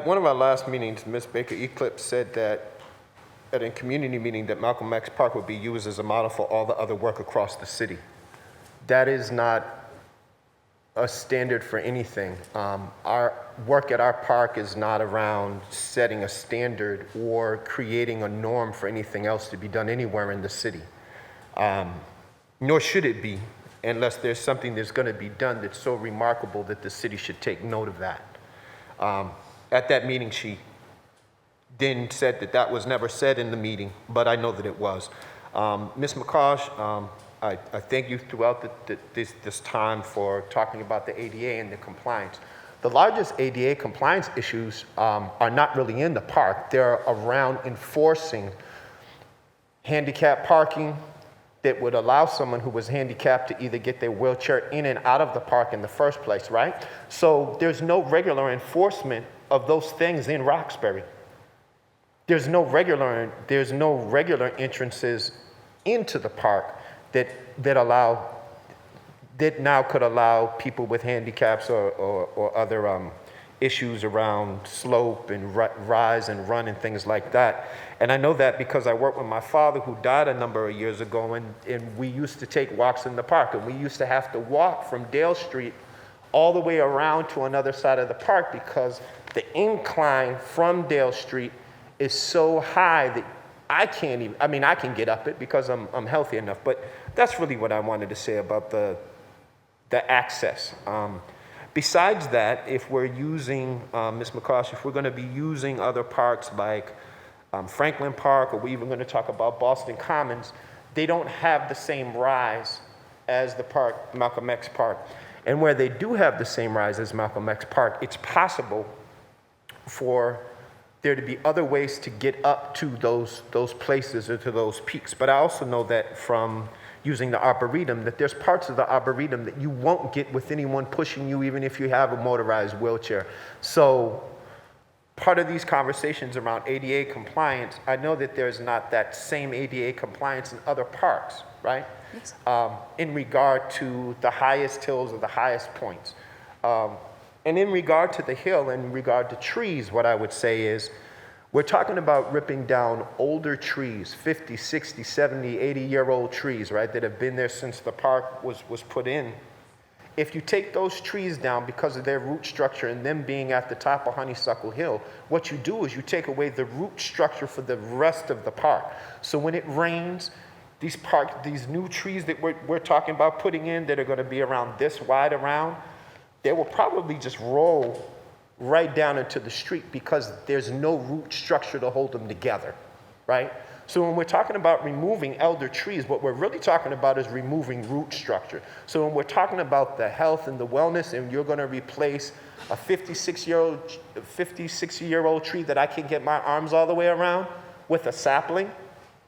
Speaker 19: one of our last meetings, Ms. Baker Eclipse said that at a community meeting that Malcolm X Park would be used as a model for all the other work across the city. That is not a standard for anything. Our work at our park is not around setting a standard or creating a norm for anything else to be done anywhere in the city. Nor should it be, unless there's something that's going to be done that's so remarkable that the city should take note of that. At that meeting, she then said that that was never said in the meeting, but I know that it was. Ms. McCosh, I thank you throughout this time for talking about the ADA and the compliance. The largest ADA compliance issues are not really in the park. They're around enforcing handicap parking that would allow someone who was handicapped to either get their wheelchair in and out of the park in the first place, right? So there's no regular enforcement of those things in Roxbury. There's no regular entrances into the park that now could allow people with handicaps or other issues around slope and rise and run and things like that. And I know that because I worked with my father, who died a number of years ago, and we used to take walks in the park, and we used to have to walk from Dale Street all the way around to another side of the park because the incline from Dale Street is so high that I can't even, I mean, I can get up it because I'm healthy enough, but that's really what I wanted to say about the access. Besides that, if we're using, Ms. McCosh, if we're going to be using other parks like Franklin Park, or we're even going to talk about Boston Commons, they don't have the same rise as the park, Malcolm X Park. And where they do have the same rise as Malcolm X Park, it's possible for there to be other ways to get up to those places or to those peaks. But I also know that from using the Arboretum, that there's parts of the Arboretum that you won't get with anyone pushing you, even if you have a motorized wheelchair. So part of these conversations around ADA compliance, I know that there's not that same ADA compliance in other parks, right? Yes. In regard to the highest hills or the highest points. And in regard to the hill, in regard to trees, what I would say is, we're talking about ripping down older trees, 50, 60, 70, 80-year-old trees, right, that have been there since the park was put in. If you take those trees down because of their root structure and them being at the top of Honeysuckle Hill, what you do is you take away the root structure for the rest of the park. So when it rains, these new trees that we're talking about putting in that are going to be around this wide around, they will probably just roll right down into the street because there's no root structure to hold them together, right? So when we're talking about removing elder trees, what we're really talking about is removing root structure. So when we're talking about the health and the wellness, and you're going to replace a 50-60-year-old tree that I can get my arms all the way around with a sapling,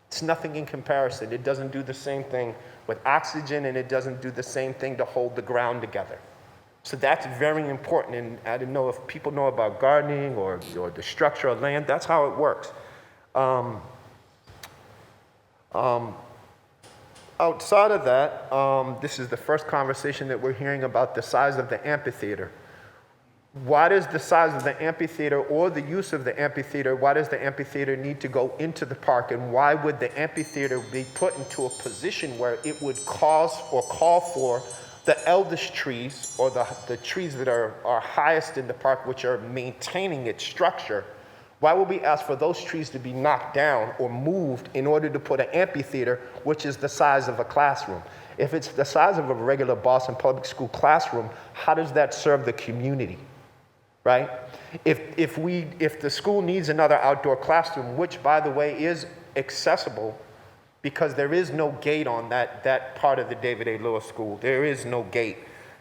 Speaker 19: it's nothing in comparison. It doesn't do the same thing with oxygen, and it doesn't do the same thing to hold the ground together. So that's very important, and I didn't know if people know about gardening or the structure of land. That's how it works. Outside of that, this is the first conversation that we're hearing about the size of the amphitheater. Why does the size of the amphitheater or the use of the amphitheater, why does the amphitheater need to go into the park, and why would the amphitheater be put into a position where it would cause or call for the eldest trees, or the trees that are highest in the park, which are maintaining its structure? Why would we ask for those trees to be knocked down or moved in order to put an amphitheater, which is the size of a classroom? If it's the size of a regular Boston Public School classroom, how does that serve the community, right? If the school needs another outdoor classroom, which, by the way, is accessible, because there is no gate on that part of the David A. Lewis School. There is no gate.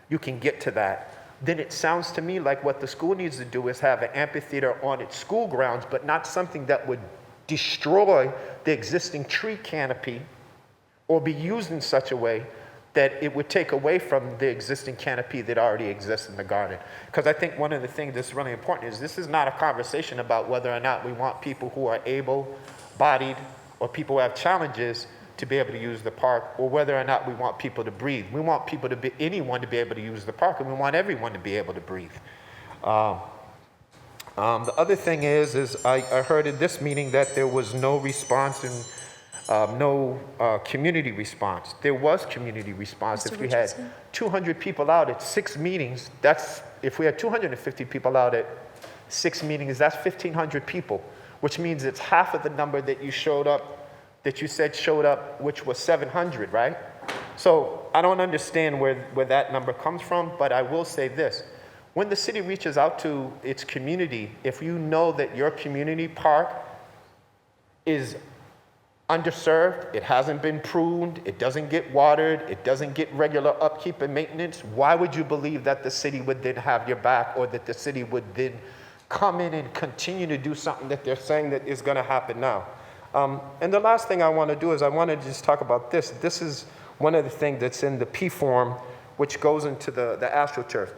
Speaker 19: You can get to that. Then it sounds to me like what the school needs to do is have an amphitheater on its school grounds, but not something that would destroy the existing tree canopy or be used in such a way that it would take away from the existing canopy that already exists in the garden. Because I think one of the things that's really important is this is not a conversation about whether or not we want people who are able-bodied or people who have challenges to be able to use the park, or whether or not we want people to breathe. We want anyone to be able to use the park, and we want everyone to be able to breathe. The other thing is I heard in this meeting that there was no response and no community response. There was community response. If we had 200 people out at 6 meetings, if we had 250 people out at 6 meetings, that's 1,500 people, which means it's half of the number that you said showed up, which was 700, right? So I don't understand where that number comes from, but I will say this. When the city reaches out to its community, if you know that your community park is underserved, it hasn't been pruned, it doesn't get watered, it doesn't get regular upkeep and maintenance, why would you believe that the city would then have your back, or that the city would then come in and continue to do something that they're saying that is going to happen now? And the last thing I want to do is I want to just talk about this. This is one of the things that's in the P form, which goes into the AstroTurf.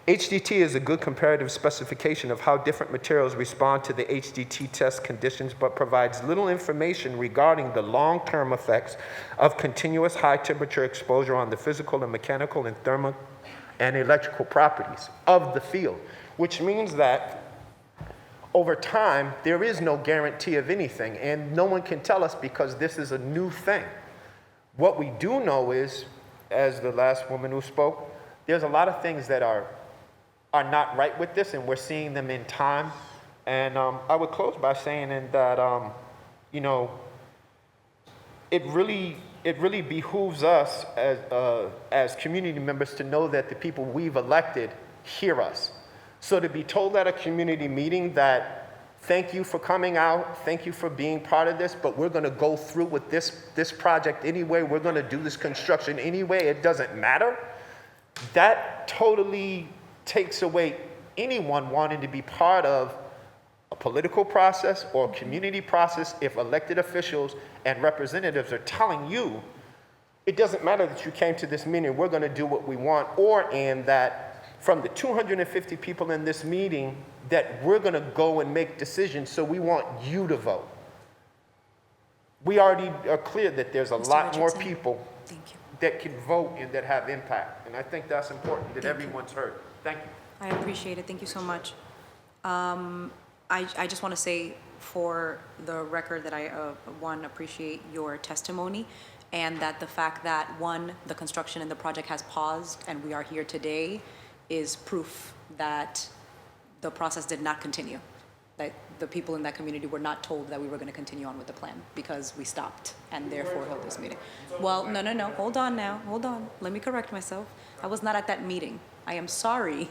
Speaker 19: HDT is a good comparative specification of how different materials respond to the HDT test conditions, but provides little information regarding the long-term effects of continuous high-temperature exposure on the physical and mechanical and thermal and electrical properties of the field, which means that over time, there is no guarantee of anything, and no one can tell us because this is a new thing. What we do know is, as the last woman who spoke, there's a lot of things that are not right with this, and we're seeing them in time. And I would close by saying that, you know, it really behooves us as community members to know that the people we've elected hear us. So to be told at a community meeting that, thank you for coming out, thank you for being part of this, but we're gonna go through with this project anyway, we're gonna do this construction anyway, it doesn't matter, that totally takes away anyone wanting to be part of a political process or a community process if elected officials and representatives are telling you, it doesn't matter that you came to this meeting, we're gonna do what we want, and that from the 250 people in this meeting, that we're gonna go and make decisions, so we want you to vote. We already are clear that there's a lot more people that can vote and that have impact, and I think that's important that everyone's heard. Thank you.
Speaker 1: I appreciate it. Thank you so much. I just want to say for the record that I, one, appreciate your testimony, and that the fact that, one, the construction and the project has paused and we are here today is proof that the process did not continue, that the people in that community were not told that we were going to continue on with the plan because we stopped and therefore held this meeting. Well, no, hold on now, hold on. Let me correct myself. I was not at that meeting. I am sorry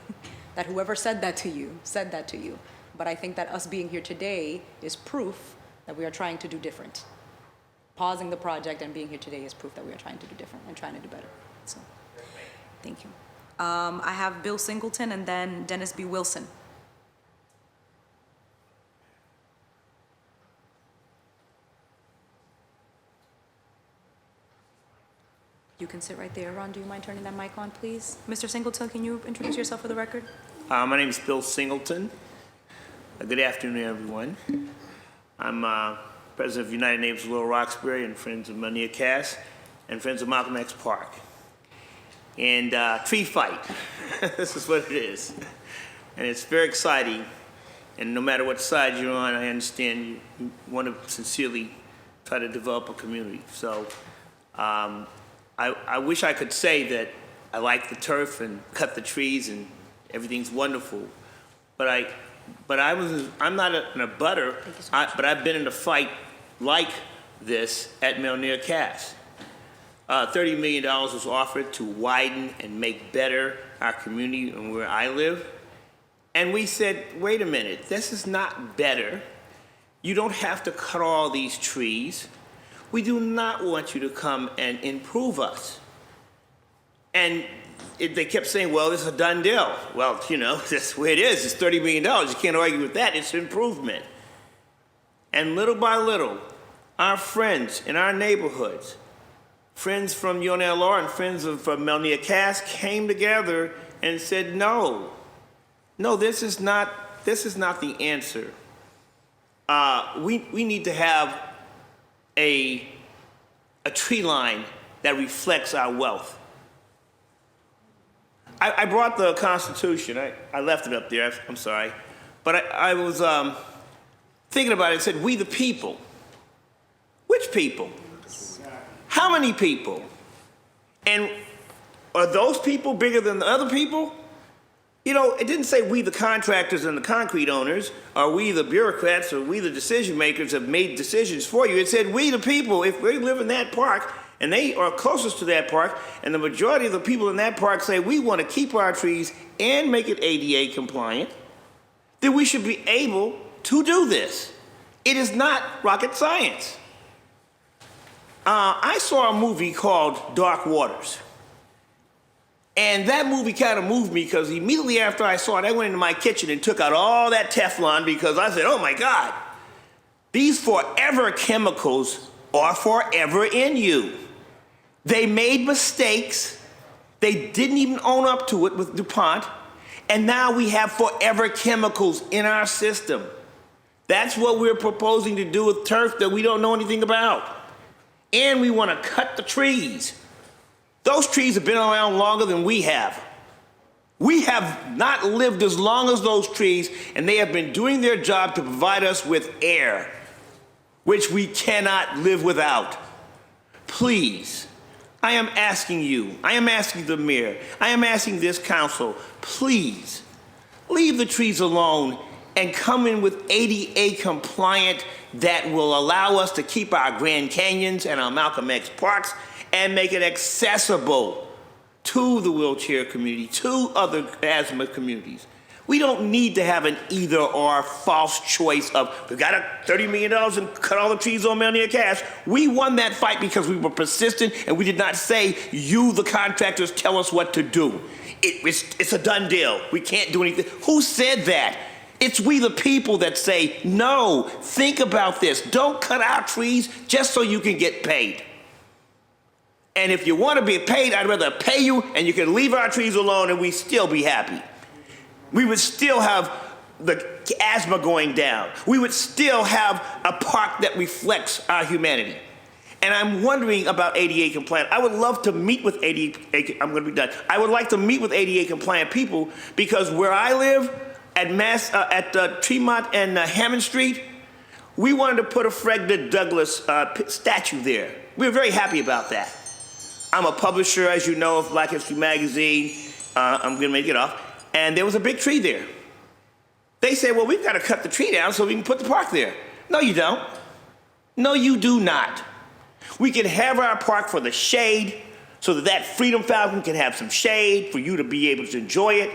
Speaker 1: that whoever said that to you, but I think that us being here today is proof that we are trying to do different. Pausing the project and being here today is proof that we are trying to do different and trying to do better. So, thank you. I have Bill Singleton and then Dennis B. Wilson. You can sit right there. Ron, do you mind turning that mic on, please? Mr. Singleton, can you introduce yourself for the record?
Speaker 20: My name is Bill Singleton. Good afternoon, everyone. I'm president of United Neighbors of Little Roxbury and Friends of Melnia Cass and Friends of Malcolm X Park. And tree fight. This is what it is. And it's very exciting. And no matter what side you're on, I understand you want to sincerely try to develop a community. So I wish I could say that I like the turf and cut the trees and everything's wonderful, but I'm not in a butter, but I've been in a fight like this at Melnia Cass. $30 million was offered to widen and make better our community and where I live. And we said, wait a minute, this is not better. You don't have to cut all these trees. We do not want you to come and improve us. And they kept saying, well, this is a done deal. Well, you know, that's the way it is. It's $30 million. You can't argue with that. It's improvement. And little by little, our friends in our neighborhoods, friends from UNLR and friends of Melnia Cass came together and said, no, this is not the answer. We need to have a tree line that reflects our wealth. I brought the Constitution. I left it up there. I'm sorry. But I was thinking about it and said, we the people. Which people? How many people? And are those people bigger than the other people? You know, it didn't say we the contractors and the concrete owners, or we the bureaucrats, or we the decision makers have made decisions for you. It said we the people, if we live in that park, and they are closest to that park, and the majority of the people in that park say we want to keep our trees and make it ADA compliant, then we should be able to do this. It is not rocket science. I saw a movie called Dark Waters. And that movie kind of moved me because immediately after I saw it, I went into my kitchen and took out all that Teflon because I said, oh my God, these forever chemicals are forever in you. They made mistakes. They didn't even own up to it with DuPont. And now we have forever chemicals in our system. That's what we're proposing to do with turf that we don't know anything about. And we want to cut the trees. Those trees have been around longer than we have. We have not lived as long as those trees, and they have been doing their job to provide us with air, which we cannot live without. Please, I am asking you, I am asking the mayor, I am asking this council, please, leave the trees alone and come in with ADA compliant that will allow us to keep our Grand Canyons and our Malcolm X parks and make it accessible to the wheelchair community, to other asthma communities. We don't need to have an either or false choice of, we got $30 million and cut all the trees on Melnia Cash. We won that fight because we were persistent and we did not say, you, the contractors, tell us what to do. It's a done deal. We can't do anything. Who said that? It's we the people that say, no, think about this. Don't cut our trees just so you can get paid. And if you want to be paid, I'd rather pay you and you can leave our trees alone and we still be happy. We would still have the asthma going down. We would still have a park that reflects our humanity. And I'm wondering about ADA compliant. I would love to meet with ADA, I'm going to be done. I would like to meet with ADA compliant people because where I live at Tremont and Hammond Street, we wanted to put a Frederick Douglass statue there. We were very happy about that. I'm a publisher, as you know, of Black History Magazine. I'm going to make it off. And there was a big tree there. They said, well, we've got to cut the tree down so we can put the park there. No, you don't. No, you do not. We can have our park for the shade so that that Freedom Fountain can have some shade for you to be able to enjoy it.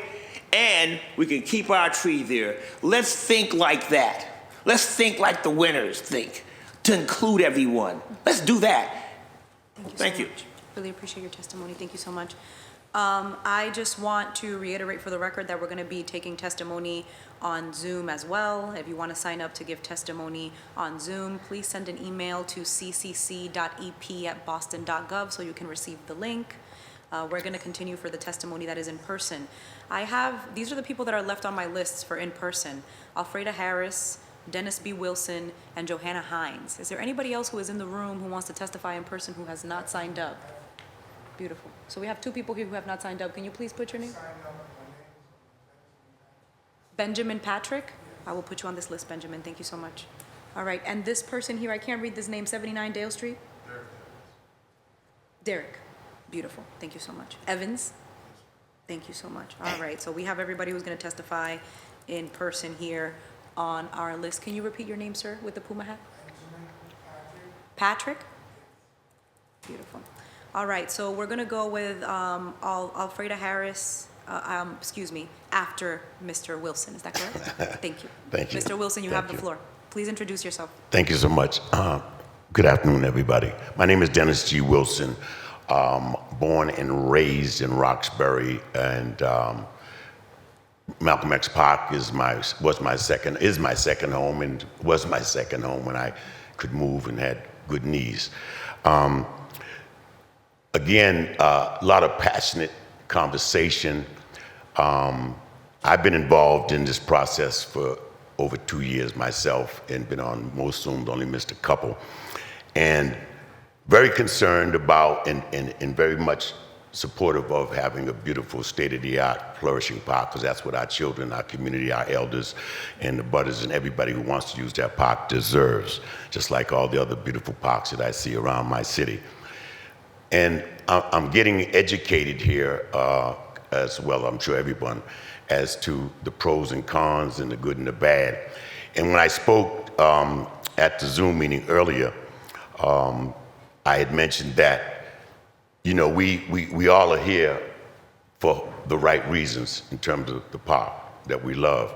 Speaker 20: And we can keep our tree there. Let's think like that. Let's think like the winners think, to include everyone. Let's do that.
Speaker 1: Thank you so much. Really appreciate your testimony. Thank you so much. I just want to reiterate for the record that we're going to be taking testimony on Zoom as well. If you want to sign up to give testimony on Zoom, please send an email to ccc.ep@boston.gov so you can receive the link. We're going to continue for the testimony that is in person. These are the people that are left on my lists for in person: Alfreda Harris, Dennis B. Wilson, and Johanna Hines. Is there anybody else who is in the room who wants to testify in person who has not signed up? Beautiful. So we have two people here who have not signed up. Can you please put your name? Benjamin Patrick? I will put you on this list, Benjamin. Thank you so much. All right, and this person here, I can't read this name, 79 Dale Street? Derek. Beautiful. Thank you so much. Evans? Thank you so much. All right, so we have everybody who's going to testify in person here on our list. Can you repeat your name, sir, with the Puma hat? Patrick? Beautiful. All right, so we're going to go with Alfreda Harris, after Mr. Wilson. Is that correct? Thank you.
Speaker 21: Thank you.
Speaker 1: Mr. Wilson, you have the floor. Please introduce yourself.
Speaker 21: Thank you so much. Good afternoon, everybody. My name is Dennis G. Wilson, born and raised in Roxbury, and Malcolm X Park is my second home, and was my second home when I could move and had good knees. Again, a lot of passionate conversation. I've been involved in this process for over 2 years myself and been on most Zooms, only missed a couple. And very concerned about and very much supportive of having a beautiful state-of-the-art flourishing park, because that's what our children, our community, our elders, and the butters and everybody who wants to use that park deserves, just like all the other beautiful parks that I see around my city. And I'm getting educated here as well, I'm sure everyone, as to the pros and cons and the good and the bad. And when I spoke at the Zoom meeting earlier, I had mentioned that, you know, we all are here for the right reasons in terms of the park that we love.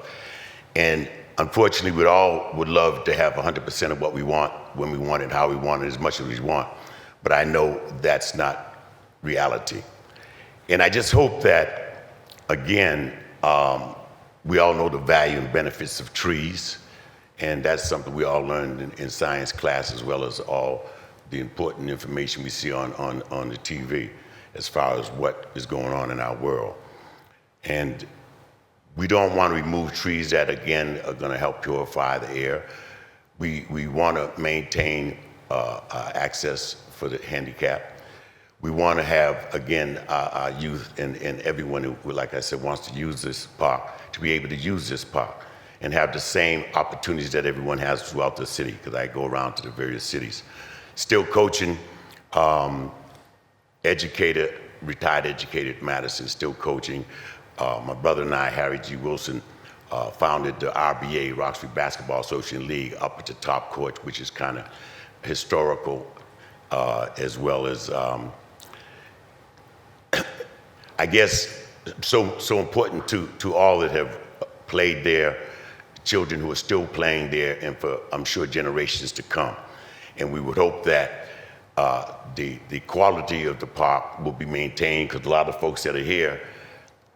Speaker 21: And unfortunately, we all would love to have 100% of what we want, when we want it, how we want it, as much as we want. But I know that's not reality. And I just hope that, again, we all know the value and benefits of trees, and that's something we all learned in science class, as well as all the important information we see on the TV as far as what is going on in our world. And We don't want to remove trees that, again, are going to help purify the air. We want to maintain access for the handicapped. We want to have, again, our youth and everyone who, like I said, wants to use this park to be able to use this park and have the same opportunities that everyone has throughout the city, because I go around to the various cities. Still coaching, retired educated Madison, still coaching. My brother and I, Harry G. Wilson, founded the RBA, Roxbury Basketball Association League, up at the top court, which is kind of historical, as well as, I guess, so important to all that have played there, children who are still playing there, and for, I'm sure, generations to come. And we would hope that the quality of the park will be maintained, because a lot of folks that are here,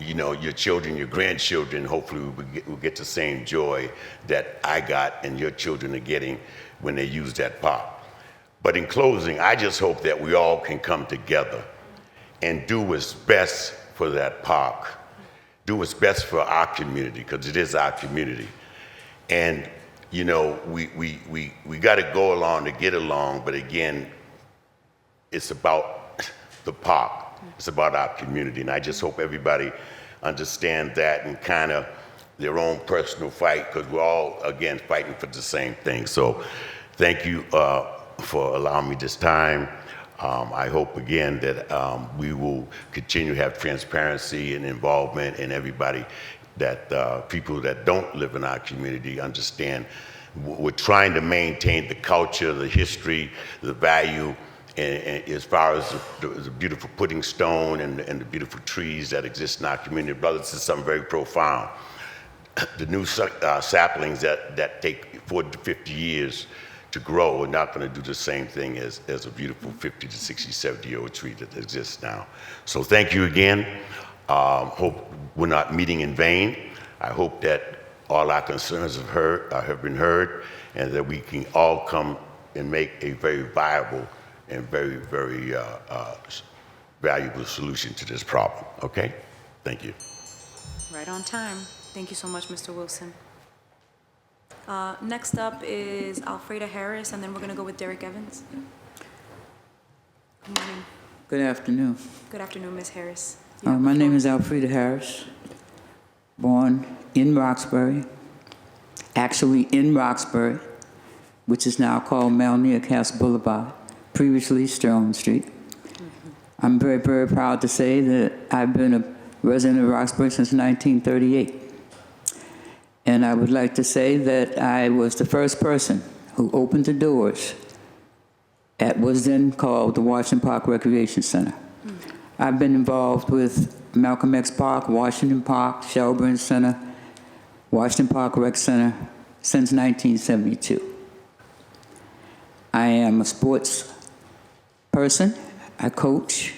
Speaker 21: you know, your children, your grandchildren, hopefully will get the same joy that I got and your children are getting when they use that park. But in closing, I just hope that we all can come together and do what's best for that park, do what's best for our community, because it is our community. And, you know, we got to go along to get along, but again, it's about the park. It's about our community, and I just hope everybody understands that and kind of their own personal fight, because we're all, again, fighting for the same thing. So thank you for allowing me this time. I hope, again, that we will continue to have transparency and involvement, and everybody that people that don't live in our community understand we're trying to maintain the culture, the history, the value, and as far as the beautiful pudding stone and the beautiful trees that exist in our community. Brothers, this is something very profound. The new saplings that take 40 to 50 years to grow are not going to do the same thing as a beautiful 50 to 60, 70-year-old tree that exists now. So thank you again. Hope we're not meeting in vain. I hope that all our concerns have been heard, and that we can all come and make a very viable and very, very valuable solution to this problem, okay? Thank you.
Speaker 1: Right on time. Thank you so much, Mr. Wilson. Next up is Alfreda Harris, and then we're going to go with Derek Evans. Good morning.
Speaker 7: Good afternoon.
Speaker 1: Good afternoon, Ms. Harris.
Speaker 7: My name is Alfreda Harris, born in Roxbury, actually in Roxbury, which is now called Melnia Castle Boulevard, previously Sterling Street. I'm very, very proud to say that I've been a resident of Roxbury since 1938. And I would like to say that I was the first person who opened the doors at what was then called the Washington Park Recreation Center. I've been involved with Malcolm X Park, Washington Park, Shelburne Center, Washington Park Rec Center since 1972. I am a sports person. I coach.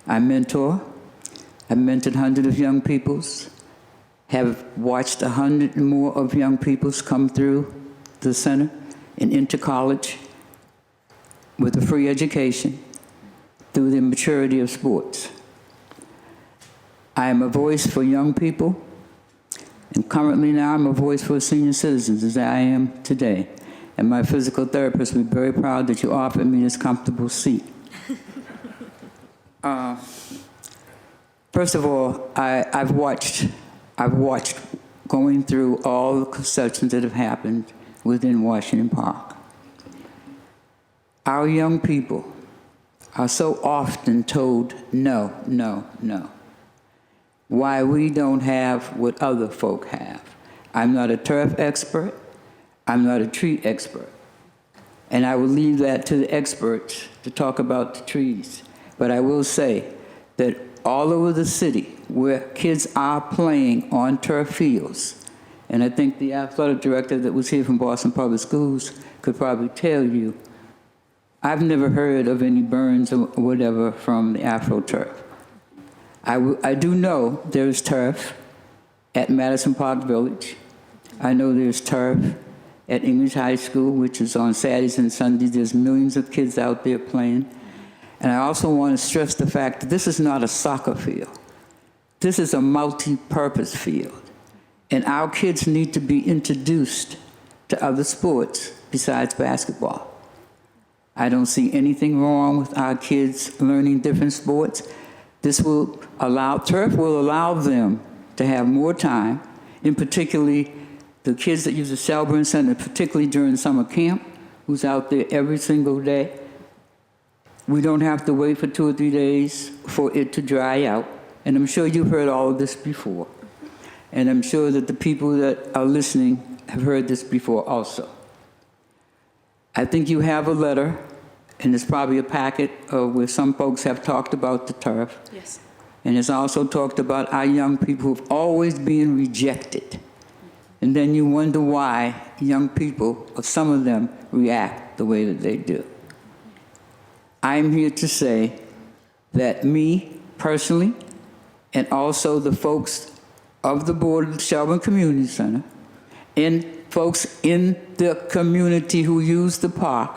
Speaker 7: I mentor. I've mentored hundreds of young peoples. Have watched 100 and more of young peoples come through the center and into college with a free education through the maturity of sports. I am a voice for young people, and currently now I'm a voice for senior citizens, as I am today. And my physical therapist will be very proud that you offered me this comfortable seat. First of all, I've watched going through all the concessions that have happened within Washington Park. Our young people are so often told no, no, no. Why we don't have what other folk have. I'm not a turf expert. I'm not a tree expert. And I will leave that to the experts to talk about the trees. But I will say that all over the city where kids are playing on turf fields, and I think the athletic director that was here from Boston Public Schools could probably tell you, I've never heard of any burns or whatever from the AfroTurf. I do know there's turf at Madison Park Village. I know there's turf at English High School, which is on Saturdays and Sundays. There's millions of kids out there playing. And I also want to stress the fact that this is not a soccer field. This is a multi-purpose field, and our kids need to be introduced to other sports besides basketball. I don't see anything wrong with our kids learning different sports. Turf will allow them to have more time, and particularly the kids that use the Shelburne Center, particularly during summer camp, who's out there every single day. We don't have to wait for 2 or 3 days for it to dry out. And I'm sure you've heard all of this before. And I'm sure that the people that are listening have heard this before also. I think you have a letter, and there's probably a packet where some folks have talked about the turf.
Speaker 1: Yes.
Speaker 7: And it's also talked about our young people who've always been rejected. And then you wonder why young people, or some of them, react the way that they do. I'm here to say that me, personally, and also the folks of the board of the Shelburne Community Center, and folks in the community who use the park,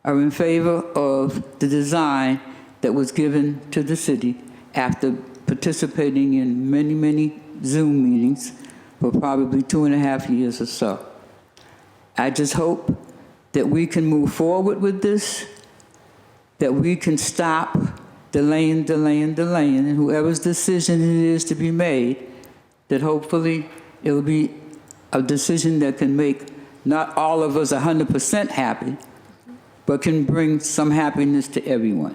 Speaker 7: are in favor of the design that was given to the city after participating in many, many Zoom meetings for probably 2.5 years or so. I just hope that we can move forward with this, that we can stop delaying, and whoever's decision it is to be made, that hopefully it'll be a decision that can make not all of us 100% happy, but can bring some happiness to everyone.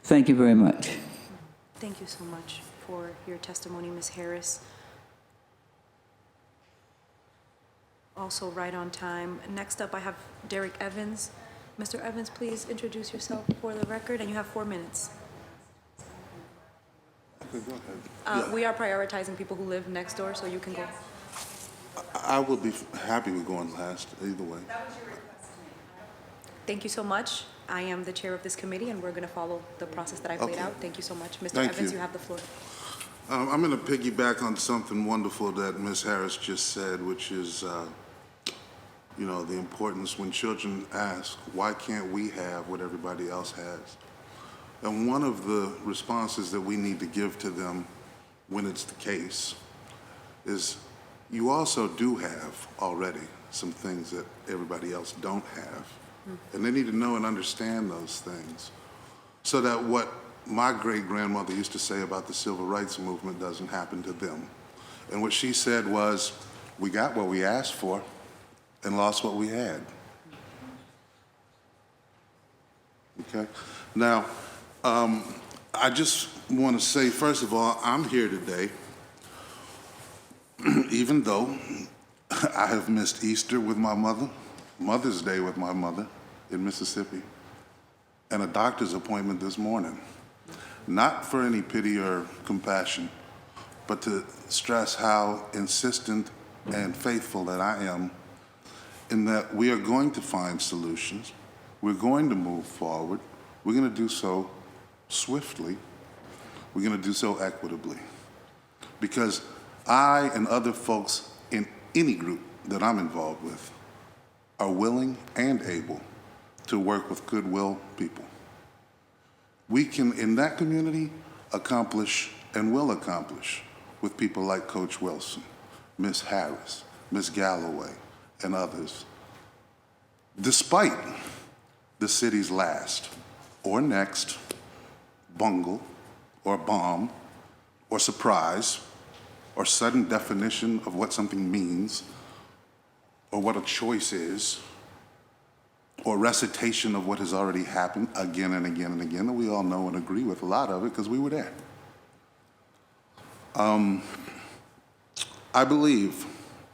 Speaker 7: Thank you very much.
Speaker 1: Thank you so much for your testimony, Ms. Harris. Also right on time. Next up, I have Derek Evans. Mr. Evans, please introduce yourself for the record, and you have 4 minutes.
Speaker 6: Okay, go ahead.
Speaker 1: We are prioritizing people who live next door, so you can go.
Speaker 6: I will be happy with going last, either way.
Speaker 1: Thank you so much. I am the chair of this committee, and we're going to follow the process that I've laid out. Thank you so much. Mr. Evans, you have the floor.
Speaker 6: I'm going to piggyback on something wonderful that Ms. Harris just said, which is, the importance when children ask, why can't we have what everybody else has? And one of the responses that we need to give to them when it's the case is, you also do have already some things that everybody else don't have. And they need to know and understand those things so that what my great-grandmother used to say about the civil rights movement doesn't happen to them. And what she said was, we got what we asked for and lost what we had. Okay? Now, I just want to say, first of all, I'm here today, even though I have missed Easter with my mother, Mother's Day with my mother in Mississippi, and a doctor's appointment this morning. Not for any pity or compassion, but to stress how insistent and faithful that I am in that we are going to find solutions. We're going to move forward. We're going to do so swiftly. We're going to do so equitably. Because I and other folks in any group that I'm involved with are willing and able to work with goodwill people. We can, in that community, accomplish and will accomplish with people like Coach Wilson, Ms. Harris, Ms. Callaway, and others, despite the city's last or next bungle or bomb or surprise or sudden definition of what something means or what a choice is, or recitation of what has already happened again and again and again, that we all know and agree with a lot of it because we were there. I believe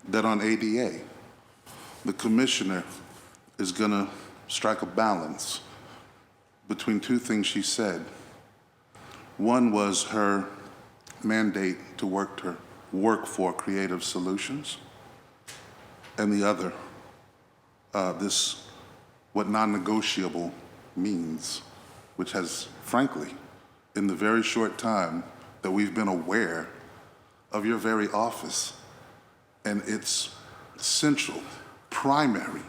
Speaker 6: that on ADA, the commissioner is going to strike a balance between two things she said. One was her mandate to work for creative solutions, and the other, what non-negotiable means, which has, frankly, in the very short time that we've been aware of your very office and its central, primary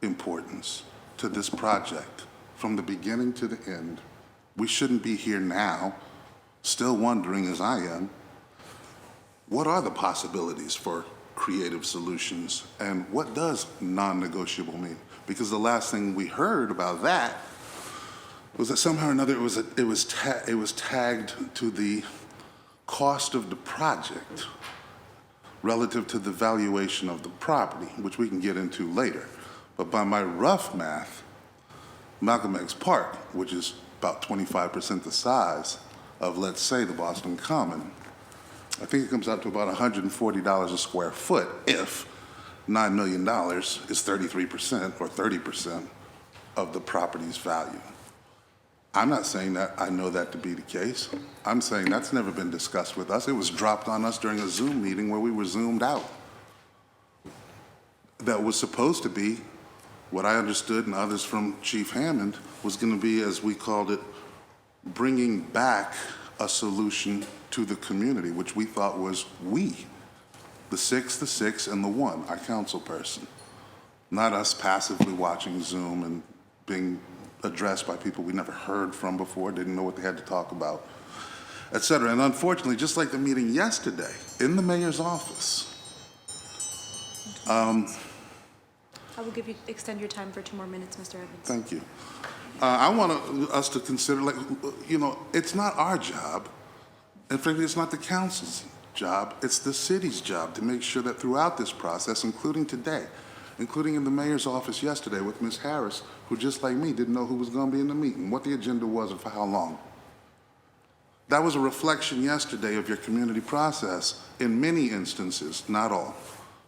Speaker 6: importance to this project from the beginning to the end, we shouldn't be here now still wondering, as I am, what are the possibilities for creative solutions, and what does non-negotiable mean? Because the last thing we heard about that was that somehow or another it was tagged to the cost of the project relative to the valuation of the property, which we can get into later. But by my rough math, Malcolm X Park, which is about 25% the size of, let's say, the Boston Common, I think it comes out to about $140 a square foot if $9 million is 33% or 30% of the property's value. I'm not saying that I know that to be the case. I'm saying that's never been discussed with us. It was dropped on us during a Zoom meeting where we were Zoomed out. That was supposed to be what I understood, and others from Chief Hammond, was going to be, as we called it, bringing back a solution to the community, which we thought was we, the six, and the one, our council person, not us passively watching Zoom and being addressed by people we never heard from before, didn't know what they had to talk about, et cetera. And unfortunately, just like the meeting yesterday in the mayor's office,
Speaker 1: I will extend your time for 2 more minutes, Mr. Evans.
Speaker 6: Thank you. I want us to consider, like, you know, it's not our job, and frankly, it's not the council's job, it's the city's job to make sure that throughout this process, including today, including in the mayor's office yesterday with Ms. Harris, who just like me didn't know who was going to be in the meeting, what the agenda was, and for how long. That was a reflection yesterday of your community process in many instances, not all,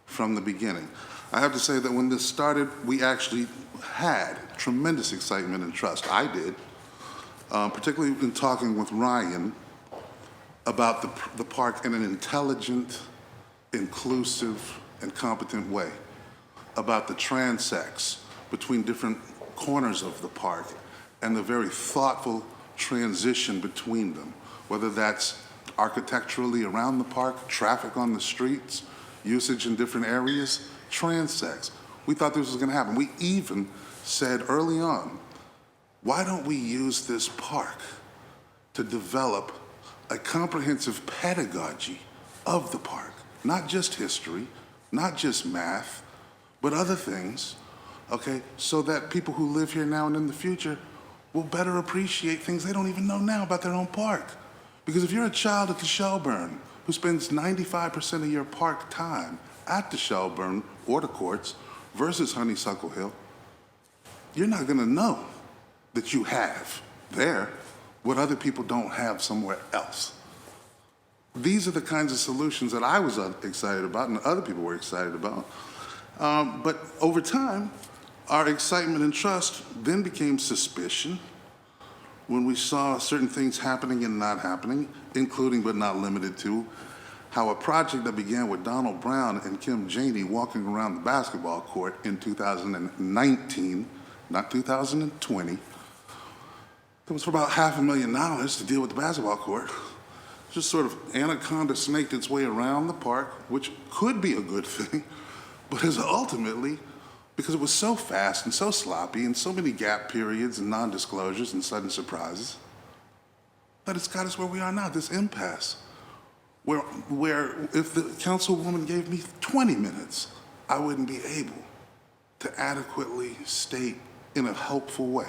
Speaker 6: from the beginning. I have to say that when this started, we actually had tremendous excitement and trust. I did, particularly in talking with Ryan about the park in an intelligent, inclusive, and competent way, about the transects between different corners of the park and the very thoughtful transition between them, whether that's architecturally around the park, traffic on the streets, usage in different areas, transects. We thought this was going to happen. We even said early on, why don't we use this park to develop a comprehensive pedagogy of the park, not just history, not just math, but other things, okay, so that people who live here now and in the future will better appreciate things they don't even know now about their own park. Because if you're a child of Shelburne who spends 95% of your park time at the Shelburne or the courts versus Honeysuckle Hill, you're not gonna know that you have there what other people don't have somewhere else. These are the kinds of solutions that I was excited about and other people were excited about. But over time, our excitement and trust then became suspicion when we saw certain things happening and not happening, including but not limited to how a project that began with Donald Brown and Kim Janey walking around the basketball court in 2019, not 2020, it was for about $500,000 to deal with the basketball court. Just sort of anaconda snaked its way around the park, which could be a good thing, but is ultimately, because it was so fast and so sloppy and so many gap periods and non-disclosures and sudden surprises, that it's got us where we are now, this impasse, where if the councilwoman gave me 20 minutes, I wouldn't be able to adequately state in a helpful way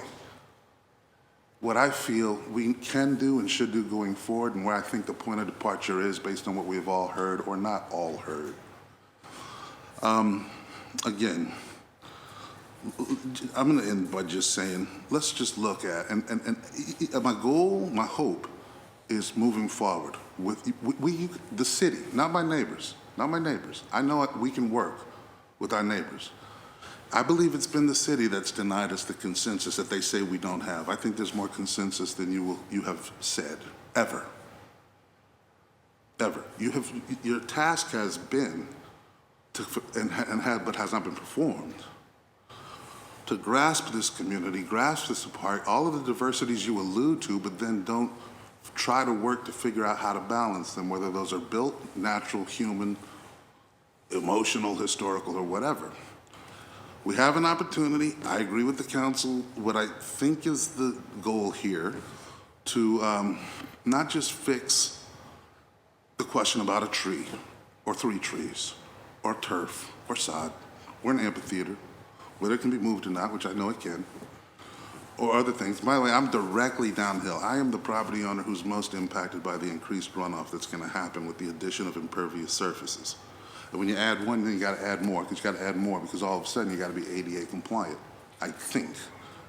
Speaker 6: what I feel we can do and should do going forward, and where I think the point of departure is based on what we've all heard or not all heard. Again, I'm gonna end by just saying, let's just look at, and my goal, my hope is moving forward with the city, not my neighbors. I know we can work with our neighbors. I believe it's been the city that's denied us the consensus that they say we don't have. I think there's more consensus than you have said, ever. Your task has been but has not been performed, to grasp this community, grasp this apart, all of the diversities you allude to, but then don't try to work to figure out how to balance them, whether those are built, natural, human, emotional, historical, or whatever. We have an opportunity. I agree with the council. What I think is the goal here to not just fix the question about a tree, or 3 trees, or turf, or sod, or an amphitheater, whether it can be moved or not, which I know it can, or other things. By the way, I'm directly downhill. I am the property owner who's most impacted by the increased runoff that's going to happen with the addition of impervious surfaces. And when you add one, then you got to add more, because all of a sudden you got to be ADA compliant. I think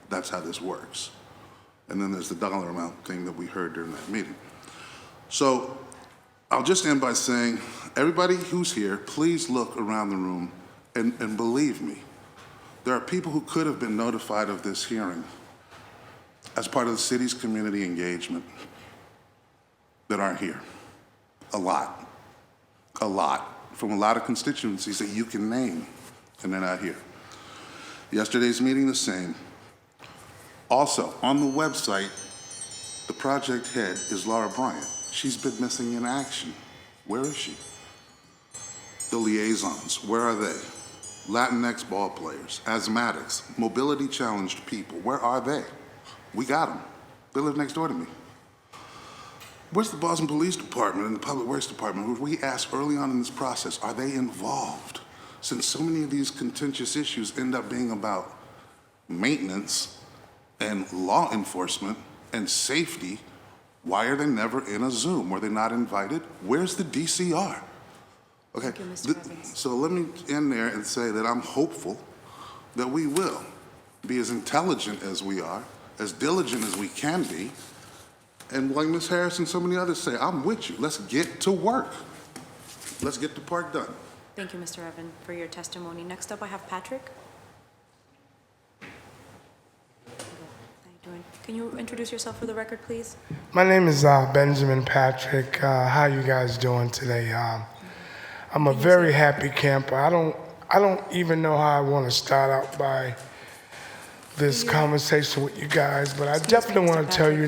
Speaker 6: that's how this works. And then there's the dollar amount thing that we heard during that meeting. So I'll just end by saying, everybody who's here, please look around the room and believe me, there are people who could have been notified of this hearing as part of the city's community engagement that aren't here. A lot, from a lot of constituencies that you can name, and they're not here. Yesterday's meeting, the same. Also, on the website, the project head is Laura Bryant. She's been missing in action. Where is she? The liaisons, where are they? Latinx ball players, asthmatics, mobility challenged people, where are they? We got them. They live next door to me. Where's the Boston Police Department and the Public Works Department, who we asked early on in this process, are they involved? Since so many of these contentious issues end up being about maintenance and law enforcement and safety, why are they never in a Zoom? Were they not invited? Where's the DCR? Okay,
Speaker 1: Thank you, Mr. Evans.
Speaker 6: so let me end there and say that I'm hopeful that we will be as intelligent as we are, as diligent as we can be, and like Ms. Harris and so many others say, I'm with you. Let's get to work. Let's get the park done.
Speaker 1: Thank you, Mr. Evan, for your testimony. Next up, I have Patrick. How you doing? Can you introduce yourself for the record, please?
Speaker 8: My name is Benjamin Patrick. How you guys doing today? I'm a very happy camper. I don't even know how I want to start out by this conversation with you guys, but I definitely want to tell you,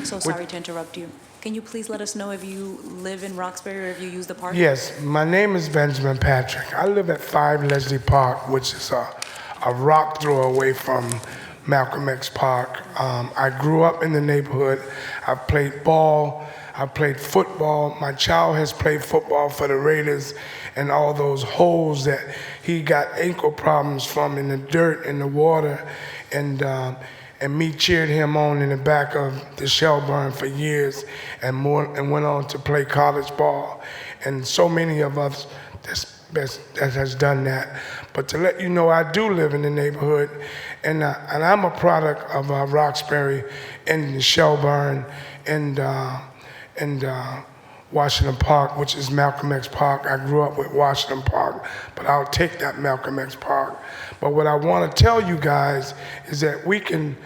Speaker 1: So sorry to interrupt you. Can you please let us know if you live in Roxbury or if you use the park?
Speaker 8: Yes, my name is Benjamin Patrick. I live at 5 Leslie Park, which is a rock throw away from Malcolm X Park. I grew up in the neighborhood. I played ball. I played football. My child has played football for the Raiders, and all those holes that he got ankle problems from in the dirt and the water, and me cheered him on in the back of the Shelburne for years, and went on to play college ball, and so many of us that has done that. But to let you know, I do live in the neighborhood, and I'm a product of Roxbury and the Shelburne and Washington Park, which is Malcolm X Park. I grew up with Washington Park, but I'll take that Malcolm X Park. But what I want to tell you guys is that we can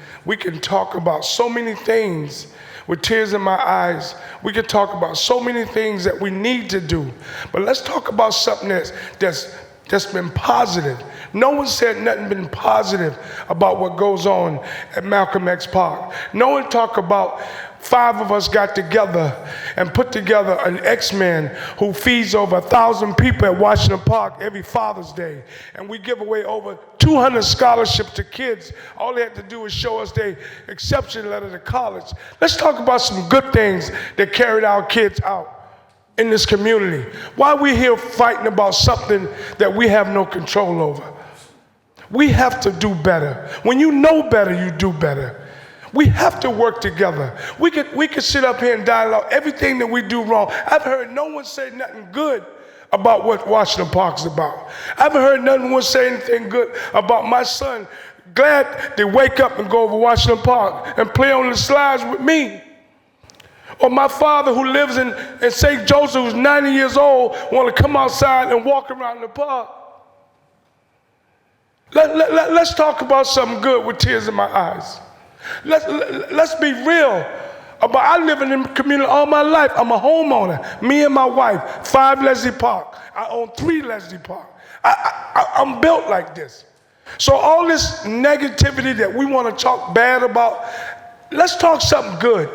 Speaker 8: talk about so many things with tears in my eyes. We can talk about so many things that we need to do, but let's talk about something that's been positive. No one said nothing been positive about what goes on at Malcolm X Park. No one talked about 5 of us got together and put together an X-Men who feeds over 1,000 people at Washington Park every Father's Day. And we give away over 200 scholarships to kids. All they had to do is show us their exception letter to college. Let's talk about some good things that carried our kids out in this community. Why are we here fighting about something that we have no control over? We have to do better. When you know better, you do better. We have to work together. We could sit up here and dialogue everything that we do wrong. I've heard no one say nothing good about what Washington Park's about. I haven't heard no one say anything good about my son. Glad they wake up and go over Washington Park and play on the slides with me. Or my father who lives in St. Joseph, who's 90 years old, want to come outside and walk around the park. Let's talk about something good with tears in my eyes. Let's be real. I live in the community all my life. I'm a homeowner. Me and my wife, 5 Leslie Park. I own 3 Leslie Park. I'm built like this. So all this negativity that we want to talk bad about, let's talk something good.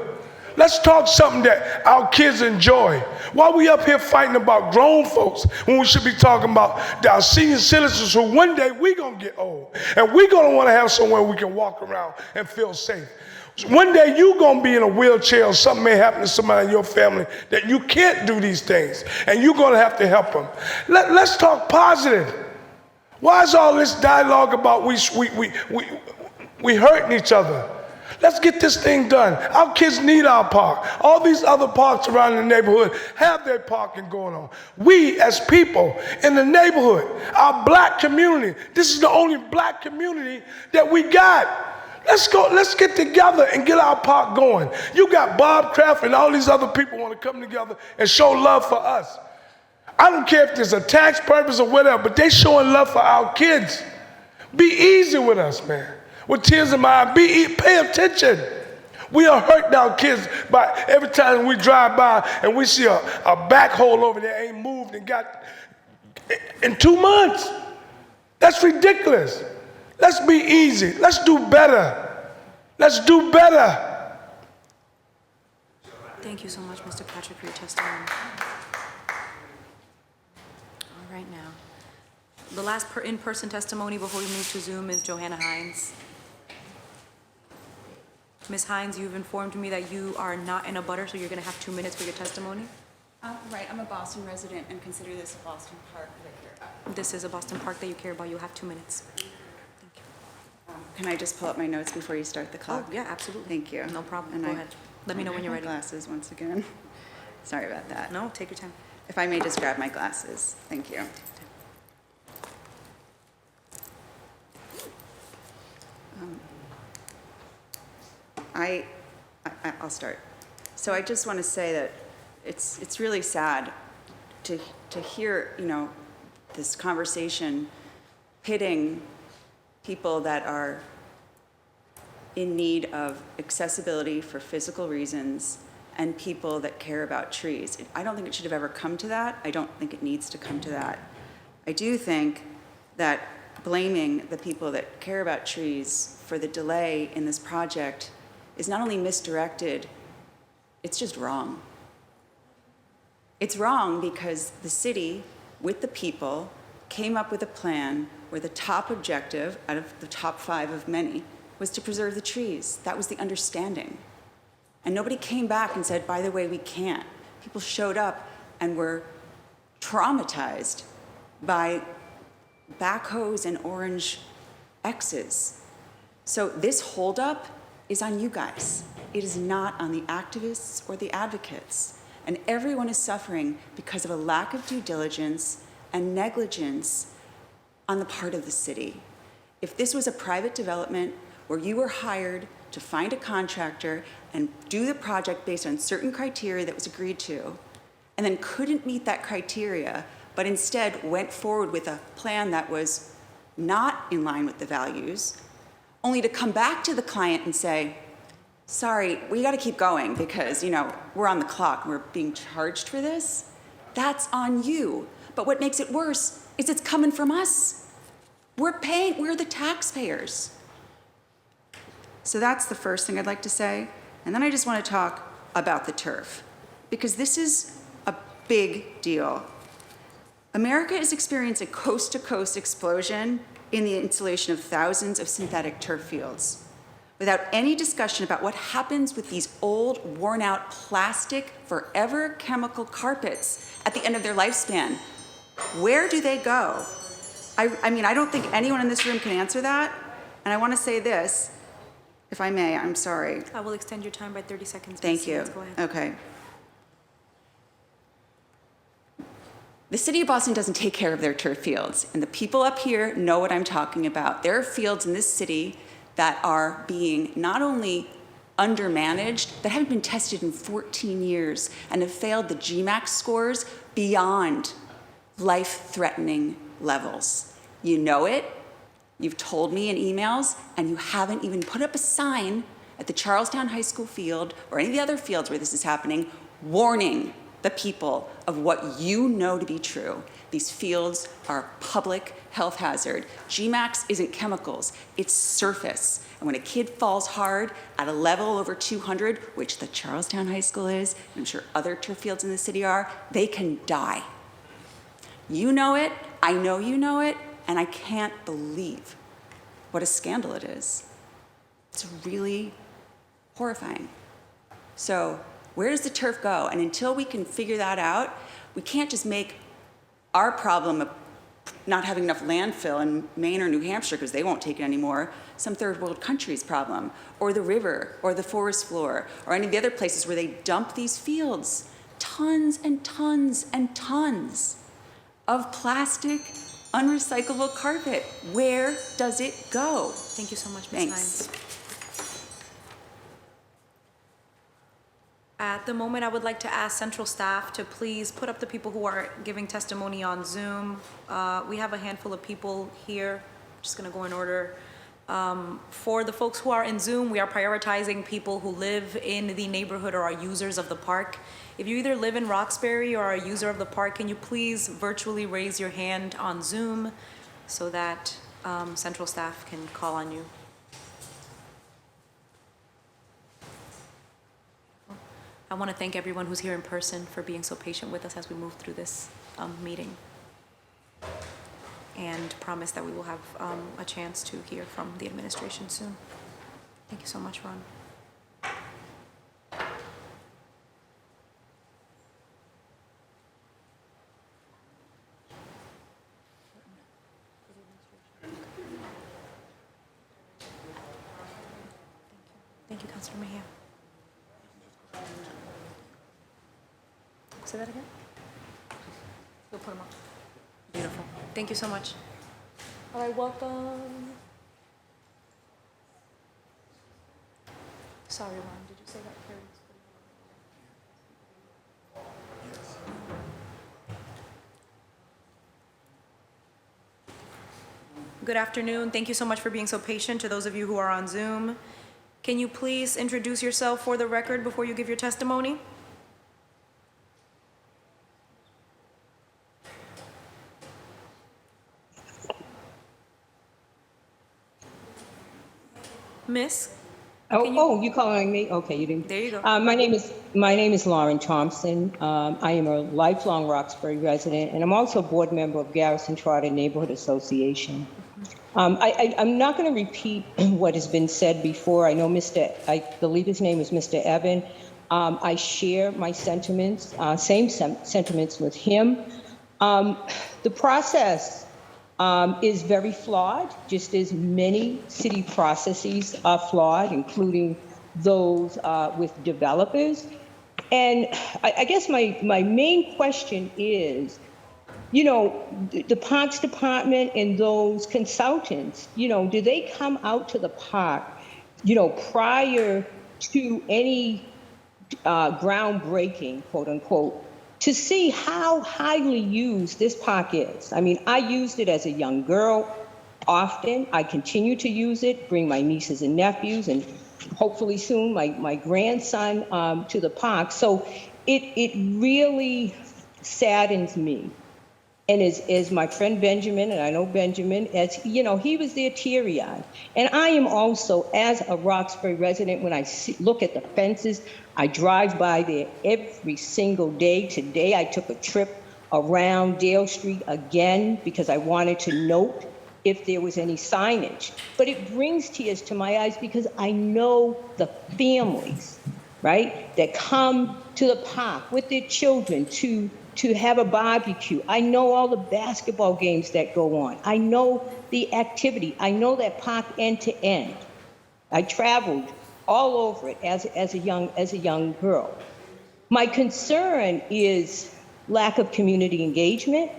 Speaker 8: Let's talk something that our kids enjoy. Why we up here fighting about grown folks when we should be talking about our senior citizens who one day we gonna get old and we gonna want to have somewhere we can walk around and feel safe. One day you gonna be in a wheelchair or something may happen to somebody in your family that you can't do these things and you're gonna have to help them. Let's talk positive. Why is all this dialogue about we hurting each other? Let's get this thing done. Our kids need our park. All these other parks around the neighborhood have their parking going on. We as people in the neighborhood, our black community, this is the only black community that we got. Let's get together and get our park going. You got Bob Kraft and all these other people want to come together and show love for us. I don't care if there's a tax purpose or whatever, but they showing love for our kids. Be easy with us, man. With tears in my eyes, pay attention. We are hurting our kids by every time we drive by and we see a backhoe over there ain't moved and got in 2 months. That's ridiculous. Let's be easy. Let's do better. Let's do better.
Speaker 1: Thank you so much, Mr. Patrick, for your testimony. All right, now. The last in-person testimony before we move to Zoom is Johanna Hines. Ms. Hines, you've informed me that you are not in a butter, so you're going to have 2 minutes for your testimony.
Speaker 5: Right, I'm a Boston resident and consider this a Boston park that I care about.
Speaker 1: This is a Boston park that you care about. You'll have 2 minutes.
Speaker 5: Can I just pull up my notes before you start the clock?
Speaker 1: Oh, yeah, absolutely.
Speaker 5: Thank you.
Speaker 1: No problem.
Speaker 5: And
Speaker 1: Go
Speaker 5: I
Speaker 1: ahead. Let me know when you're ready.
Speaker 5: Glasses once again. Sorry about that.
Speaker 1: No, take your time.
Speaker 5: If I may just grab my glasses. Thank you. I'll start. So I just want to say that it's really sad to hear, this conversation pitting people that are in need of accessibility for physical reasons and people that care about trees. I don't think it should have ever come to that. I don't think it needs to come to that. I do think that blaming the people that care about trees for the delay in this project is not only misdirected, it's just wrong. It's wrong because the city, with the people, came up with a plan where the top objective, out of the top 5 of many, was to preserve the trees. That was the understanding. And nobody came back and said, by the way, we can't. People showed up and were traumatized by backhoes and orange X's. So this holdup is on you guys. It is not on the activists or the advocates. And everyone is suffering because of a lack of due diligence and negligence on the part of the city. If this was a private development where you were hired to find a contractor and do the project based on certain criteria that was agreed to, and then couldn't meet that criteria, but instead went forward with a plan that was not in line with the values, only to come back to the client and say, sorry, we got to keep going because, we're on the clock and we're being charged for this, that's on you. But what makes it worse is it's coming from us. We're the taxpayers. So that's the first thing I'd like to say. And then I just want to talk about the turf, because this is a big deal. America is experiencing a coast-to-coast explosion in the installation of thousands of synthetic turf fields, without any discussion about what happens with these old, worn-out, plastic, forever chemical carpets at the end of their lifespan. Where do they go? I don't think anyone in this room can answer that. And I want to say this, if I may, I'm sorry.
Speaker 1: I will extend your time by 30 seconds.
Speaker 5: Thank you.
Speaker 1: Go ahead.
Speaker 5: Okay. The city of Boston doesn't take care of their turf fields, and the people up here know what I'm talking about. There are fields in this city that are being not only undermanaged, that haven't been tested in 14 years and have failed the GMAX scores beyond life-threatening levels. You know it, you've told me in emails, and you haven't even put up a sign at the Charlestown High School field or any of the other fields where this is happening, warning the people of what you know to be true. These fields are public
Speaker 9: health hazard. GMAX isn't chemicals, it's surface. And when a kid falls hard at a level over 200, which the Charlestown High School is, and I'm sure other turf fields in the city are, they can die. You know it, I know you know it, and I can't believe what a scandal it is. It's really horrifying. So where does the turf go? And until we can figure that out, we can't just make our problem of not having enough landfill in Maine or New Hampshire, because they won't take it anymore, some third world country's problem, or the river, or the forest floor, or any of the other places where they dump these fields. Tons and tons and tons of plastic, unrecyclable carpet. Where does it go?
Speaker 1: Thank you so much, Ms.
Speaker 9: Thanks.
Speaker 1: Hines. At the moment, I would like to ask central staff to please put up the people who are giving testimony on Zoom. We have a handful of people here. Just gonna go in order. For the folks who are in Zoom, we are prioritizing people who live in the neighborhood or are users of the park. If you either live in Roxbury or are a user of the park, can you please virtually raise your hand on Zoom so that central staff can call on you? I want to thank everyone who's here in person for being so patient with us as we move through this meeting, and promise that we will have a chance to hear from the administration soon. Thank you so much, Ron. Thank you, Councilor Mejia. Say that again? We'll put them up. Beautiful. Thank you so much. All right, welcome. Sorry, Ron, did you say that? Good afternoon. Thank you so much for being so patient. To those of you who are on Zoom, can you please introduce yourself for the record before you give your testimony? Miss?
Speaker 22: You calling me? Okay, you didn't.
Speaker 1: There you go.
Speaker 22: My name is Lauren Thompson. I am a lifelong Roxbury resident, and I'm also a board member of Garrison Trotter Neighborhood Association. I'm not going to repeat what has been said before. I know I believe his name is Mr. Evan. I share my sentiments, same sentiments with him. The process is very flawed, just as many city processes are flawed, including those with developers. And I guess my main question is, the Parks Department and those consultants, do they come out to the park, prior to any groundbreaking, quote unquote, to see how highly used this park is? I mean, I used it as a young girl often. I continue to use it, bring my nieces and nephews, and hopefully soon my grandson to the park. So it really saddens me. And as my friend Benjamin, and I know Benjamin, as he was there teary-eyed. And I am also, as a Roxbury resident, when I look at the fences, I drive by there every single day. Today I took a trip around Dale Street again because I wanted to note if there was any signage. But it brings tears to my eyes because I know the families, right, that come to the park with their children to have a barbecue. I know all the basketball games that go on. I know the activity. I know that park end to end. I traveled all over it as a young girl. My concern is lack of community engagement.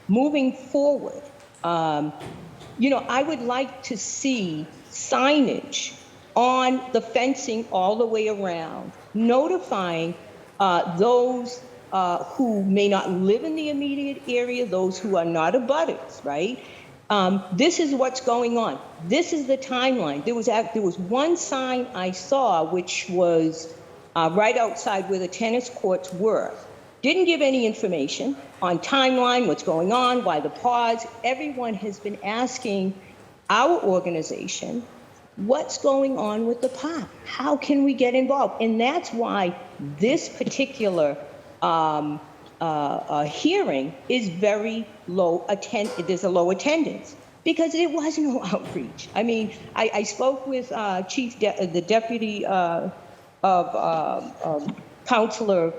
Speaker 22: Moving forward, I would like to see signage on the fencing all the way around, notifying those who may not live in the immediate area, those who are not abutters, right? This is what's going on. This is the timeline. There was one sign I saw, which was right outside where the tennis courts were. Didn't give any information on timeline, what's going on, why the pause. Everyone has been asking our organization, what's going on with the park? How can we get involved? And that's why this particular hearing is very low there's a low attendance, because there was no outreach. I mean, I spoke with the deputy of Councilor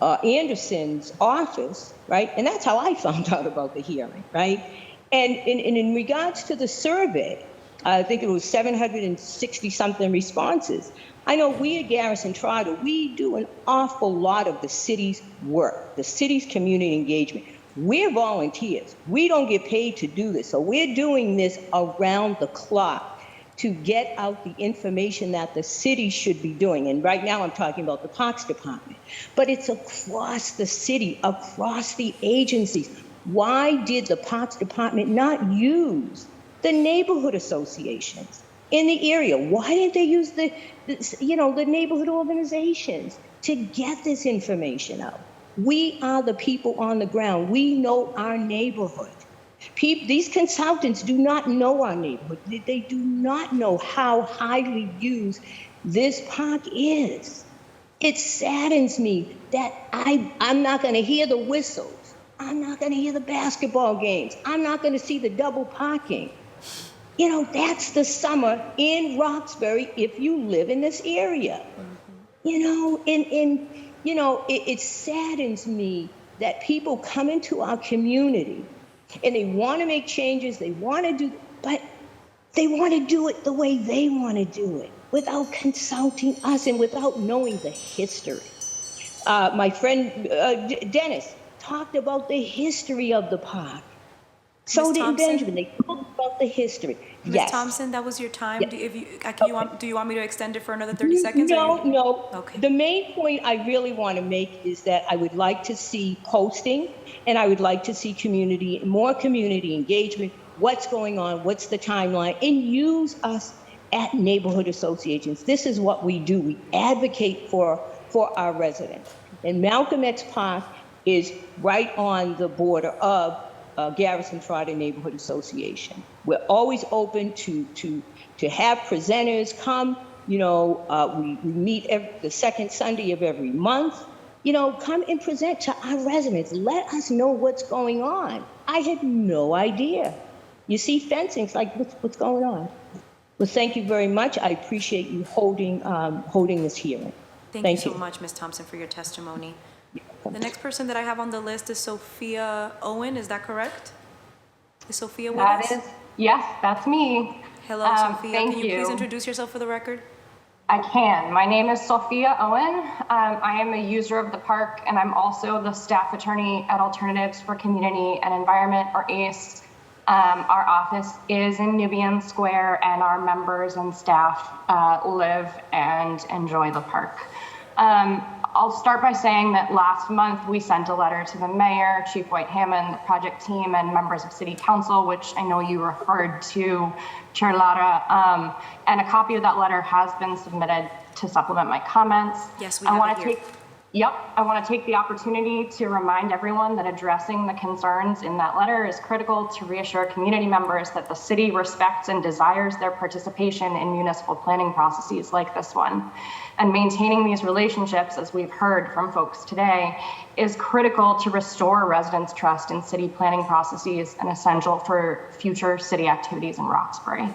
Speaker 22: Anderson's office, right? And that's how I found out about the hearing, right? And in regards to the survey, I think it was 760 something responses. I know we at Garrison Trotter, we do an awful lot of the city's work, the city's community engagement. We're volunteers. We don't get paid to do this. So we're doing this around the clock to get out the information that the city should be doing. And right now I'm talking about the Parks Department. But it's across the city, across the agencies. Why did the Parks Department not use the neighborhood associations in the area? Why didn't they use the neighborhood organizations to get this information out? We are the people on the ground. We know our neighborhood. These consultants do not know our neighborhood. They do not know how highly used this park is. It saddens me that I'm not going to hear the whistles. I'm not going to hear the basketball games. I'm not going to see the double parking. You know, that's the summer in Roxbury if you live in this area. You know, it saddens me that people come into our community and they want to make changes, they want to do, but they want to do it the way they want to do it without consulting us and without knowing the history. My friend Dennis talked about the history of the park. So did Benjamin. They talked about the history.
Speaker 1: Ms. Thompson, that was your time.
Speaker 22: Yeah.
Speaker 1: Do you want me to extend it for another 30 seconds?
Speaker 22: No.
Speaker 1: Okay.
Speaker 22: The main point I really want to make is that I would like to see posting, and I would like to see more community engagement. What's going on? What's the timeline? And use us at neighborhood associations. This is what we do. We advocate for our residents. And Malcolm X Park is right on the border of Garrison Trotter Neighborhood Association. We're always open to have presenters come. You know, we meet the second Sunday of every month. You know, come and present to our residents. Let us know what's going on. I had no idea. You see fencing, it's like, what's going on? Well, thank you very much. I appreciate you holding this hearing.
Speaker 1: Thank you so much, Ms. Thompson, for your testimony. The next person that I have on the list is Sophia Owen. Is that correct? Is Sophia with us?
Speaker 3: Yes, that's me.
Speaker 1: Hello, Sophia. Can you please introduce yourself for the record?
Speaker 3: I can. My name is Sophia Owen. I am a user of the park, and I'm also the staff attorney at Alternatives for Community and Environment, or ACE. Our office is in Nubian Square, and our members and staff live and enjoy the park. I'll start by saying that last month we sent a letter to the mayor, Chief White Hammond, the project team, and members of City Council, which I know you referred to, Chair Lara, and a copy of that letter has been submitted to supplement my comments.
Speaker 1: Yes, we have it here.
Speaker 3: I want to take the opportunity to remind everyone that addressing the concerns in that letter is critical to reassure community members that the city respects and desires their participation in municipal planning processes like this one. And maintaining these relationships, as we've heard from folks today, is critical to restore residents' trust in city planning processes and essential for future city activities in Roxbury.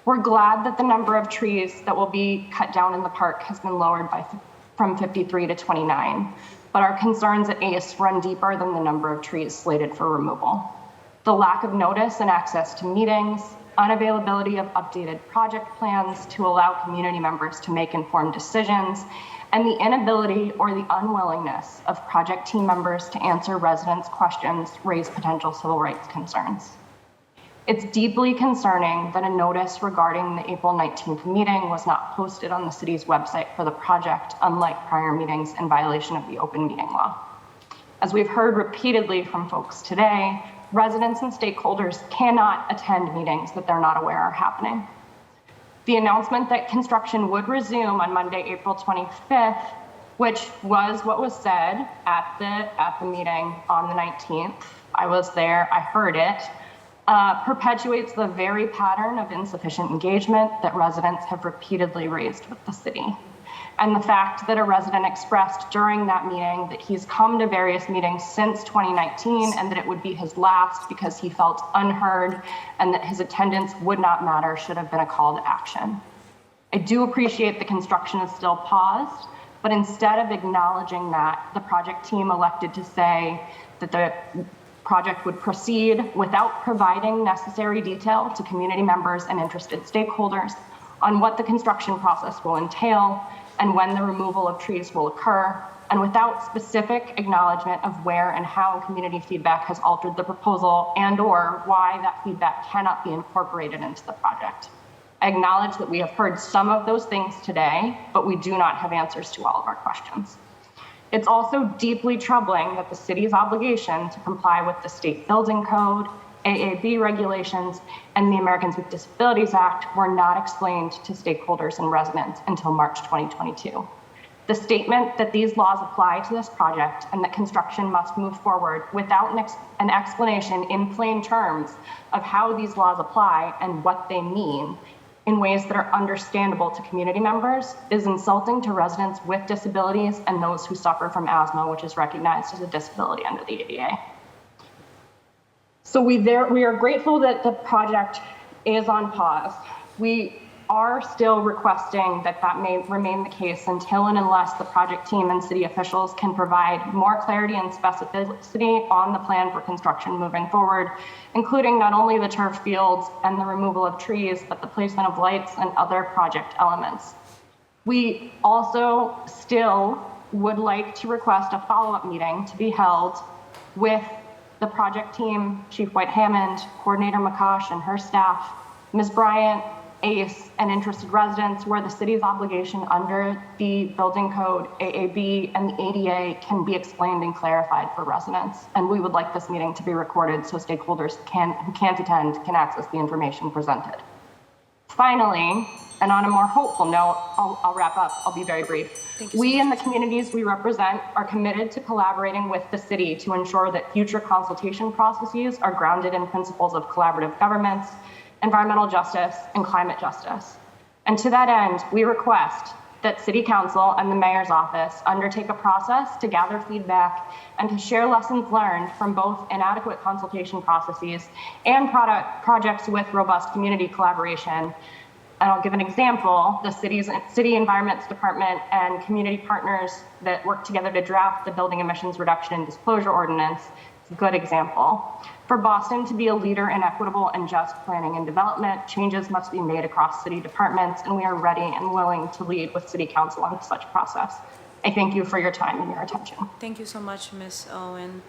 Speaker 3: We're glad that the number of trees that will be cut down in the park has been lowered from 53 to 29, but our concerns at ACE run deeper than the number of trees slated for removal. The lack of notice and access to meetings, unavailability of updated project plans to allow community members to make informed decisions, and the inability or the unwillingness of project team members to answer residents' questions raise potential civil rights concerns. It's deeply concerning that a notice regarding the April 19th meeting was not posted on the city's website for the project, unlike prior meetings in violation of the open meeting law. As we've heard repeatedly from folks today, residents and stakeholders cannot attend meetings that they're not aware are happening. The announcement that construction would resume on Monday, April 25th which was what was said at the meeting on the 19th. I was there, I heard it, perpetuates the very pattern of insufficient engagement that residents have repeatedly raised with the city. And the fact that a resident expressed during that meeting that he's come to various meetings since 2019 and that it would be his last because he felt unheard and that his attendance would not matter should have been a call to action. I do appreciate the construction is still paused, but instead of acknowledging that, the project team elected to say that the project would proceed without providing necessary detail to community members and interested stakeholders on what the construction process will entail and when the removal of trees will occur, and without specific acknowledgement of where and how community feedback has altered the proposal and/or why that feedback cannot be incorporated into the project. I acknowledge that we have heard some of those things today, but we do not have answers to all of our questions. It's also deeply troubling that the city's obligation to comply with the state building code, AAB regulations, and the Americans with Disabilities Act were not explained to stakeholders and residents until March 2022. The statement that these laws apply to this project and that construction must move forward without an explanation in plain terms of how these laws apply and what they mean in ways that are understandable to community members is insulting to residents with disabilities and those who suffer from asthma, which is recognized as a disability under the ADA. So we are grateful that the project is on pause. We are still requesting that that may remain the case until and unless the project team and city officials can provide more clarity and specificity on the plan for construction moving forward, including not only the turf fields and the removal of trees, but the placement of lights and other project elements. We also still would like to request a follow-up meeting to be held with the project team, Chief White-Hammond, Coordinator McCosh and her staff, Ms. Bryant, ACE, and interested residents, where the city's obligation under the building code, AAB, and the ADA can be explained and clarified for residents. And we would like this meeting to be recorded so stakeholders who can't attend can access the information presented. Finally, and on a more hopeful note, I'll wrap up, I'll be very brief. We and the communities we represent are committed to collaborating with the city to ensure that future consultation processes are grounded in principles of collaborative governance, environmental justice, and climate justice. And to that end, we request that City Council and the Mayor's Office undertake a process to gather feedback and to share lessons learned from both inadequate consultation processes and projects with robust community collaboration. And I'll give an example. The City Environments Department and community partners that work together to draft the Building Emissions Reduction and Disclosure Ordinance is a good example. For Boston to be a leader in equitable and just planning and development, changes must be made across city departments, and we are ready and willing to lead with City Council on such process. I thank you for your time and your attention.
Speaker 1: Thank you so much, Ms. Owen.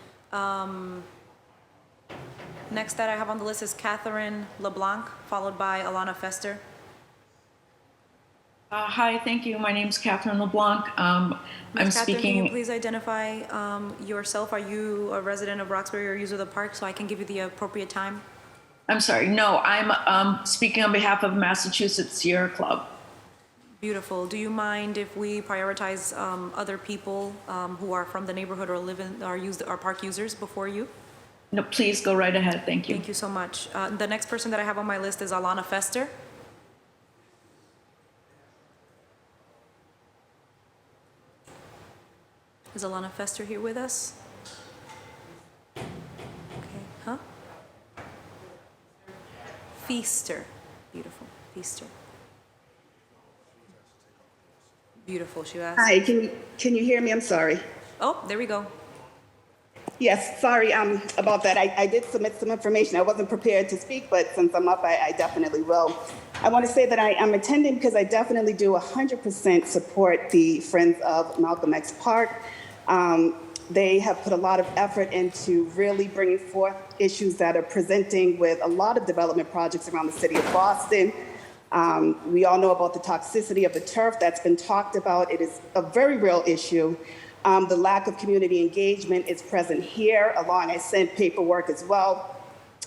Speaker 1: Next that I have on the list is Catherine LeBlanc, followed by Alana Fester.
Speaker 10: Hi, thank you. My name is Catherine LeBlanc. I'm speaking.
Speaker 1: Can you please identify yourself? Are you a resident of Roxbury or user of the park so I can give you the appropriate time?
Speaker 10: I'm sorry. No, I'm speaking on behalf of Massachusetts Sierra Club.
Speaker 1: Beautiful. Do you mind if we prioritize other people who are from the neighborhood or live in are park users before you?
Speaker 10: No, please go right ahead. Thank you.
Speaker 1: Thank you so much. The next person that I have on my list is Alana Fester. Is Alana Fester here with us? Okay, huh? Feaster. Beautiful. Feaster. Beautiful, she asked.
Speaker 11: Hi, can you hear me? I'm sorry.
Speaker 1: Oh, there we go.
Speaker 11: Yes, sorry about that. I did submit some information. I wasn't prepared to speak, but since I'm up, I definitely will. I want to say that I am attending because I definitely do 100% support the Friends of Malcolm X Park. They have put a lot of effort into really bringing forth issues that are presenting with a lot of development projects around the city of Boston. We all know about the toxicity of the turf that's been talked about. It is a very real issue. The lack of community engagement is present here, along I sent paperwork as well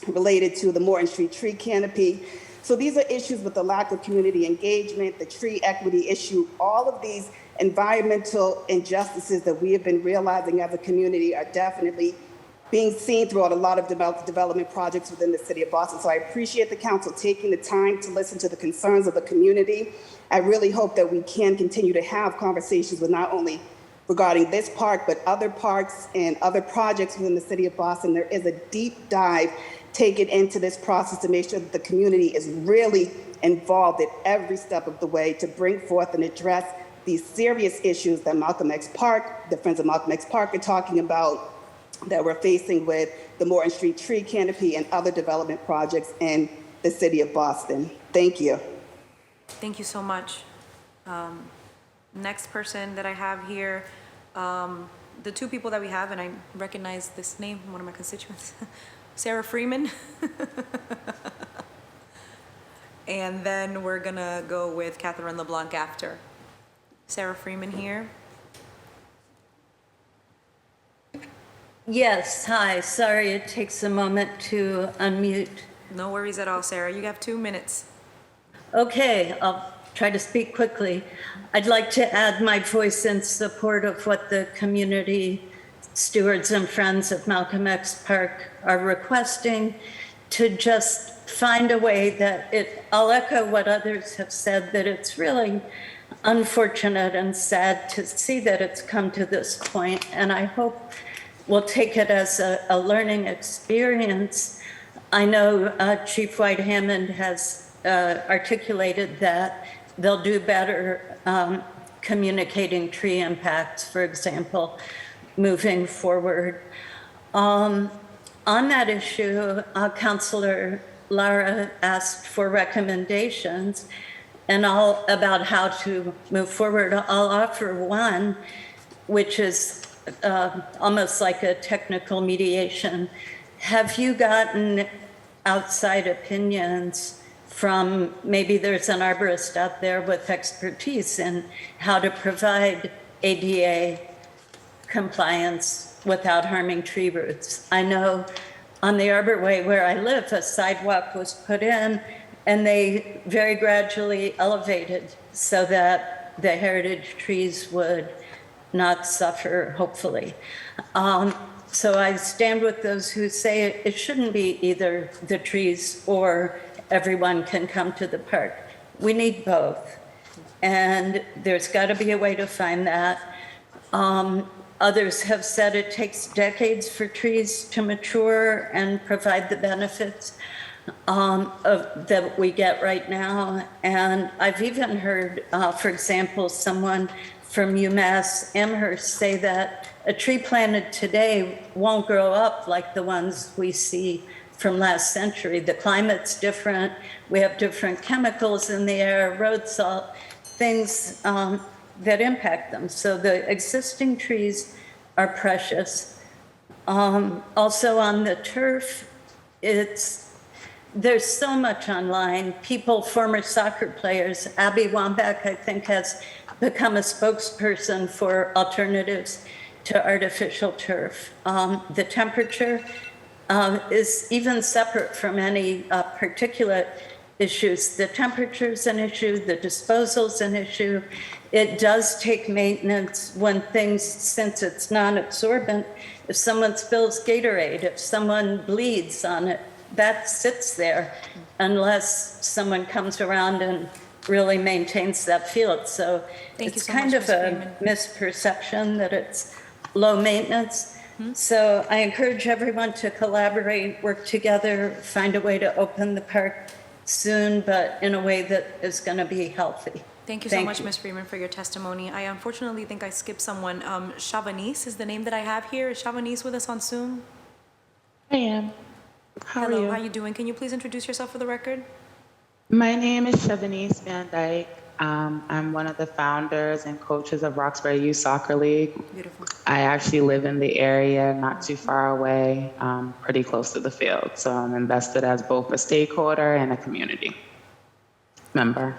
Speaker 11: related to the Morton Street tree canopy. So these are issues with the lack of community engagement, the tree equity issue, all of these environmental injustices that we have been realizing as a community are definitely being seen throughout a lot of development projects within the city of Boston. So I appreciate the council taking the time to listen to the concerns of the community. I really hope that we can continue to have conversations with not only regarding this park, but other parks and other projects within the city of Boston. There is a deep dive taken into this process to make sure that the community is really involved at every step of the way to bring forth and address these serious issues that Malcolm X Park, the Friends of Malcolm X Park are talking about, that we're facing with the Morton Street tree canopy and other development projects in the city of Boston. Thank you.
Speaker 1: Thank you so much. Next person that I have here, the two people that we have, and I recognize this name from one of my constituents, Sarah Freeman. And then we're gonna go with Catherine LeBlanc after. Sarah Freeman here.
Speaker 4: Yes, hi. Sorry, it takes a moment to unmute.
Speaker 1: No worries at all, Sarah. You have 2 minutes.
Speaker 4: Okay, I'll try to speak quickly. I'd like to add my voice in support of what the community stewards and friends of Malcolm X Park are requesting, to just find a way that I'll echo what others have said, that it's really unfortunate and sad to see that it's come to this point, and I hope we'll take it as a learning experience. I know Chief White Hammond has articulated that they'll do better communicating tree impacts, for example, moving forward. On that issue, Councilor Lara asked for recommendations and about how to move forward. I'll offer one, which is almost like a technical mediation. Have you gotten outside opinions from, maybe there's an arborist out there with expertise in how to provide ADA compliance without harming tree roots? I know on the Arborway where I live, a sidewalk was put in and they very gradually elevated so that the heritage trees would not suffer, hopefully. So I stand with those who say it shouldn't be either the trees or everyone can come to the park. We need both. And there's got to be a way to find that. Others have said it takes decades for trees to mature and provide the benefits that we get right now. And I've even heard, for example, someone from UMass Amherst say that a tree planted today won't grow up like the ones we see from last century. The climate's different. We have different chemicals in the air, road salt, things that impact them. So the existing trees are precious. Also on the turf, there's so much online. People, former soccer players, Abby Wambach, I think, has become a spokesperson for alternatives to artificial turf. The temperature is even separate from any particulate issues. The temperature's an issue, the disposal's an issue. It does take maintenance when things, since it's non-absorbent, if someone spills Gatorade, if someone bleeds on it, that sits there unless someone comes around and really maintains that field. So it's kind of a misperception that it's low maintenance. So I encourage everyone to collaborate, work together, find a way to open the park soon, but in a way that is going to be healthy.
Speaker 1: Thank you so much, Ms. Freeman, for your testimony. I unfortunately think I skipped someone. Shavanice is the name that I have here. Is Shavanice with us on Zoom?
Speaker 12: I am. How are you?
Speaker 1: Hello, how you doing? Can you please introduce yourself for the record?
Speaker 12: My name is Shavanice Van Dyke. I'm one of the founders and coaches of Roxbury Youth Soccer League.
Speaker 1: Beautiful.
Speaker 12: I actually live in the area, not too far away, pretty close to the field. So I'm invested as both a stakeholder and a community member.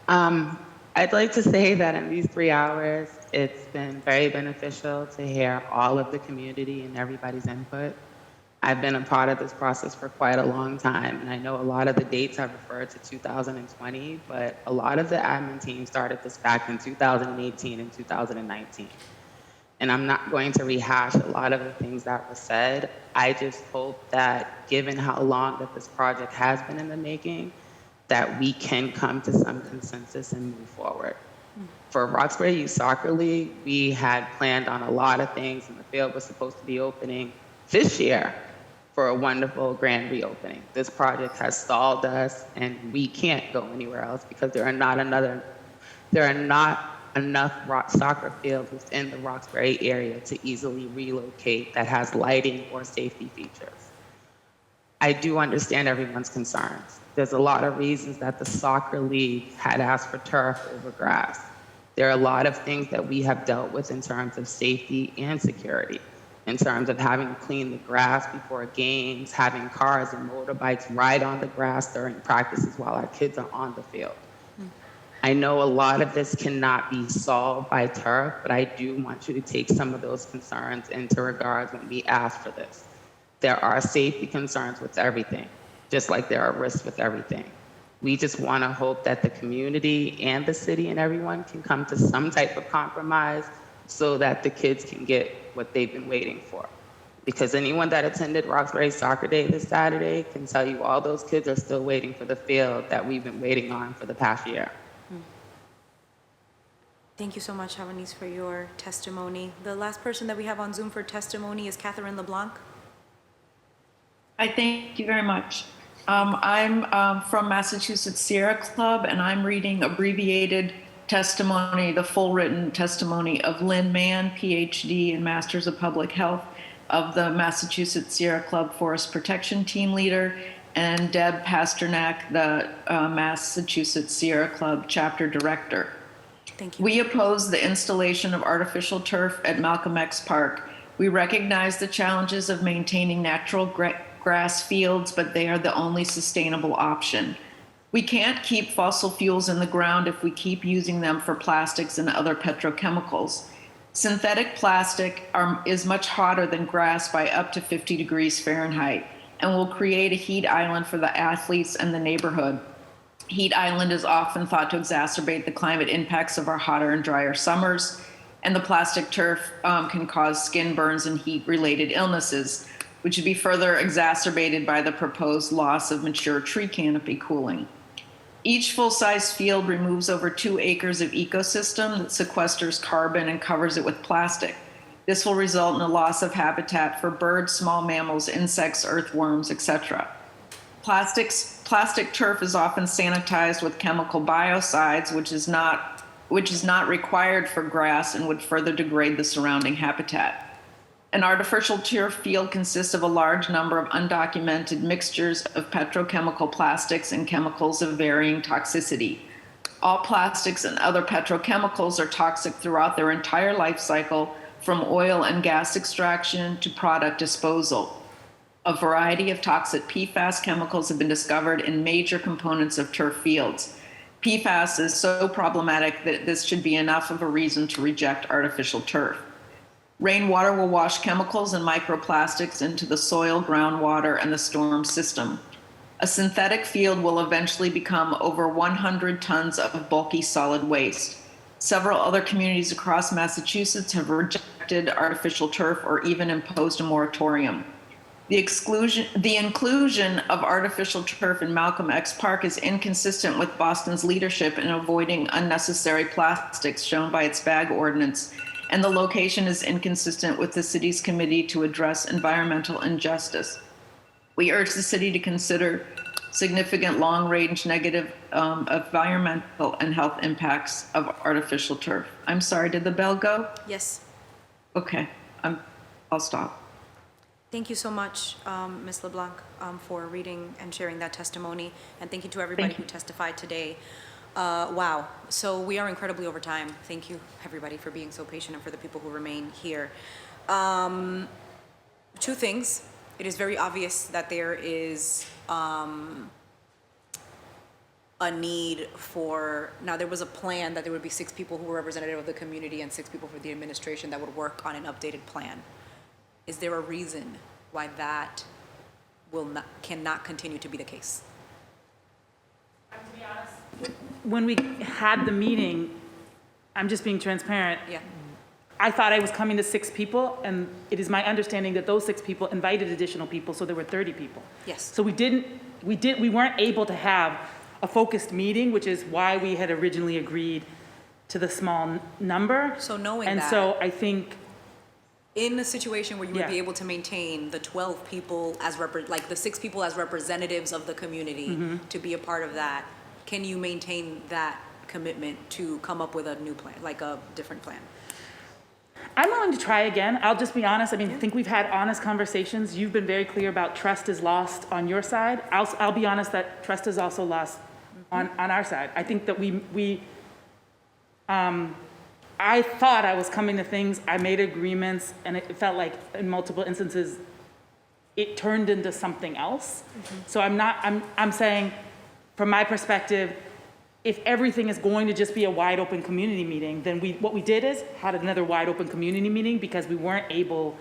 Speaker 12: I'd like to say that in these 3 hours, it's been very beneficial to hear all of the community and everybody's input. I've been a part of this process for quite a long time, and I know a lot of the dates have referred to 2020, but a lot of the admin team started this back in 2018 and 2019. And I'm not going to rehash a lot of the things that were said. I just hope that given how long that this project has been in the making, that we can come to some consensus and move forward. For Roxbury Youth Soccer League, we had planned on a lot of things, and the field was supposed to be opening this year for a wonderful grand reopening. This project has stalled us, and we can't go anywhere else because there are not enough soccer fields within the Roxbury area to easily relocate that has lighting or safety features. I do understand everyone's concerns. There's a lot of reasons that the soccer league had asked for turf over grass. There are a lot of things that we have dealt with in terms of safety and security, in terms of having to clean the grass before games, having cars and motorbikes ride on the grass during practices while our kids are on the field. I know a lot of this cannot be solved by turf, but I do want you to take some of those concerns into regards when we ask for this. There are safety concerns with everything, just like there are risks with everything. We just want to hope that the community and the city and everyone can come to some type of compromise so that the kids can get what they've been waiting for. Because anyone that attended Roxbury Soccer Day this Saturday can tell you all those kids are still waiting for the field that we've been waiting on for the past year.
Speaker 1: Thank you so much, Havanese, for your testimony. The last person that we have on Zoom for testimony is Catherine LeBlanc.
Speaker 10: I thank you very much. I'm from Massachusetts Sierra Club, and I'm reading abbreviated testimony, the full written testimony of Lynn Mann, PhD and Masters of Public Health of the Massachusetts Sierra Club Forest Protection Team Leader, and Deb Pasternak, the Massachusetts Sierra Club Chapter Director.
Speaker 1: Thank you.
Speaker 10: We oppose the installation of artificial turf at Malcolm X Park. We recognize the challenges of maintaining natural grass fields, but they are the only sustainable option. We can't keep fossil fuels in the ground if we keep using them for plastics and other petrochemicals. Synthetic plastic is much hotter than grass by up to 50 degrees Fahrenheit and will create a heat island for the athletes and the neighborhood. Heat island is often thought to exacerbate the climate impacts of our hotter and drier summers, and the plastic turf can cause skin burns and heat-related illnesses, which would be further exacerbated by the proposed loss of mature tree canopy cooling. Each full-size field removes over 2 acres of ecosystem that sequesters carbon and covers it with plastic. This will result in a loss of habitat for birds, small mammals, insects, earthworms, etc. Plastic turf is often sanitized with chemical biocides, which is not required for grass and would further degrade the surrounding habitat. An artificial turf field consists of a large number of undocumented mixtures of petrochemical plastics and chemicals of varying toxicity. All plastics and other petrochemicals are toxic throughout their entire life cycle, from oil and gas extraction to product disposal. A variety of toxic PFAS chemicals have been discovered in major components of turf fields. PFAS is so problematic that this should be enough of a reason to reject artificial turf. Rainwater will wash chemicals and microplastics into the soil, groundwater, and the storm system. A synthetic field will eventually become over 100 tons of bulky solid waste. Several other communities across Massachusetts have rejected artificial turf or even imposed a moratorium. The inclusion of artificial turf in Malcolm X Park is inconsistent with Boston's leadership in avoiding unnecessary plastics shown by its bag ordinance, and the location is inconsistent with the city's committee to address environmental injustice. We urge the city to consider significant long-range negative environmental and health impacts of artificial turf. I'm sorry, did the bell go?
Speaker 1: Yes.
Speaker 10: Okay, I'll stop.
Speaker 1: Thank you so much, Ms. LeBlanc, for reading and sharing that testimony. And thank you to everybody who testified today. Wow. So we are incredibly over time. Thank you, everybody, for being so patient and for the people who remain here. 2 things. It is very obvious that there is a need for, now there was a plan that there would be 6 people who were representative of the community and 6 people for the administration that would work on an updated plan. Is there a reason why that cannot continue to be the case.
Speaker 13: To be honest, when we had the meeting, I'm just being transparent.
Speaker 1: Yeah.
Speaker 13: I thought I was coming to 6 people, and it is my understanding that those 6 people invited additional people, so there were 30 people.
Speaker 1: Yes.
Speaker 13: So we weren't able to have a focused meeting, which is why we had originally agreed to the small number.
Speaker 1: So knowing
Speaker 13: and
Speaker 1: that,
Speaker 13: so I think
Speaker 1: in a situation where you would
Speaker 13: Yeah.
Speaker 1: be able to maintain the 12 people as like the 6 people as representatives of the community
Speaker 13: Mm-hmm.
Speaker 1: to be a part of that, can you maintain that commitment to come up with a new plan, like a different plan?
Speaker 13: I'm willing to try again. I'll just be honest. I mean, I think we've had honest conversations. You've been very clear about trust is lost on your side. I'll be honest that trust is also lost on our side. I think that I thought I was coming to things, I made agreements, and it felt like in multiple instances, it turned into something else. So I'm saying, from my perspective, if everything is going to just be a wide open community meeting, then what we did is had another wide open community meeting because we weren't able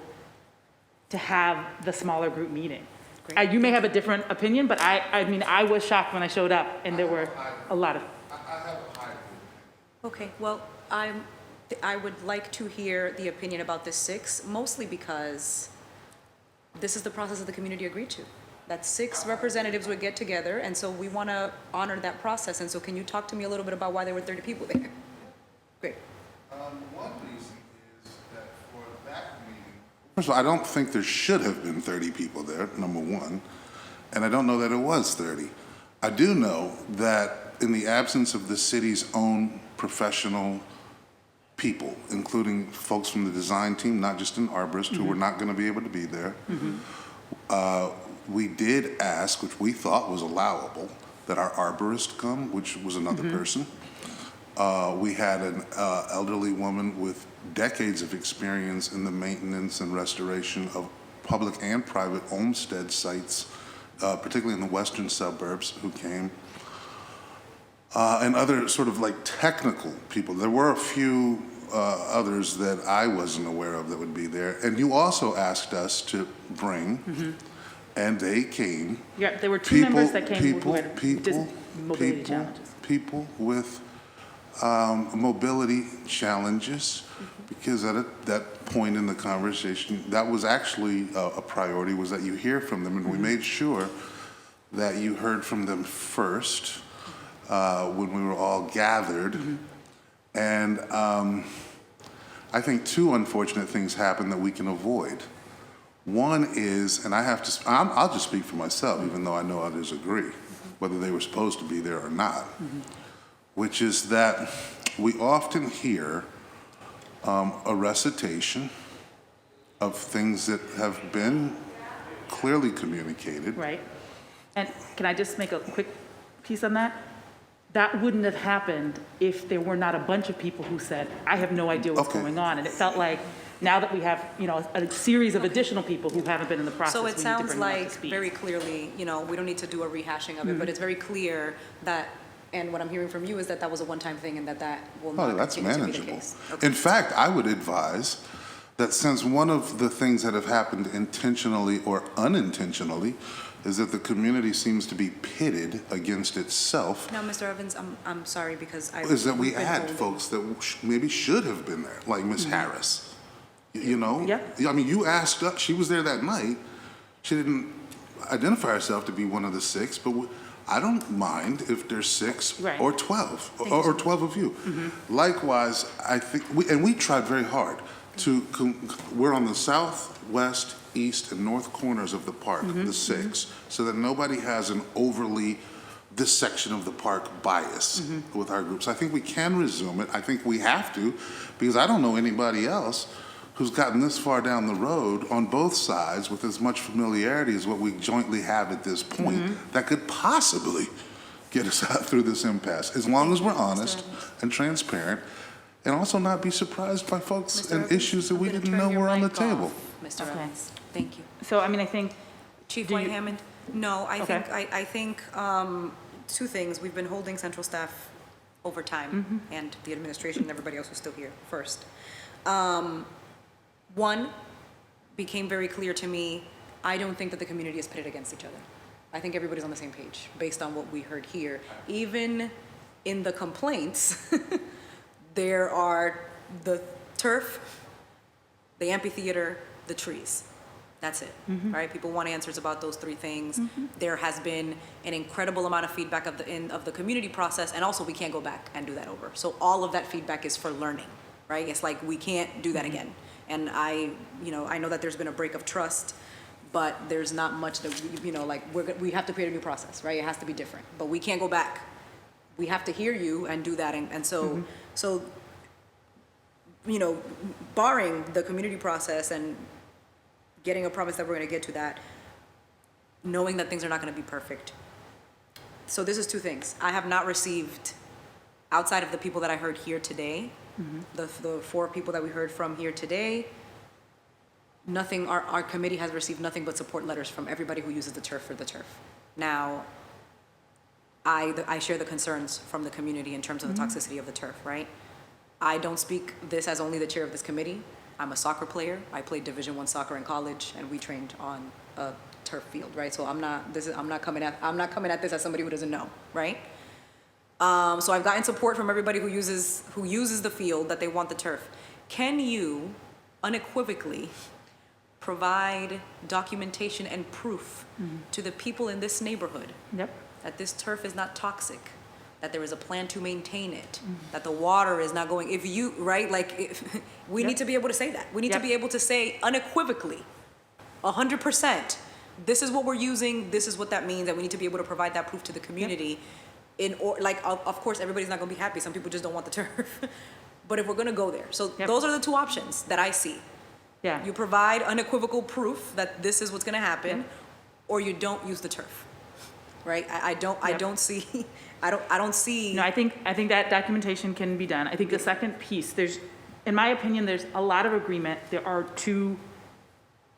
Speaker 13: to have the smaller group meeting. You may have a different opinion, but I mean, I was shocked when I showed up and there were a lot of.
Speaker 1: Okay, well, I would like to hear the opinion about the 6, mostly because this is the process that the community agreed to. That 6 representatives would get together, and so we want to honor that process. And so can you talk to me a little bit about why there were 30 people there? Great.
Speaker 6: One reason is that for that meeting, first of all, I don't think there should have been 30 people there, number one, and I don't know that it was 30. I do know that in the absence of the city's own professional people, including folks from the design team, not just an arborist, who were not going to be able to be there, we did ask, which we thought was allowable, that our arborist come, which was another person. We had an elderly woman with decades of experience in the maintenance and restoration of public and private homestead sites, particularly in the western suburbs, who came. And other sort of like technical people. There were a few others that I wasn't aware of that would be there. And you also asked us to bring, and they came.
Speaker 13: Yeah, there were 2 members that came who had mobility challenges.
Speaker 6: People with mobility challenges, because at that point in the conversation, that was actually a priority, was that you hear from them. And we made sure that you heard from them first when we were all gathered. And I think 2 unfortunate things happened that we can avoid. One is, and I'll just speak for myself, even though I know others agree, whether they were supposed to be there or not, which is that we often hear a recitation of things that have been clearly communicated.
Speaker 13: Right. And can I just make a quick piece on that? That wouldn't have happened if there were not a bunch of people who said, I have no idea what's going on. And it felt like now that we have, a series of additional people who haven't been in the process,
Speaker 1: So
Speaker 13: we
Speaker 1: it
Speaker 13: need to
Speaker 1: sounds
Speaker 13: bring them up to
Speaker 1: like
Speaker 13: speed.
Speaker 1: very clearly, we don't need to do a rehashing of it, but it's very clear that, and what I'm hearing from you is that that was a one-time thing and that will not
Speaker 6: That's
Speaker 1: continue to be the
Speaker 6: manageable.
Speaker 1: case. Okay.
Speaker 6: In fact, I would advise that since one of the things that have happened intentionally or unintentionally is that the community seems to be pitted against itself,
Speaker 1: Now, Mr. Evans, I'm sorry because
Speaker 6: is that we
Speaker 1: we've been
Speaker 6: had
Speaker 1: holding-
Speaker 6: folks that maybe should have been there, like Miss Harris.
Speaker 13: Yeah.
Speaker 6: I mean, you asked her, she was there that night. She didn't identify herself to be one of the 6, but I don't mind if there's 6
Speaker 13: Right.
Speaker 6: or 12, or 12 of you. Likewise, I think, we tried very hard we're on the southwest, east, and north corners of the park, the 6, so that nobody has an overly this section of the park bias with our groups. I think we can resume it. I think we have to, because I don't know anybody else who's gotten this far down the road on both sides with as much familiarity as what we jointly have at this point that could possibly get us out through this impasse, as long as we're honest and transparent, and also not be surprised by folks and issues that we didn't know were on the table.
Speaker 1: Mr. Evans, thank you.
Speaker 13: So, I mean, I think.
Speaker 1: Chief White-Hammond? No, I
Speaker 13: Okay.
Speaker 1: think 2 things. We've been holding central staff over time, and the administration and everybody else who's still here first. One, became very clear to me I don't think that the community is pitted against each other. I think everybody's on the same page based on what we heard here. Even in the complaints, there are the turf, the amphitheater, the trees. That's it, right? People want answers about those three things. There has been an incredible amount of feedback of the community process, and also we can't go back and do that over. So all of that feedback is for learning, right? It's like we can't do that again. And I know that there's been a break of trust, but there's not much that we have to create a new process, right? It has to be different, but we can't go back. We have to hear you and do that, and so barring the community process and getting a promise that we're going to get to that, knowing that things are not going to be perfect. So this is two things. I have not received, outside of the people that I heard here today, the 4 people that we heard from here today, nothing, our committee has received nothing but support letters from everybody who uses the turf for the turf. Now, I share the concerns from the community in terms of the toxicity of the turf, right? I don't speak this as only the chair of this committee. I'm a soccer player. I played Division I soccer in college, and we trained on a turf field, right? So I'm not coming at this as somebody who doesn't know, right? So I've gotten support from everybody who uses the field that they want the turf. Can you unequivocally provide documentation and proof to the people in this neighborhood that this turf is not toxic, that there is a plan to maintain it, that the water is not going, if you, right, like, we need to be able to say that. We need to be able to say unequivocally, 100%, this is what we're using, this is what that means, and we need to be able to provide that proof to the community. Of course, everybody's not gonna be happy. Some people just don't want the turf. But if we're gonna go there, so those are the two options that I see.
Speaker 13: Yeah.
Speaker 1: You provide unequivocal proof that this is what's gonna happen, or you don't use the turf, right? I don't see.
Speaker 13: No, I think that documentation can be done. I think the second piece, in my opinion, there's a lot of agreement. There are 2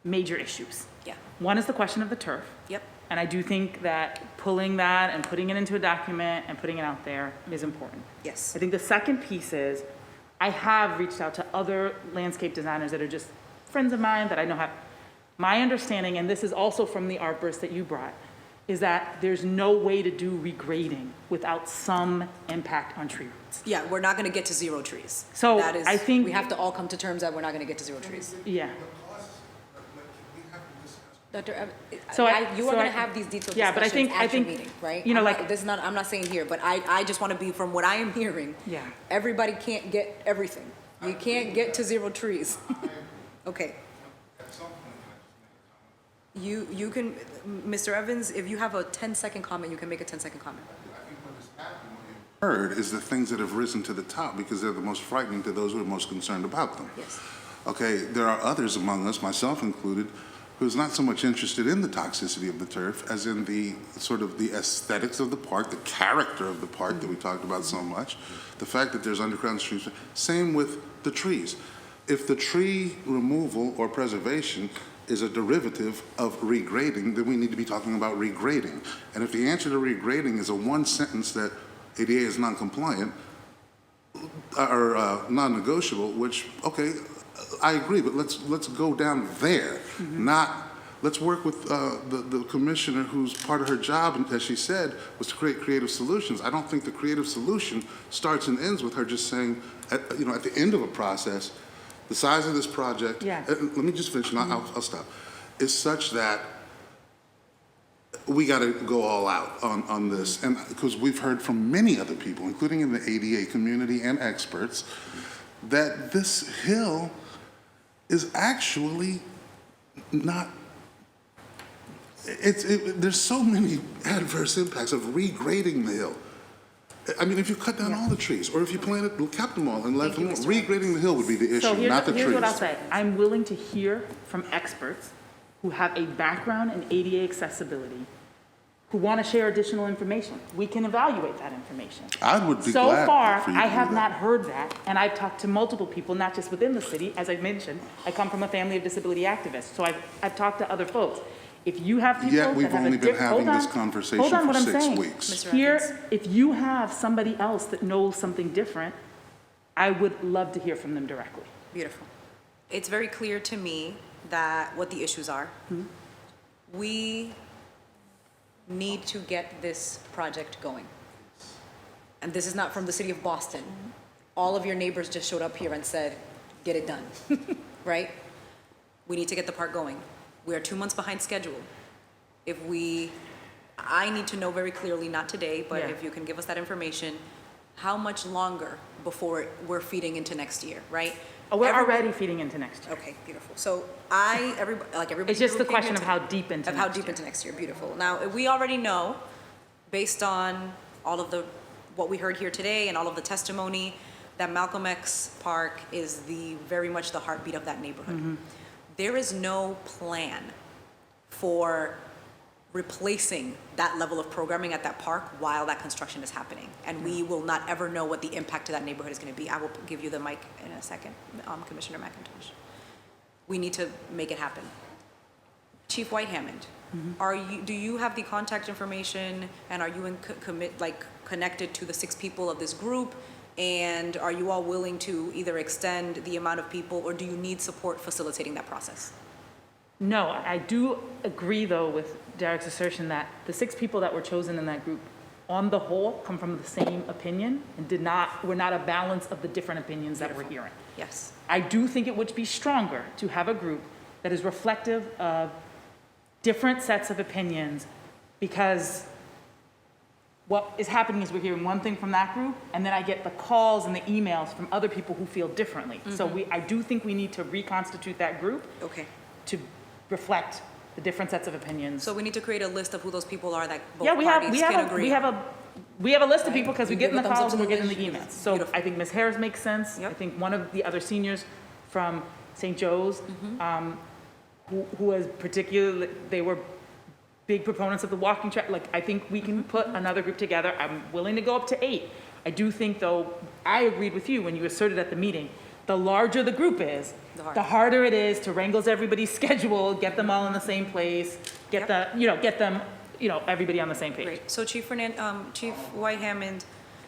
Speaker 13: major issues.
Speaker 1: Yeah.
Speaker 13: One is the question of the turf.
Speaker 1: Yep.
Speaker 13: And I do think that pulling that and putting it into a document and putting it out there is important.
Speaker 1: Yes.
Speaker 13: I think the second piece is, I have reached out to other landscape designers that are just friends of mine that I know have. My understanding, and this is also from the artburst that you brought, is that there's no way to do regrading without some impact on tree roots.
Speaker 1: Yeah, we're not gonna get to 0 trees.
Speaker 13: So
Speaker 1: that is,
Speaker 13: I think
Speaker 1: we have to all come to terms that we're not gonna get to 0 trees.
Speaker 13: Yeah.
Speaker 1: Dr.
Speaker 13: So
Speaker 1: you are going to have these detailed
Speaker 13: yeah,
Speaker 1: discussions
Speaker 13: but I think,
Speaker 1: meeting, right?
Speaker 13: You know,
Speaker 1: I'm not saying here, but I just want to be, from what I am hearing, everybody can't get everything. You can't get to 0 trees. Okay. You can, Mr. Evans, if you have a 10-second comment, you can make a 10-second comment.
Speaker 6: Heard is the things that have risen to the top because they're the most frightening to those who are most concerned about them.
Speaker 1: Yes.
Speaker 6: Okay, there are others among us, myself included, who's not so much interested in the toxicity of the turf as in the sort of the aesthetics of the park, the character of the park that we talked about so much, the fact that there's underground streets. Same with the trees. If the tree removal or preservation is a derivative of regrading, then we need to be talking about regrading. And if the answer to regrading is a one sentence that ADA is non-compliant or non-negotiable, which, okay, I agree, but let's go down there, not, let's work with the commissioner whose part of her job, as she said, was to create creative solutions. I don't think the creative solution starts and ends with her just saying, at the end of a process, the size of this project, let me just finish and I'll stop, is such that we got to go all out on this. And because we've heard from many other people, including in the ADA community and experts, that this hill is actually not, there's so many adverse impacts of regrading the hill. I mean, if you cut down all the trees, or if you kept them all and left them all, regrading the hill would be the issue, not the trees.
Speaker 13: Here's what I'll say. I'm willing to hear from experts who have a background in ADA accessibility, who want to share additional information. We can evaluate that information.
Speaker 6: I would be
Speaker 13: so
Speaker 6: glad
Speaker 13: far,
Speaker 6: for you
Speaker 13: I
Speaker 6: to
Speaker 13: have
Speaker 6: do
Speaker 13: not
Speaker 6: that.
Speaker 13: heard that, and I've talked to multiple people, not just within the city. As I mentioned, I come from a family of disability activists, so I've talked to other folks. If you have people
Speaker 6: Yet we've
Speaker 13: that have
Speaker 6: only been having this
Speaker 13: hold
Speaker 6: conversation
Speaker 13: on,
Speaker 6: for
Speaker 13: what I'm
Speaker 6: 6
Speaker 13: saying.
Speaker 6: weeks.
Speaker 13: Here, if you have somebody else that knows something different, I would love to hear from them directly.
Speaker 1: Beautiful. It's very clear to me that what the issues are. We need to get this project going. And this is not from the city of Boston. All of your neighbors just showed up here and said, get it done, right? We need to get the park going. We are 2 months behind schedule. I need to know very clearly, not today, but
Speaker 13: Yeah.
Speaker 1: if you can give us that information, how much longer before we're feeding into next year, right?
Speaker 13: Oh, we're already feeding into next year.
Speaker 1: Okay, beautiful. So everybody.
Speaker 13: It's just the question of how deep into
Speaker 1: Of how
Speaker 13: next
Speaker 1: deep
Speaker 13: year.
Speaker 1: into next year, beautiful. Now, we already know, based on all of what we heard here today and all of the testimony, that Malcolm X Park is very much the heartbeat of that neighborhood.
Speaker 13: Mm-hmm.
Speaker 1: There is no plan for replacing that level of programming at that park while that construction is happening. And we will not ever know what the impact to that neighborhood is going to be. I will give you the mic in a second, Commissioner McIntosh. We need to make it happen. Chief White-Hammond, do you have the contact information, and are you connected to the 6 people of this group? And are you all willing to either extend the amount of people, or do you need support facilitating that process?
Speaker 13: No, I do agree, though, with Derek's assertion that the 6 people that were chosen in that group, on the whole, come from the same opinion and were not a balance of the different opinions that we're hearing.
Speaker 1: Yes.
Speaker 13: I do think it would be stronger to have a group that is reflective of different sets of opinions, because what is happening is we're hearing one thing from that group, and then I get the calls and the emails from other people who feel differently. So I do think we need to reconstitute that group.
Speaker 1: Okay.
Speaker 13: To reflect the different sets of opinions.
Speaker 1: So we need to create a list of who those people are that both
Speaker 13: Yeah,
Speaker 1: parties can agree on.
Speaker 13: we have a list of people because we
Speaker 1: You
Speaker 13: get in
Speaker 1: give
Speaker 13: the
Speaker 1: a thumbs up
Speaker 13: calls
Speaker 1: to
Speaker 13: and we're
Speaker 1: the
Speaker 13: getting the
Speaker 1: list?
Speaker 13: emails. So I think Ms. Harris makes sense. I think one of the other seniors from St. Joe's, who was particularly, they were big proponents of the walking track. Like, I think we can put another group together. I'm willing to go up to 8. I do think, though, I agreed with you when you asserted at the meeting, the larger the group is, the harder it is to wrangle everybody's schedule, get them all in the same place, get them, everybody on the same page.
Speaker 1: Great. So Chief White-Hammond,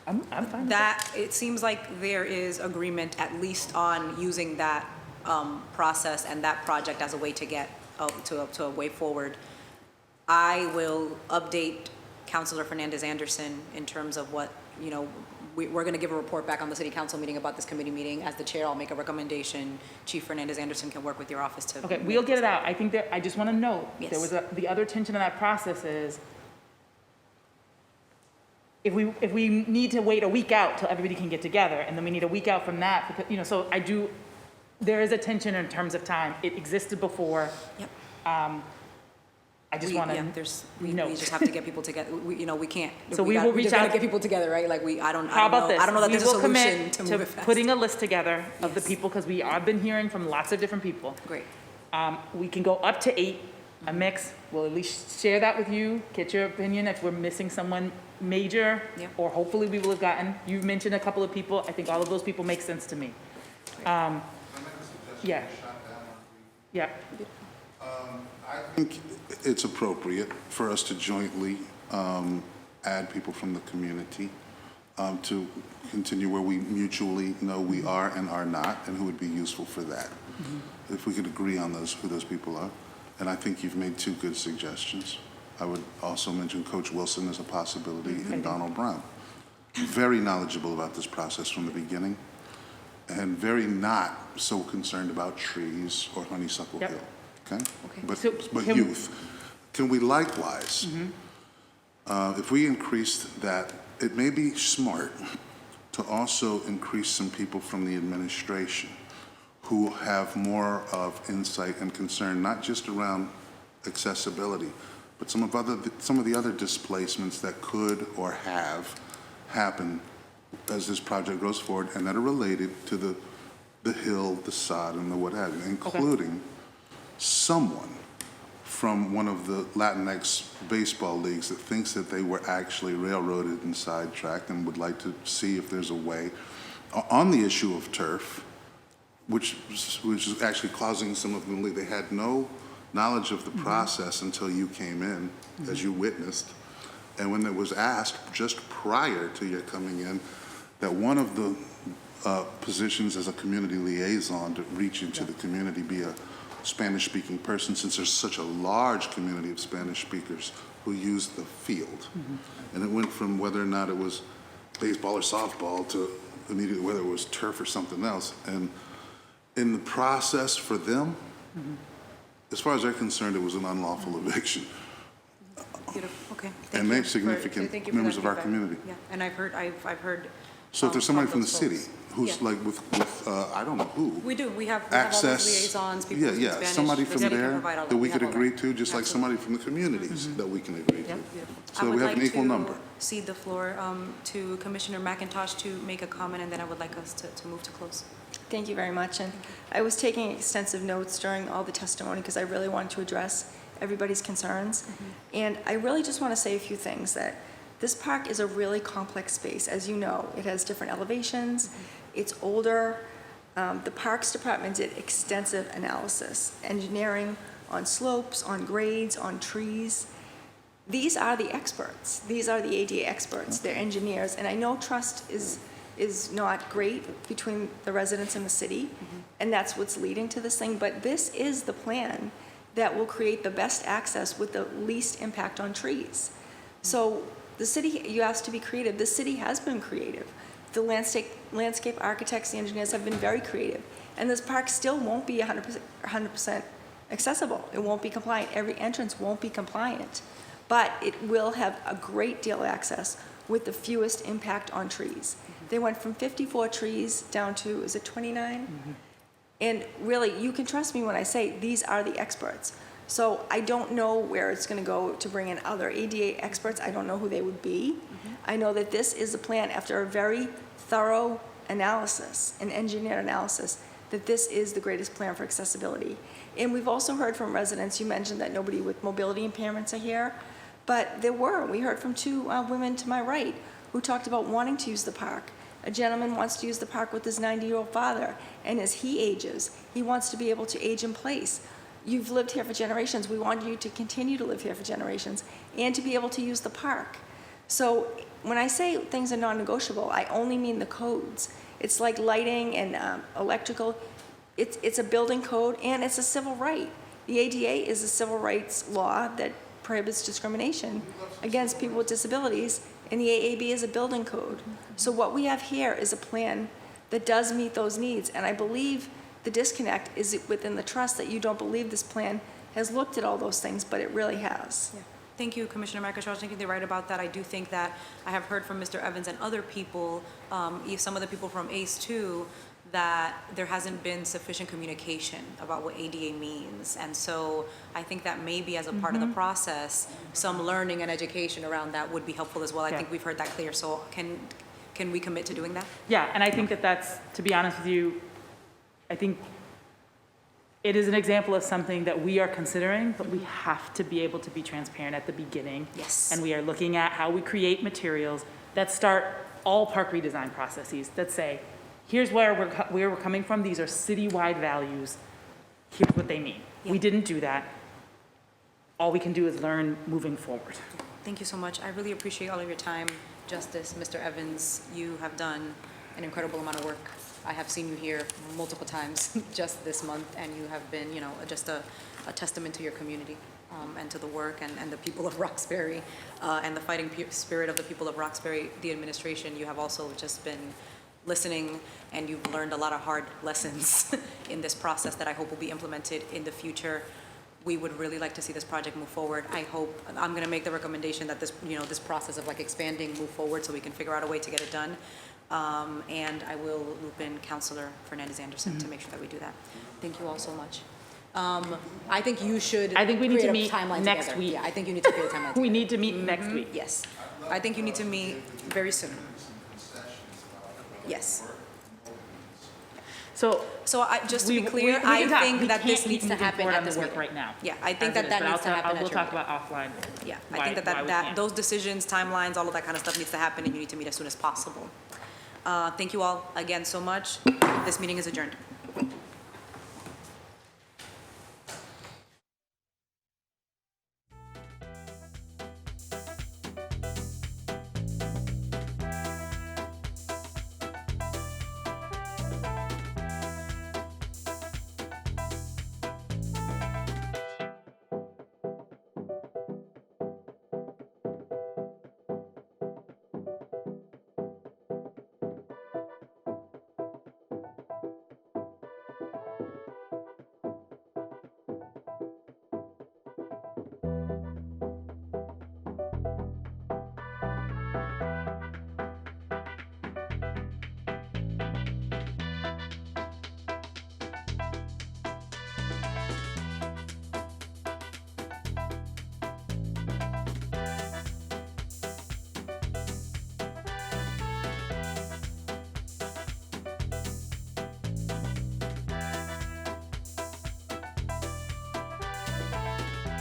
Speaker 13: I'm fine.
Speaker 1: That it seems like there is agreement at least on using that process and that project as a way to get to a way forward. I will update Councilor Fernandez-Anderson in terms of what, we're going to give a report back on the city council meeting about this committee meeting. As the chair, I'll make a recommendation. Chief Fernandez-Anderson can work with your office to.
Speaker 13: Okay, we'll get it out. I think that, I just want to note,
Speaker 1: Yes.
Speaker 13: there was the other tension in that process is, if we need to wait a week out till everybody can get together, and then we need a week out from that, because, so there is a tension in terms of time. It existed before.
Speaker 1: Yep.
Speaker 13: I just want to
Speaker 1: we just have to get people together. We can't.
Speaker 13: So we will reach out
Speaker 1: to get people together, right? Like
Speaker 13: How about this?
Speaker 1: I don't know that there's a
Speaker 13: We will
Speaker 1: solution
Speaker 13: commit
Speaker 1: to move it fast.
Speaker 13: putting a list together of the people, because I've been hearing from lots of different people.
Speaker 1: Great.
Speaker 13: We can go up to 8, a mix. We'll at least share that with you, get your opinion if we're missing someone major, or hopefully we will have gotten. You've mentioned a couple of people. I think all of those people make sense to me. Yeah. Yeah.
Speaker 6: I think it's appropriate for us to jointly add people from the community to continue where we mutually know we are and are not, and who would be useful for that. If we could agree on who those people are. And I think you've made 2 good suggestions. I would also mention Coach Wilson as a possibility and Donald Brown. Very knowledgeable about this process from the beginning, and very not so concerned about trees or Honeysuckle Hill. Okay? But youth. Can we likewise, if we increase that, it may be smart to also increase some people from the administration who have more of insight and concern, not just around accessibility, but some of the other displacements that could or have happened as this project goes forward, and that are related to the hill, the sod, and the what have you, including someone from one of the Latinx baseball leagues that thinks that they were actually railroaded and sidetracked and would like to see if there's a way on the issue of turf, which is actually causing some of them to leave. They had no knowledge of the process until you came in, as you witnessed. And when it was asked just prior to your coming in, that one of the positions as a community liaison to reach into the community be Spanish-speaking person, since there's such a large community of Spanish speakers who use the field. And it went from whether or not it was baseball or softball to immediately whether it was turf or something else. And in the process for them, as far as they're concerned, it was an unlawful eviction.
Speaker 1: Beautiful, okay.
Speaker 6: And they're significant
Speaker 1: Thank you for
Speaker 6: members
Speaker 1: that
Speaker 6: of our
Speaker 1: feedback.
Speaker 6: community.
Speaker 1: Yeah, and I've heard.
Speaker 6: So if there's somebody from the
Speaker 1: those
Speaker 6: city
Speaker 1: folks.
Speaker 6: who's
Speaker 1: Yeah.
Speaker 6: like with I don't know who.
Speaker 1: We do, we have all
Speaker 6: Access.
Speaker 1: those liaisons, people who speak Spanish.
Speaker 6: Somebody
Speaker 1: the
Speaker 6: from
Speaker 1: city can
Speaker 6: there
Speaker 1: provide all
Speaker 6: that we
Speaker 1: have
Speaker 6: could
Speaker 1: all that.
Speaker 6: agree to, just like somebody from the communities that we can agree to.
Speaker 1: Yep.
Speaker 6: So we have an equal number.
Speaker 1: I would like to cede the floor to Commissioner McIntosh to make a comment, and then I would like us to move to close.
Speaker 14: Thank you very much. And I was taking extensive notes during all the testimony because I really wanted to address everybody's concerns. And I really just want to say a few things, that this park is a really complex space. As you know, it has different elevations. It's older. The Parks Department did extensive analysis, engineering on slopes, on grades, on trees. These are the experts. These are the ADA experts. They're engineers. And I know trust is not great between the residents and the city, and that's what's leading to this thing. But this is the plan that will create the best access with the least impact on trees. So the city, you asked to be creative. The city has been creative. The landscape architects, the engineers have been very creative. And this park still won't be 100% accessible. It won't be compliant. Every entrance won't be compliant. But it will have a great deal of access with the fewest impact on trees. They went from 54 trees down to, is it 29? And really, you can trust me when I say these are the experts. So I don't know where it's going to go to bring in other ADA experts. I don't know who they would be. I know that this is a plan after a very thorough analysis, an engineered analysis, that this is the greatest plan for accessibility. And we've also heard from residents, you mentioned that nobody with mobility impairments are here, but there were. We heard from two women to my right who talked about wanting to use the park. A gentleman wants to use the park with his 90-year-old father, and as he ages, he wants to be able to age in place. You've lived here for generations. We want you to continue to live here for generations and to be able to use the park. So when I say things are non-negotiable, I only mean the codes. It's like lighting and electrical. It's a building code and it's a civil right. The ADA is a civil rights law that prohibits discrimination against people with disabilities, and the AAB is a building code. So what we have here is a plan that does meet those needs, and I believe the disconnect is within the trust that you don't believe this plan has looked at all those things, but it really has.
Speaker 1: Yeah. Thank you, Commissioner McIntosh. I think they're right about that. I do think that I have heard from Mr. Evans and other people, some of the people from ACE too, that there hasn't been sufficient communication about what ADA means. And so I think that maybe as a part of the process, some learning and education around that would be helpful as well. I think we've heard that clear. So can we commit to doing that?
Speaker 13: Yeah, and I think that's, to be honest with you, I think it is an example of something that we are considering, but we have to be able to be transparent at the beginning.
Speaker 1: Yes.
Speaker 13: And we are looking at how we create materials that start all park redesign processes that say, here's where we're coming from. These are citywide values. Here's what they mean.
Speaker 1: Yeah.
Speaker 13: We didn't do that. All we can do is learn moving forward.
Speaker 1: Thank you so much. I really appreciate all of your time. Justice, Mr. Evans, you have done an incredible amount of work. I have seen you here multiple times just this month, and you have been, just a testament to your community and to the work and the people of Roxbury and the fighting spirit of the people of Roxbury, the administration. You have also just been listening, and you've learned a lot of hard lessons in this process that I hope will be implemented in the future. We would really like to see this project move forward. I'm going to make the recommendation that this process of expanding move forward so we can figure out a way to get it done. And I will loop in Councilor Fernandez-Anderson to make sure that we do that. Thank you all so much. I think you should.
Speaker 13: I think we need to meet
Speaker 1: next
Speaker 13: together.
Speaker 1: week. Yeah, I think you need to create a timeline.
Speaker 13: We need to meet next week.
Speaker 1: Yes, I think you need to meet very soon. Yes.
Speaker 13: So
Speaker 1: just to be clear, I think that this needs to happen at this meeting
Speaker 13: right now.
Speaker 1: Yeah, I think that needs to happen.
Speaker 13: We'll talk about offline.
Speaker 1: Yeah, I think that those decisions, timelines, all of that kind of stuff needs to happen, and you need to meet as soon as possible. Thank you all again so much. This meeting is adjourned.